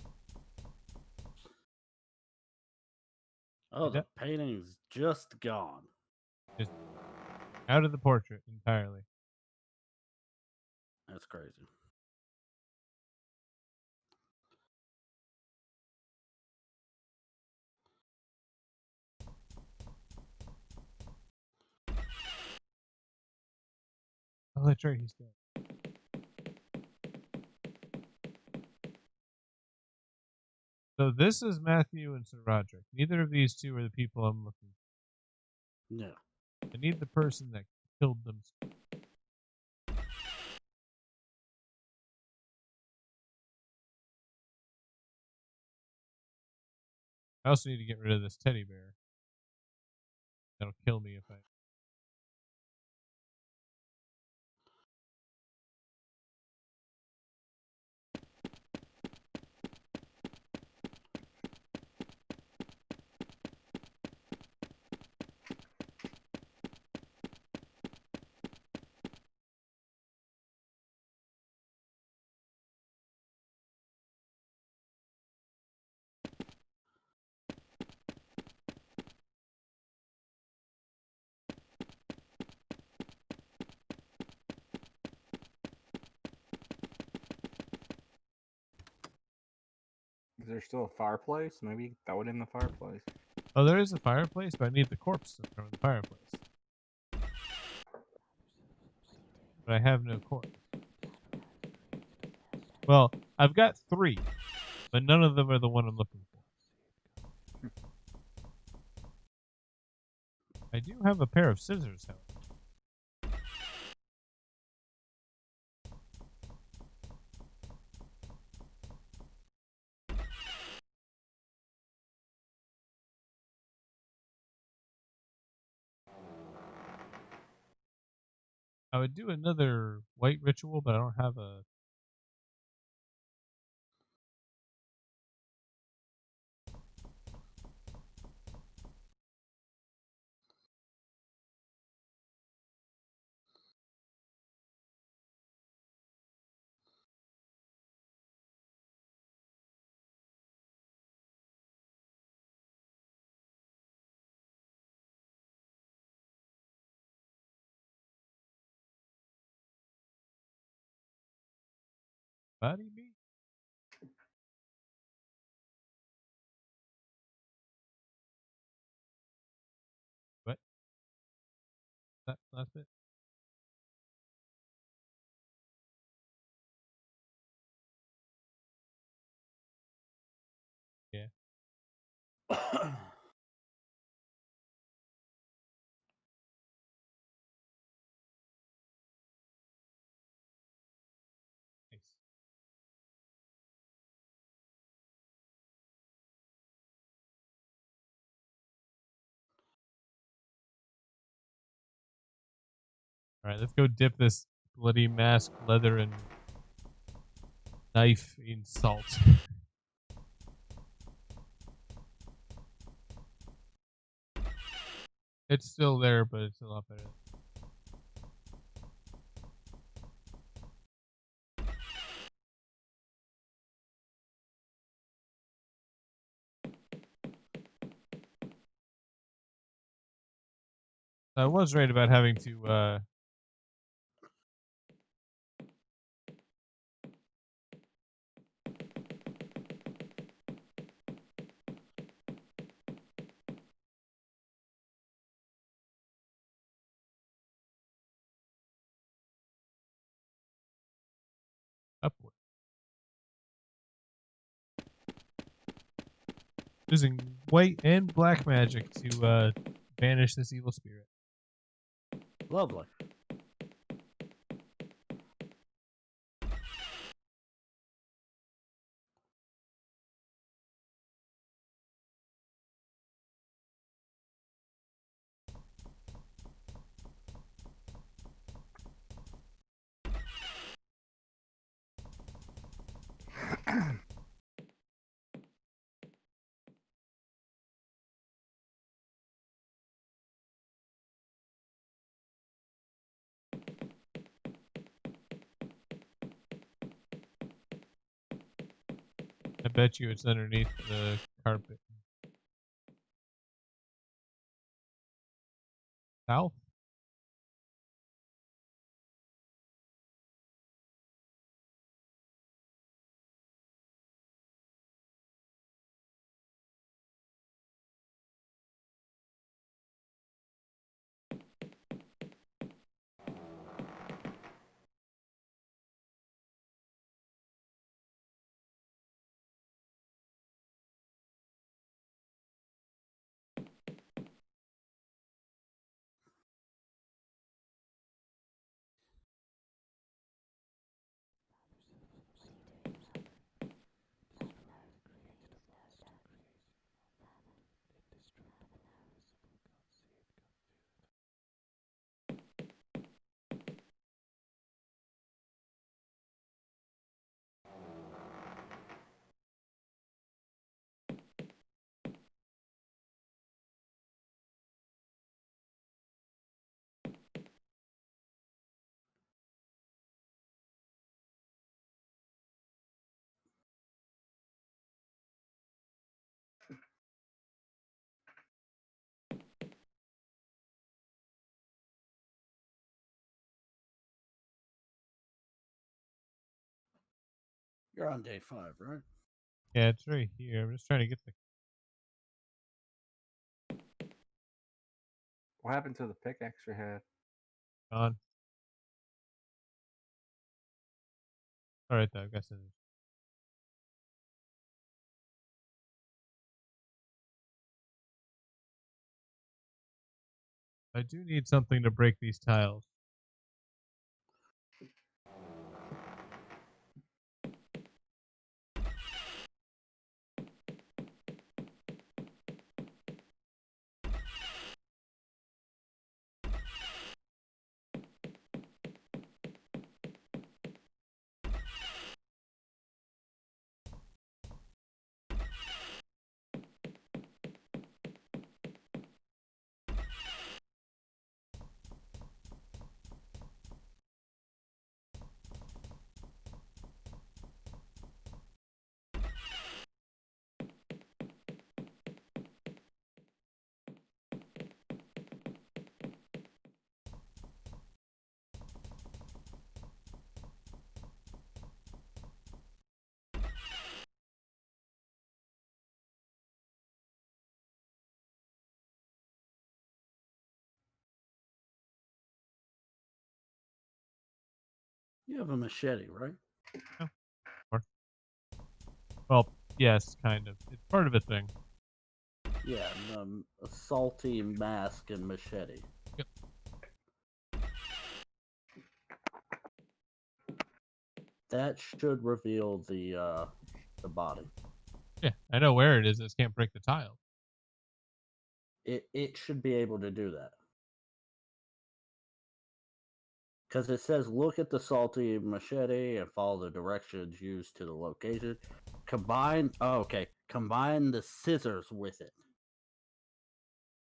Oh, Yep. the painting's just gone. Just out of the portrait entirely. That's crazy. Oh, that's right. He's dead. So this is Matthew and Sir Roderick. Neither of these two are the people I'm looking for. Yeah. I need the person that killed them. I also need to get rid of this teddy bear. That'll kill me if I. Is there still a fireplace? Maybe throw it in the fireplace. Oh, there is a fireplace, but I need the corpse to throw in the fireplace. But I have no corpse. Well, I've got 3, but none of them are the one I'm looking for. I do have a pair of scissors, however. I would do another white ritual, but I don't have a. Body me? What? That last bit? Yeah. Nice. Alright, let's go dip this bloody mask, leather, and knife in salt. It's still there, but it's a lot better. I was right about having to upward. Using white and black magic to banish this evil spirit. Lovely. bet you it's underneath the carpet. South? You're on day 5, right? Yeah, it's right here. I'm just trying to get the What happened to the pickaxe you had? on. Alright, though. I guess it is. I do need something to break these tiles. You have a machete, right? Oh, or- well, yes, kind of. It's part of a thing. Yeah, a salty mask and machete. Yep. That should reveal the body. Yeah, I know where it is. I just can't break the tile. It should be able to do that. Because it says look at the salty machete and follow the directions used to the location. Combine the scissors with it.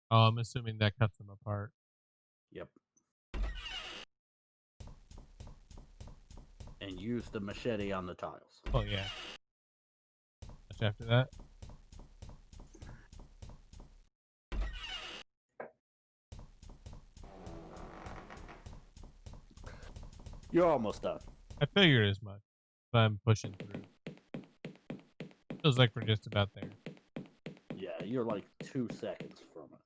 Oh, I'm assuming that cuts them apart. Yep. And use the machete on the tiles. Oh, yeah. Much after that. You're almost done. I figured as much, but I'm pushing through. Feels like we're just about there. Yeah, you're like 2 seconds from it.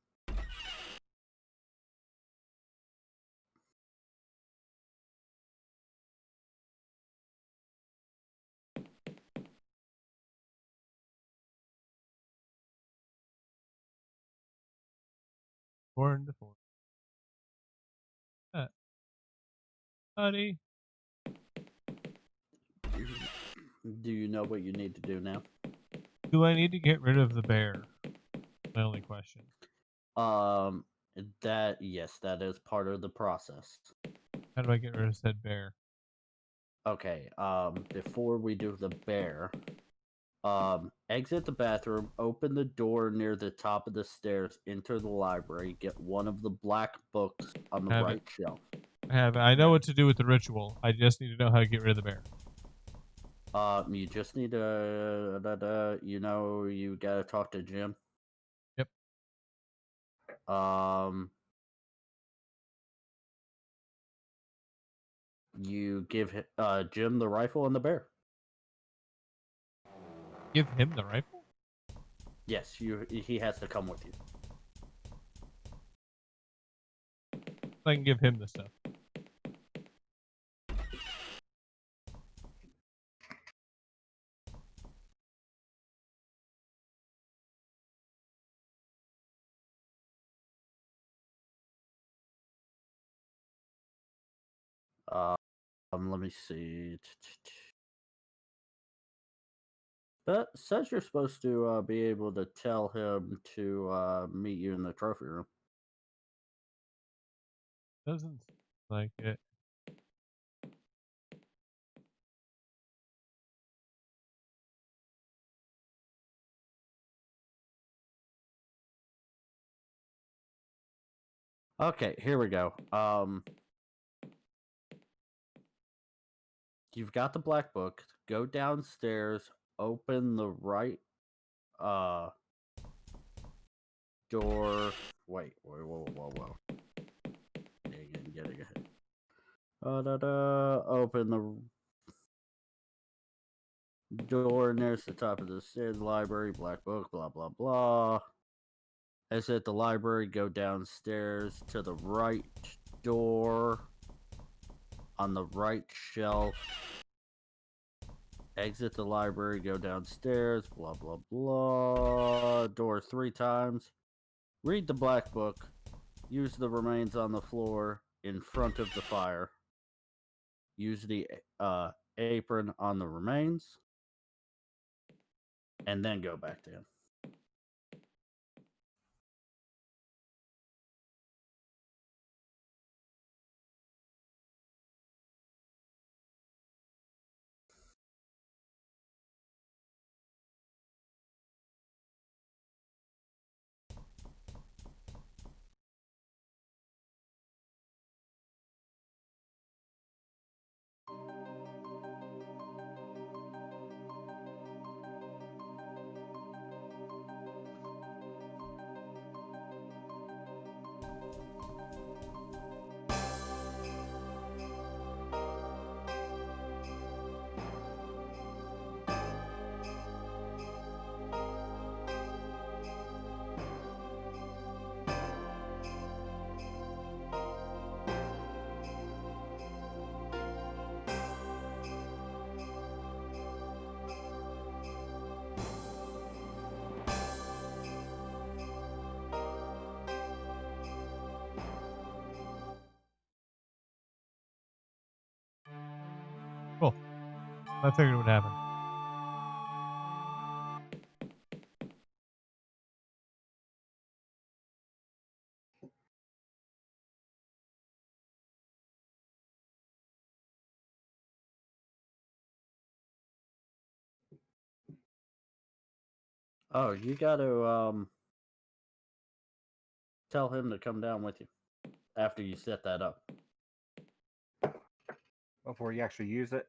Born to four. Buddy. Do you know what you need to do now? Do I need to get rid of the bear? My only question. Yes, that is part of the process. How do I get rid of said bear? Okay, before we do the bear, exit the bathroom, open the door near the top of the stairs, enter the library, get one of the black books on the right shelf. I know what to do with the ritual. I just need to know how to get rid of the bear. You just need to, you gotta talk to Jim. Yep. You give Jim the rifle and the bear. Give him the rifle? Yes, he has to come with you. I can give him the stuff. Let me see. That says you're supposed to be able to tell him to meet you in the trophy room. Doesn't like it. Okay, here we go. You've got the black book. Go downstairs. Open the right door. Wait. Whoa. Get it. Open the door nearest the top of the stairs. Library. Black book. Blah blah blah. Exit the library. Go downstairs to the right door. On the right shelf. Exit the library, go downstairs, blah, blah, blah. Door 3 times. Read the black book. Use the remains on the floor in front of the fire. Use the apron on the remains. And then go back to him. Cool. I figured it would happen. Oh, you gotta tell him to come down with you after you set that up. Before you actually use it?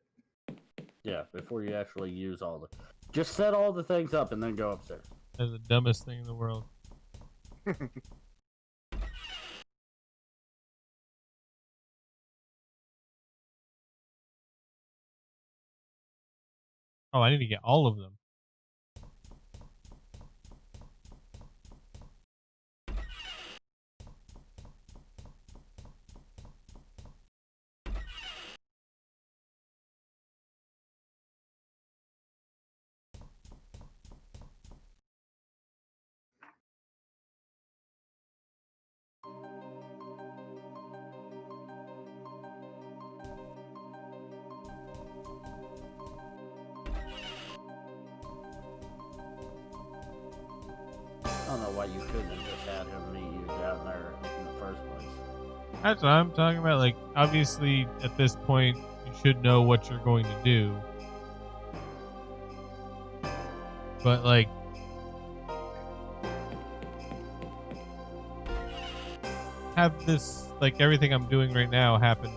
Yeah, before you actually use all the... Just set all the things up and then go upstairs. That's the dumbest thing in the world. Oh, I need to get all of them. I don't know why you couldn't have just had him meet you down there in the first place. That's what I'm talking about. Like, obviously, at this point, you should know what you're going to do. But, like, have this, like, everything I'm doing right now happen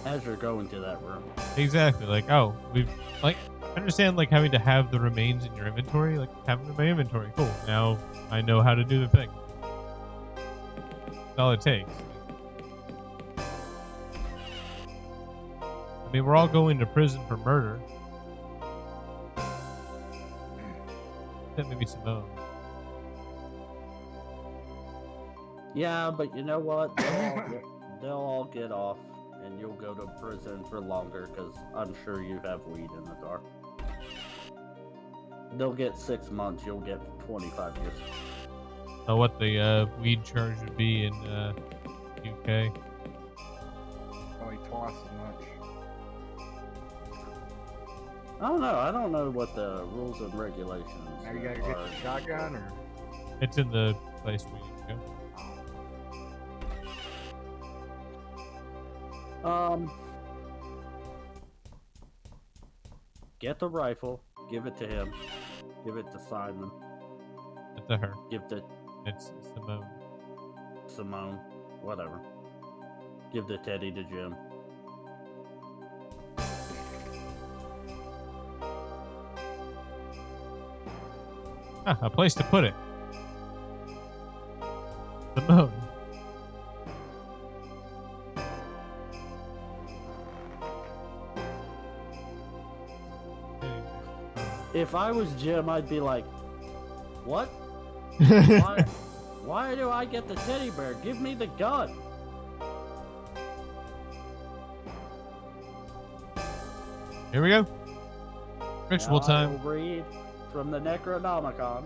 as you're going to that room. Exactly. Like, oh, we've like I understand like having to have the remains in your inventory. Like have them in my inventory. Cool. Now I know how to do the thing. That's all it takes. I mean, we're all going to prison for murder. Except maybe Simone. Yeah, but you know what? They'll all get off, and you'll go to prison for longer because I'm sure you have weed in the car. They'll get 6 months. You'll get 25 years. What the weed charge would be in UK. Only twice as much. I don't know. I don't know what the rules and regulations Now you gotta get are. the shotgun, or It's in the place we need to go. Get the rifle. Give it to him. Give it to Simon. It's a her. Give the It's Simone. Whatever. Give the teddy to Jim. Ah, a place to put it. Simone. If I was Jim, I'd be like, what? Why do I get the teddy bear? Give me the gun. Here we go. Ritual Now I time. will read from the Necronomicon.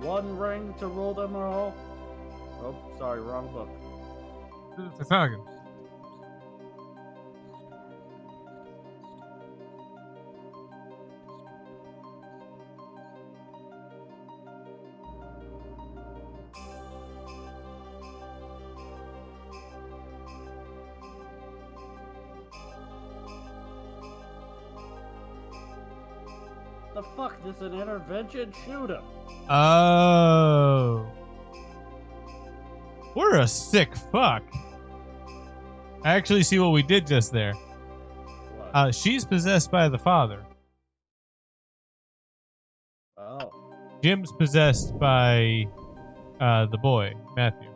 One ring to rule them all. Oh, sorry, wrong book. It's talking. The fuck? This is an intervention? Shoot him. Oh. We're a sick fuck. I actually see what we did just there. What? She's possessed by the father. Oh. Jim's possessed by the boy, Matthew.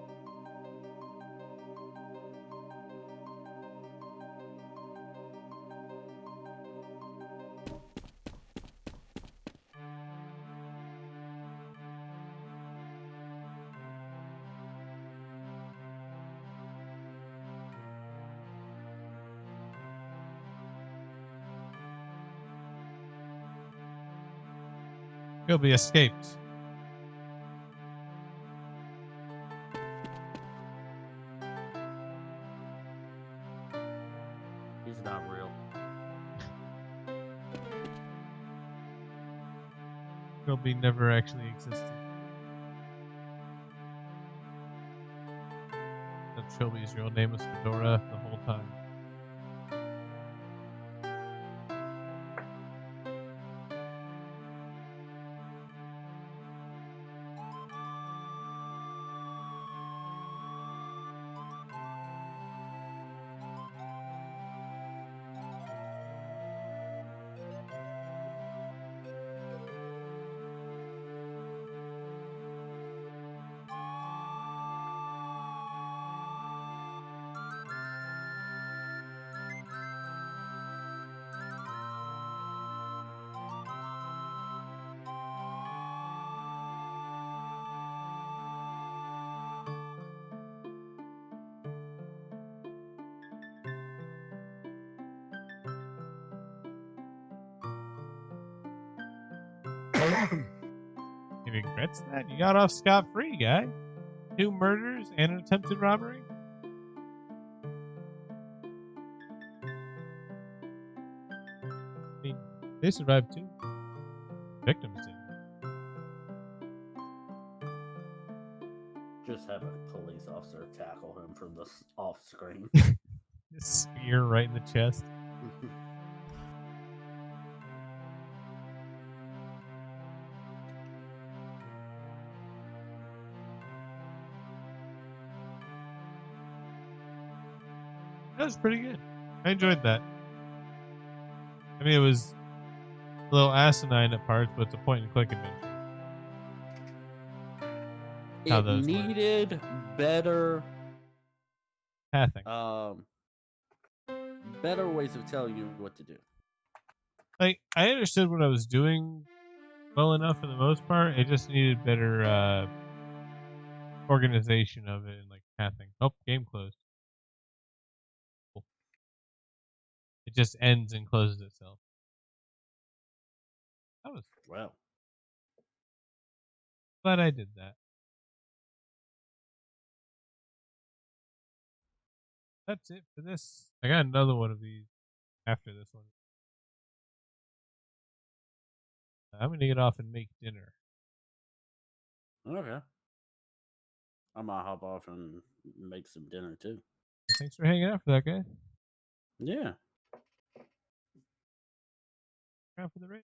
He'll be escaped. He's not real. He'll be never actually existed. That Trilby's real name was Fedora the whole time. He regrets that? You got off scot-free, guy. 2 murders and an attempted robbery? I mean, they survived too. Victims did. Just have a police officer tackle him from the off screen. Spear right in the chest. That was pretty good. I enjoyed that. I mean, it was a little asinine at parts, but it's a point and click adventure. How It those work. needed better Pathing. better ways of telling you what to do. Like, I understood what I was doing well enough for the most part. It just needed better organization of it and like pathing. Oh, game closed. Cool. It just ends and closes itself. I was Well, glad I did that. That's it for this. I got another one of these after this one. I'm gonna get off and make dinner. okay. I might hop off and make some dinner too. Thanks for hanging out for that, guy. Yeah. Around for the raid.